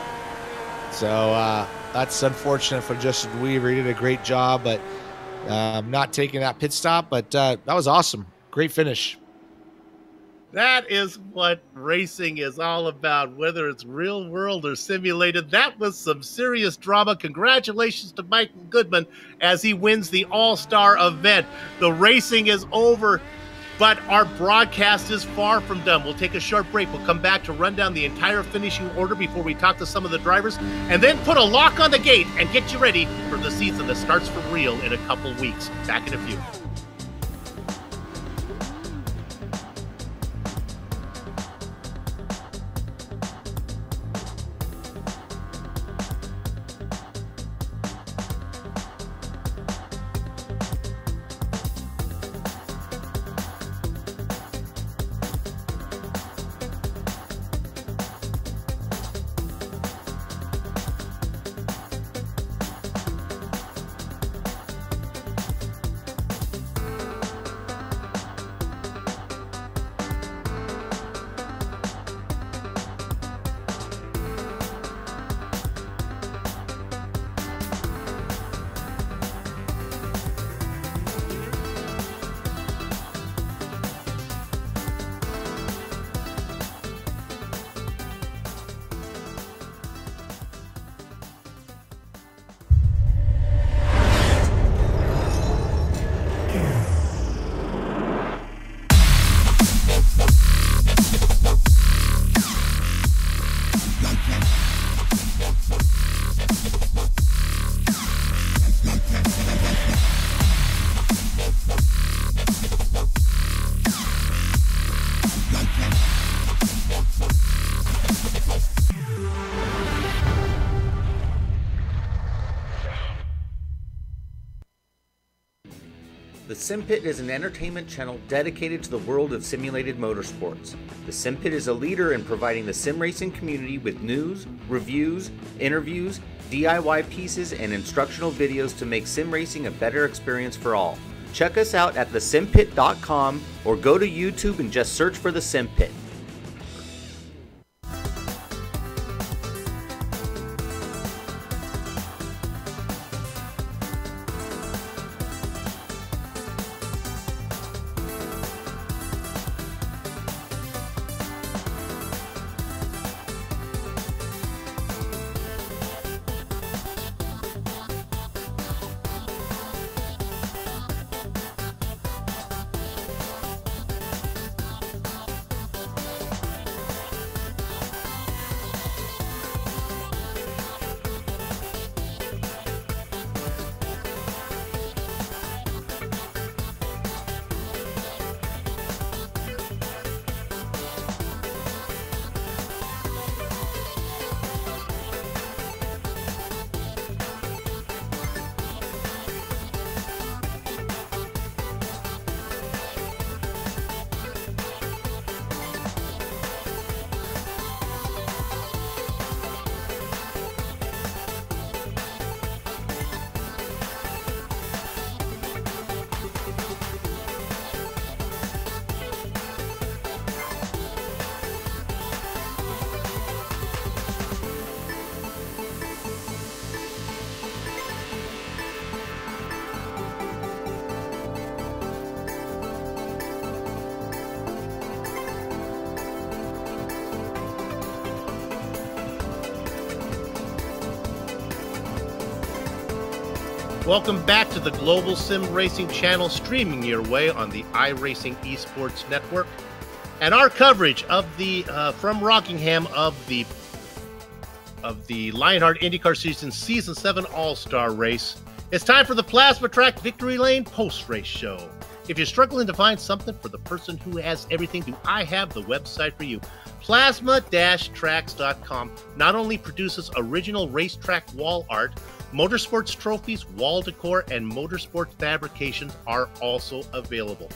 So that's unfortunate for Justin Weaver. He did a great job, but not taking that pit stop. But that was awesome. Great finish. That is what racing is all about, whether it's real world or simulated. That was some serious drama. Congratulations to Michael Goodman as he wins the All-Star event. The racing is over, but our broadcast is far from done. We'll take a short break. We'll come back to run down the entire finishing order before we talk to some of the drivers, and then put a lock on the gate and get you ready for the season that starts for real in a couple weeks. Back in a few. The Sim Pit is an entertainment channel dedicated to the world of simulated motorsports. The Sim Pit is a leader in providing the sim racing community with news, reviews, interviews, DIY pieces, and instructional videos to make sim racing a better experience for all. Check us out at thesimpit.com or go to YouTube and just search for The Sim Pit. Welcome back to the Global Sim Racing Channel, streaming your way on the iRacing Esports Network, and our coverage of the from Rockingham of the Lionheart IndyCar Season 7 All-Star Race. It's time for the Plasma Track Victory Lane post-race show. If you're struggling to find something for the person who has everything, do I have the website for you? Plasma-tracks.com not only produces original racetrack wall art, Motorsports trophies, wall decor, and motorsports fabrications are also available.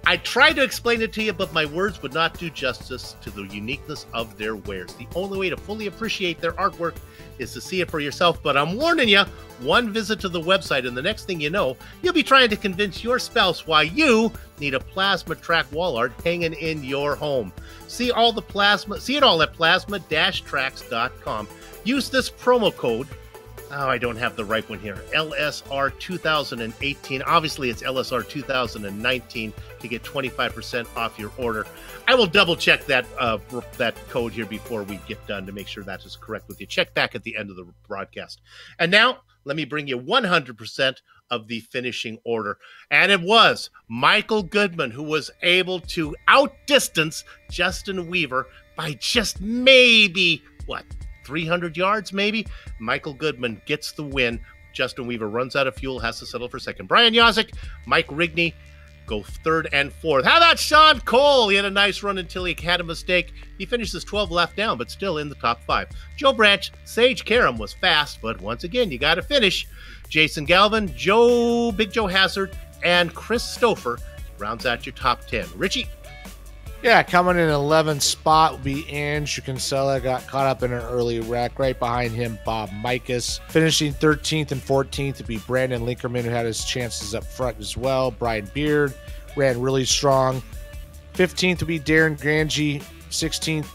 I tried to explain it to you, but my words would not do justice to the uniqueness of their wares. The only way to fully appreciate their artwork is to see it for yourself, but I'm warning you, one visit to the website and the next thing you know, you'll be trying to convince your spouse why you need a plasma track wall art hanging in your home. See it all at plasma-tracks.com. Use this promo code. Oh, I don't have the right one here. LSR 2018. Obviously, it's LSR 2019 to get 25% off your order. I will double check that code here before we get done to make sure that is correct with you. Check back at the end of the broadcast. And now, let me bring you 100% of the finishing order. And it was Michael Goodman who was able to outdistance Justin Weaver by just maybe, 300 yards maybe? Michael Goodman gets the win. Justin Weaver runs out of fuel, has to settle for second. Brian Yozik, Mike Rigney go third and fourth. How about Sean Cole? He had a nice run until he had a mistake. He finishes 12 left down, but still in the top 5. Joe Branch, Sage Karam was fast, but once again, you got to finish. Jason Galvin, Big Joe Hazard, and Chris Stouffer rounds out your top 10. Richie? Yeah, coming in 11th spot would be Andrew Kinsella. Got caught up in an early wreck. Right behind him, Bob Mikas. Finishing 13th and 14th would be Brandon Linkerman, who had his chances up front as well. Brian Beard ran really strong. 15th would be Darren Grange. 16th,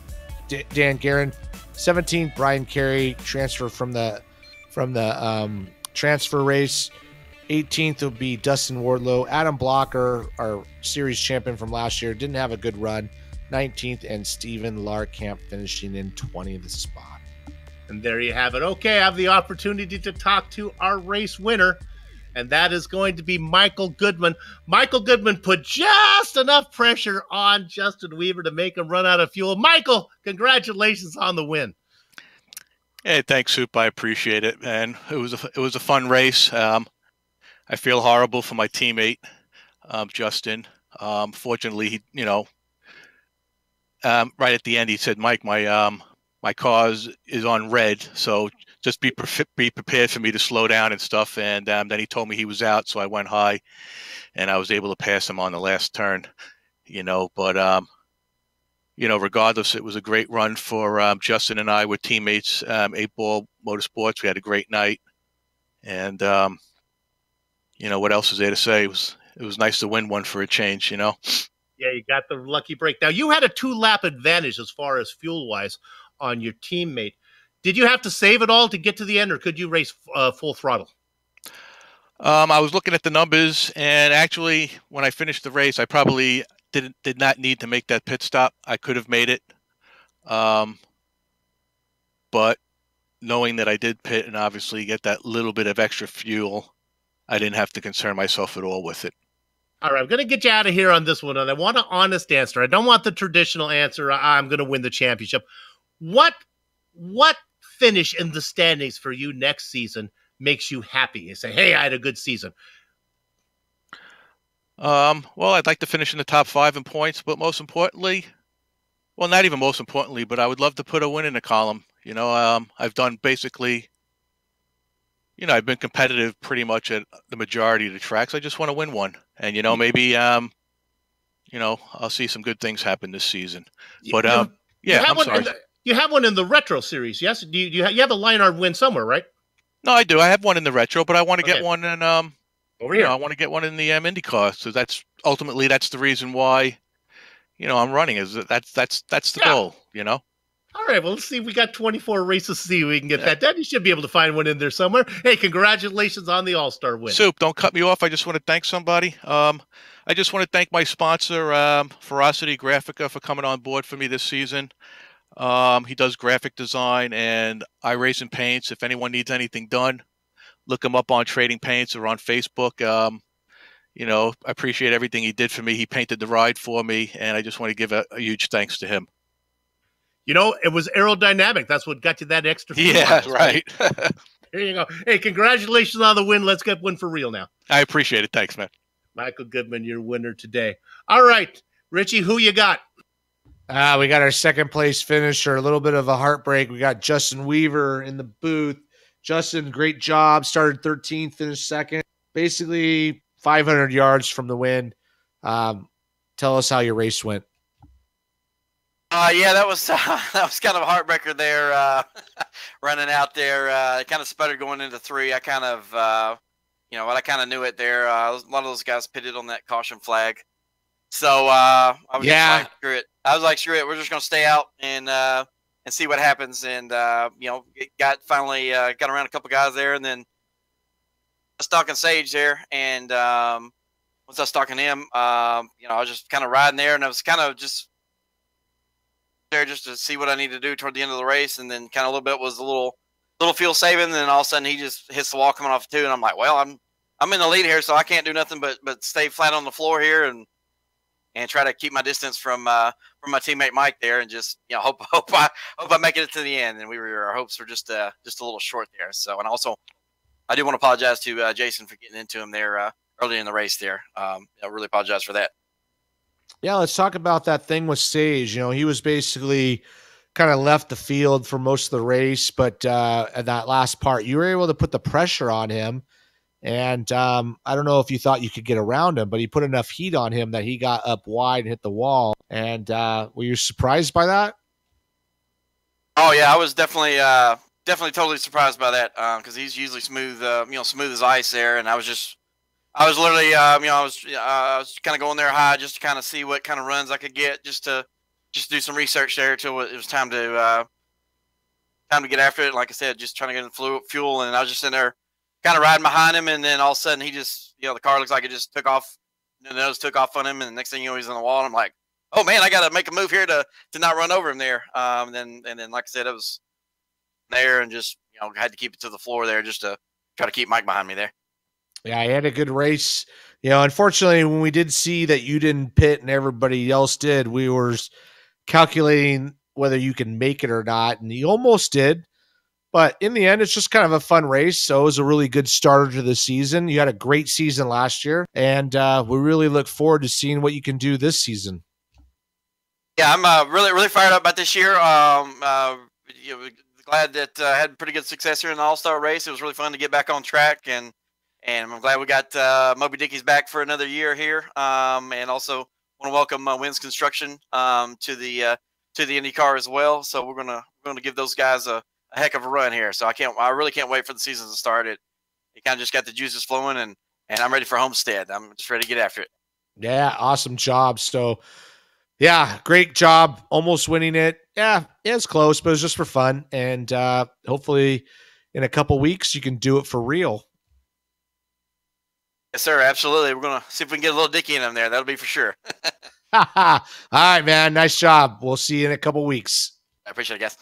Dan Guerin. 17th, Brian Carey, transfer from the transfer race. 18th would be Dustin Wardlow. Adam Blocker, our series champion from last year, didn't have a good run. 19th, and Steven Larkamp finishing in 20th spot. And there you have it. Okay, I have the opportunity to talk to our race winner, and that is going to be Michael Goodman. Michael Goodman put just enough pressure on Justin Weaver to make him run out of fuel. Michael, congratulations on the win. Hey, thanks, Soup. I appreciate it, man. It was a fun race. I feel horrible for my teammate, Justin. Fortunately, he, right at the end, he said, "Mike, my car is on red, so just be prepared for me to slow down and stuff." And then he told me he was out, so I went high, and I was able to pass him on the last turn. But regardless, it was a great run for Justin and I. Were teammates, 8-Ball Motorsports. We had a great night, and what else is there to say? It was nice to win one for a change, Yeah, you got the lucky break. Now, you had a 2-lap advantage as far as fuel-wise on your teammate. Did you have to save it all to get to the end, or could you race full throttle? I was looking at the numbers, and actually, when I finished the race, I probably did not need to make that pit stop. I could have made it. But knowing that I did pit and obviously get that little bit of extra fuel, I didn't have to concern myself at all with it. All right, I'm going to get you out of here on this one, and I want an honest answer. I don't want the traditional answer, I'm going to win the championship. What finish in the standings for you next season makes you happy? You say, hey, I had a good season. Well, I'd like to finish in the top 5 in points, but most importantly, well, not even most importantly, but I would love to put a win in the column. I've done basically, I've been competitive pretty much at the majority of the tracks. I just want to win one. And, maybe, I'll see some good things happen this season. But, yeah, I'm sorry. You have one in the Retro Series, yes? You have a Lionheart win somewhere, right? No, I do. I have one in the Retro, but I want to get one in, over here. I want to get one in the IndyCar. So that's the reason why, I'm running. Is that's the goal, All right, well, let's see. We got 24 races to see if we can get that done. You should be able to find one in there somewhere. Hey, congratulations on the All-Star win. Soup, don't cut me off. I just want to thank somebody. I just want to thank my sponsor, Ferocity Graphica, for coming on board for me this season. He does graphic design and iRacing paints. If anyone needs anything done, look him up on Trading Paints or on Facebook. I appreciate everything he did for me. He painted the ride for me, and I just want to give a huge thanks to him. It was aerodynamic. That's what got you that extra. Yeah, right. There you go. Hey, congratulations on the win. Let's get one for real now. I appreciate it. Thanks, man. Michael Goodman, your winner today. All right, Richie, who you got? We got our second place finisher. A little bit of a heartbreak. We got Justin Weaver in the booth. Justin, great job. Started 13th, finished second. Basically 500 yards from the win. Tell us how your race went. Yeah, that was kind of a heartbreaker there. Running out there, kind of sputtered going into 3. I kind of, I kind of knew it there. A lot of those guys pitted on that caution flag, so I was just like, screw it. I was like, screw it. We're just gonna stay out and see what happens. And got around a couple guys there, and then I was stalking Sage there, and once I was stalking him, I was just kind of riding there, and I was kind of just there just to see what I need to do toward the end of the race, and then kind of a little bit was a little fuel saving, and then all of a sudden he just hits the wall coming off 2, and I'm like, well, I'm in the lead here, so I can't do nothing but stay flat on the floor here and try to keep my distance from my teammate Mike there, and just hope I make it to the end. And our hopes were just a little short there. So, and also I do want to apologize to Jason for getting into him there early in the race there. I really apologize for that. Yeah, let's talk about that thing with Sage. He was basically kind of left the field for most of the race, but at that last part, you were able to put the pressure on him. And I don't know if you thought you could get around him, but he put enough heat on him that he got up wide and hit the wall. And were you surprised by that? Oh yeah, I was definitely totally surprised by that because he's usually smooth, smooth as ice there, and I was literally, I was kind of going there high just to kind of see what kind of runs I could get, just to do some research there until it was time to get after it. Like I said, just trying to get in the fuel, and I was just in there kind of riding behind him, and then all of a sudden he just, the car looks like it just took off. The nose took off on him, and the next thing you know, he's on the wall. And I'm like, oh man, I got to make a move here to not run over him there. And then like I said, it was there, and just had to keep it to the floor there just to try to keep Mike behind me there. Yeah, I had a good race. Unfortunately, when we did see that you didn't pit and everybody else did, we were calculating whether you can make it or not, and you almost did. But in the end, it's just kind of a fun race. So it was a really good starter to the season. You had a great season last year, and we really look forward to seeing what you can do this season. Yeah, I'm really, really fired up about this year. Glad that I had pretty good success here in the All-Star race. It was really fun to get back on track, and I'm glad we got Moby Dickey's back for another year here. And also want to welcome Wins Construction to the IndyCar as well. So we're gonna give those guys a heck of a run here. So I really can't wait for the season to start. It kind of just got the juices flowing, and I'm ready for Homestead. I'm just ready to get after it. Yeah, awesome job. So yeah, great job. Almost winning it. Yeah, it's close, but it was just for fun. And hopefully in a couple weeks you can do it for real. Yes, sir. Absolutely. We're going to see if we can get a little Dickey in them there. That'll be for sure. All right, man. Nice job. We'll see you in a couple weeks. I appreciate it, guys.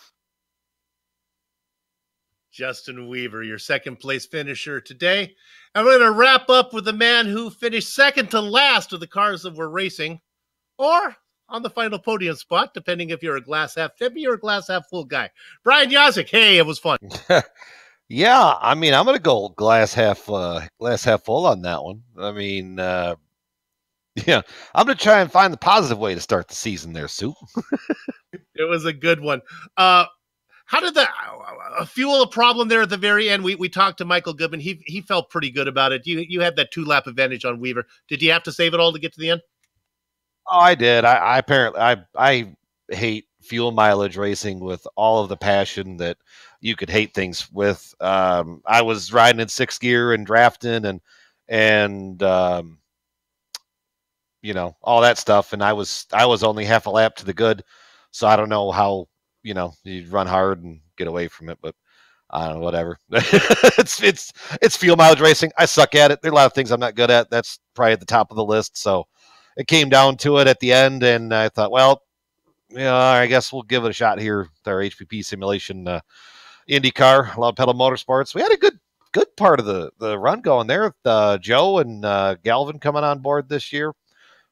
Justin Weaver, your second place finisher today. And we're going to wrap up with the man who finished second to last of the cars that we're racing, or on the final podium spot, depending if you're a glass half empty or a glass half full guy. Brian Yazik, hey, it was fun. Yeah, I mean, I'm going to go glass half full on that one. I mean, yeah, I'm going to try and find the positive way to start the season there, Soup. It was a good one. How did that fuel a problem there at the very end? We talked to Michael Goodman. He felt pretty good about it. You had that 2-lap advantage on Weaver. Did you have to save it all to get to the end? Oh, I did. I hate fuel mileage racing with all of the passion that you could hate things with. I was riding in 6th gear and drafting and all that stuff, and I was only half a lap to the good, so I don't know how you'd run hard and get away from it, but I don't know, whatever. it's fuel mileage racing. I suck at it. There are a lot of things I'm not good at. That's probably at the top of the list. So it came down to it at the end, and I thought, well, I guess we'll give it a shot here with our HPP simulation IndyCar, Loud Pedal Motorsports. We had a good part of the run going there with Joe and Galvin coming on board this year.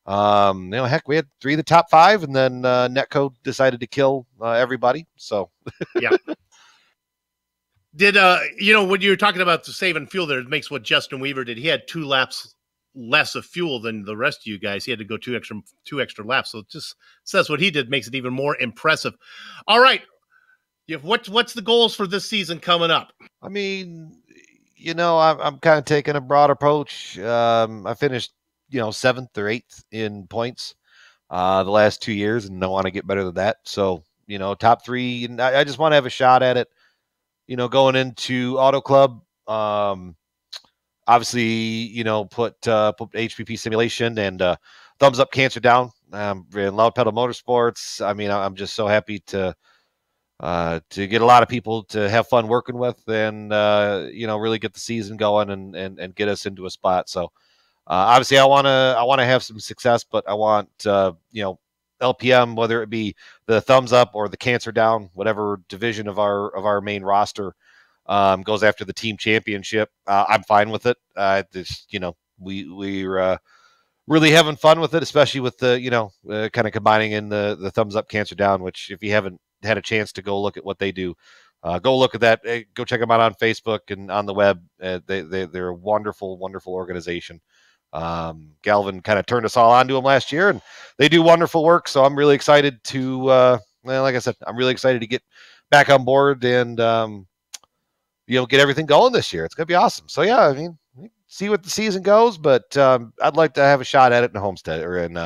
Heck, we had 3 of the top 5, and then Netco decided to kill everybody. So yeah. Did when you were talking about the saving fuel there, it makes what Justin Weaver did. He had 2 laps less of fuel than the rest of you guys. He had to go 2 extra laps. So it just says what he did makes it even more impressive. All right. What's the goals for this season coming up? I mean, I'm kind of taking a broad approach. I finished, 7th or 8th in points the last 2 years, and I want to get better than that. So, top 3, and I just want to have a shot at it, going into Auto Club. Obviously, put HPP simulation and thumbs up, cancer down. And Loud Pedal Motorsports. I mean, I'm just so happy to get a lot of people to have fun working with, and really get the season going and get us into a spot. So obviously, I want to have some success, but I want LPM, whether it be the thumbs up or the cancer down, whatever division of our main roster goes after the team championship. I'm fine with it. We're really having fun with it, especially with the kind of combining in the thumbs up, cancer down. Which, if you haven't had a chance to go look at what they do, go look at that. Go check them out on Facebook and on the web. They're a wonderful, wonderful organization. Galvin kind of turned us all onto them last year, and they do wonderful work. So I'm really excited to, like I said, I'm really excited to get back on board and, get everything going this year. It's going to be awesome. So yeah, I mean, see what the season goes, but I'd like to have a shot at it in Homestead or in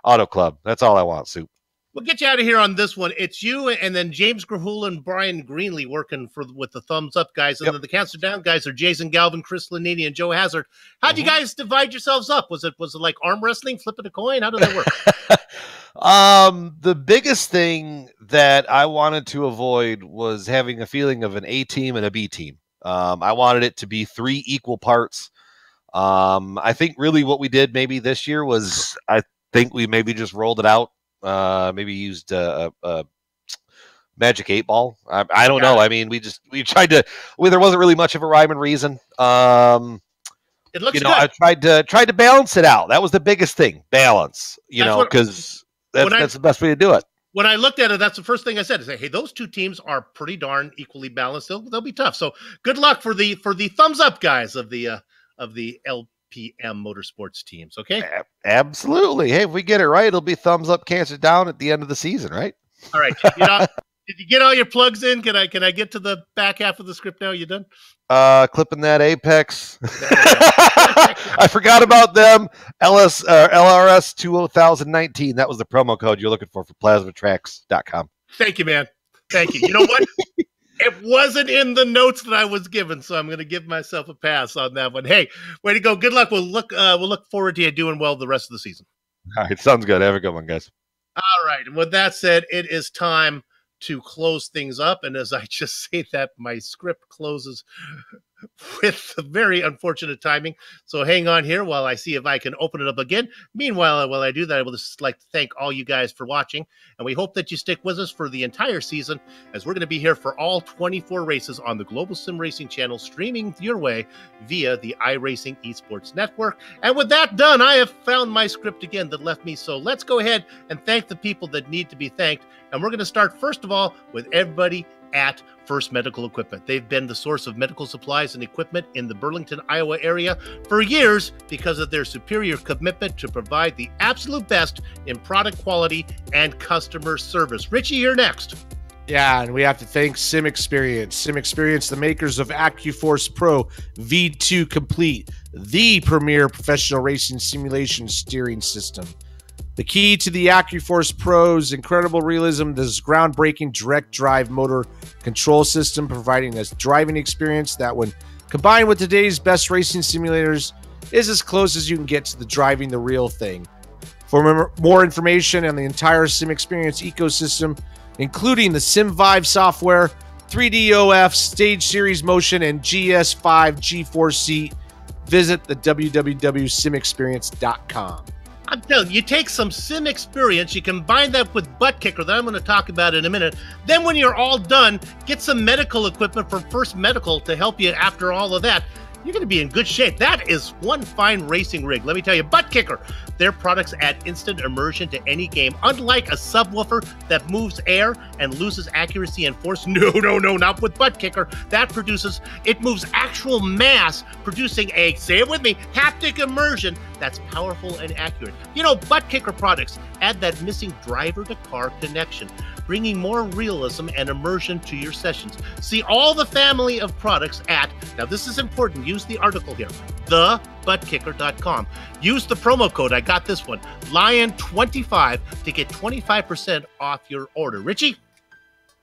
Auto Club. That's all I want, Soup. We'll get you out of here on this one. It's you and then James Grahul and Brian Greenlee working with the thumbs up guys, and then the cancer down guys are Jason Galvin, Chris Lanini, and Joe Hazard. How'd you guys divide yourselves up? Was it like arm wrestling, flipping a coin? How did that work? The biggest thing that I wanted to avoid was having a feeling of an A team and a B team. I wanted it to be 3 equal parts. I think really what we did maybe this year was, I think we maybe just rolled it out. Maybe used a magic 8-ball. I don't know. I mean, we tried to. There wasn't really much of a rhyme and reason. It looks good. I tried to balance it out. That was the biggest thing, balance. Because that's the best way to do it. When I looked at it, that's the first thing I said. I said, "Hey, those 2 teams are pretty darn equally balanced. They'll be tough." So good luck for the thumbs up guys of the LPM Motorsports teams. Okay. Absolutely. Hey, if we get it right, it'll be thumbs up, cancer down at the end of the season, right? All right. Did you get all your plugs in? Can I get to the back half of the script now? You done? Clipping that Apex. I forgot about them. LRS 2019. That was the promo code you're looking for plasmatracks.com. Thank you, man. Thank you. You know what? It wasn't in the notes that I was given, so I'm going to give myself a pass on that one. Hey, way to go. Good luck. We'll look forward to you doing well the rest of the season. All right. Sounds good. Have a good one, guys. All right. And with that said, it is time to close things up. And as I just say that, my script closes with very unfortunate timing. So hang on here while I see if I can open it up again. Meanwhile, while I do that, I would just like to thank all you guys for watching. And we hope that you stick with us for the entire season, as we're going to be here for all 24 races on the Global Sim Racing channel, streaming your way via the iRacing Esports Network. And with that done, I have found my script again that left me. So let's go ahead and thank the people that need to be thanked. And we're going to start, first of all, with everybody at First Medical Equipment. They've been the source of medical supplies and equipment in the Burlington, Iowa area for years because of their superior commitment to provide the absolute best in product quality and customer service. Richie, you're next. Yeah, and we have to thank Sim Experience. Sim Experience, the makers of AccuForce Pro V2 Complete, the premier professional racing simulation steering system. The key to the AccuForce Pro's incredible realism, this groundbreaking direct drive motor control system, providing a driving experience that, when combined with today's best racing simulators, is as close as you can get to the driving the real thing. For more information on the entire Sim Experience ecosystem, including the SimVive software, 3DOF, Stage Series Motion, and GS5 G4 seat, visit the www.simexperience.com. I'm telling you, you take some Sim Experience, you combine that with Butt Kicker that I'm going to talk about in a minute. Then when you're all done, get some medical equipment from First Medical to help you after all of that. you're going to be in good shape. That is one fine racing rig. Let me tell you, Butt Kicker. Their products add instant immersion to any game. Unlike a subwoofer that moves air and loses accuracy and force, no, not with Butt Kicker. It moves actual mass, producing a, say it with me, haptic immersion that's powerful and accurate. You know, Butt Kicker products add that missing driver-to-car connection, bringing more realism and immersion to your sessions. See all the family of products at, now this is important, use the article here, thebuttkicker.com. Use the promo code, I got this one, Lion25 to get 25% off your order. Richie?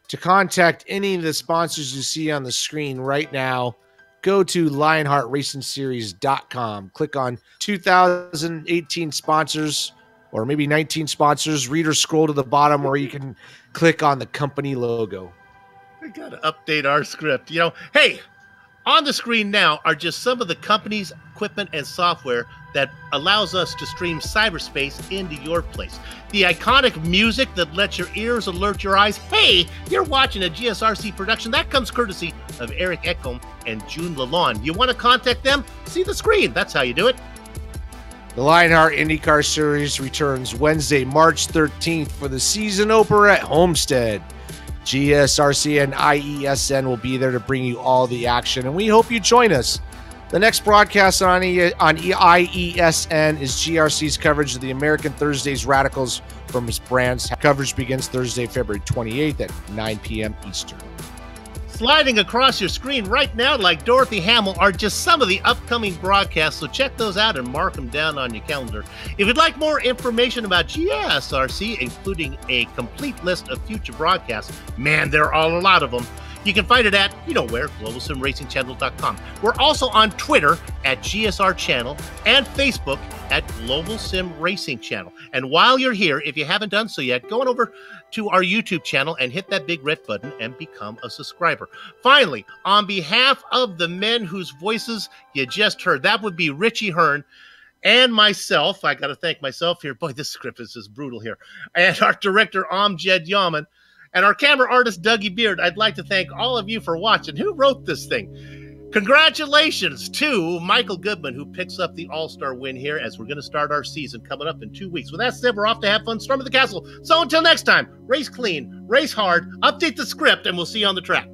To contact any of the sponsors you see on the screen right now, go to lionheartracingseries.com. Click on 2018 sponsors, or maybe 19 sponsors. Read or scroll to the bottom where you can click on the company logo. We got to update our script. You know, hey, on the screen now are just some of the company's equipment and software that allows us to stream cyberspace into your place. The iconic music that lets your ears alert your eyes. Hey, you're watching a GSRC production. That comes courtesy of Eric Ekholm and June Lalonde. You want to contact them? See the screen. That's how you do it. The Lionheart IndyCar Series returns Wednesday, March 13th for the season opener at Homestead. GSRC and IESN will be there to bring you all the action, and we hope you join us. The next broadcast on IESN is GRC's coverage of the American Thursday's Radicals from its brands. Coverage begins Thursday, February 28th at 9 p.m. Eastern. Sliding across your screen right now like Dorothy Hamill are just some of the upcoming broadcasts, so check those out and mark them down on your calendar. If you'd like more information about GSRC, including a complete list of future broadcasts, man, there are a lot of them, you can find it at, you know where, globalsimracingchannel.com. We're also on Twitter at GSR Channel and Facebook at Global Sim Racing Channel. And while you're here, if you haven't done so yet, go on over to our YouTube channel and hit that big red button and become a subscriber. Finally, on behalf of the men whose voices you just heard, that would be Richie Hearn and myself, I got to thank myself here. Boy, this script is just brutal here. And our director, Amjad Yaman, and our camera artist, Dougie Beard. I'd like to thank all of you for watching. Who wrote this thing? Congratulations to Michael Goodman, who picks up the All-Star win here as we're going to start our season coming up in 2 weeks. With that said, we're off to have fun, storm of the castle. So until next time, race clean, race hard, update the script, and we'll see you on the track.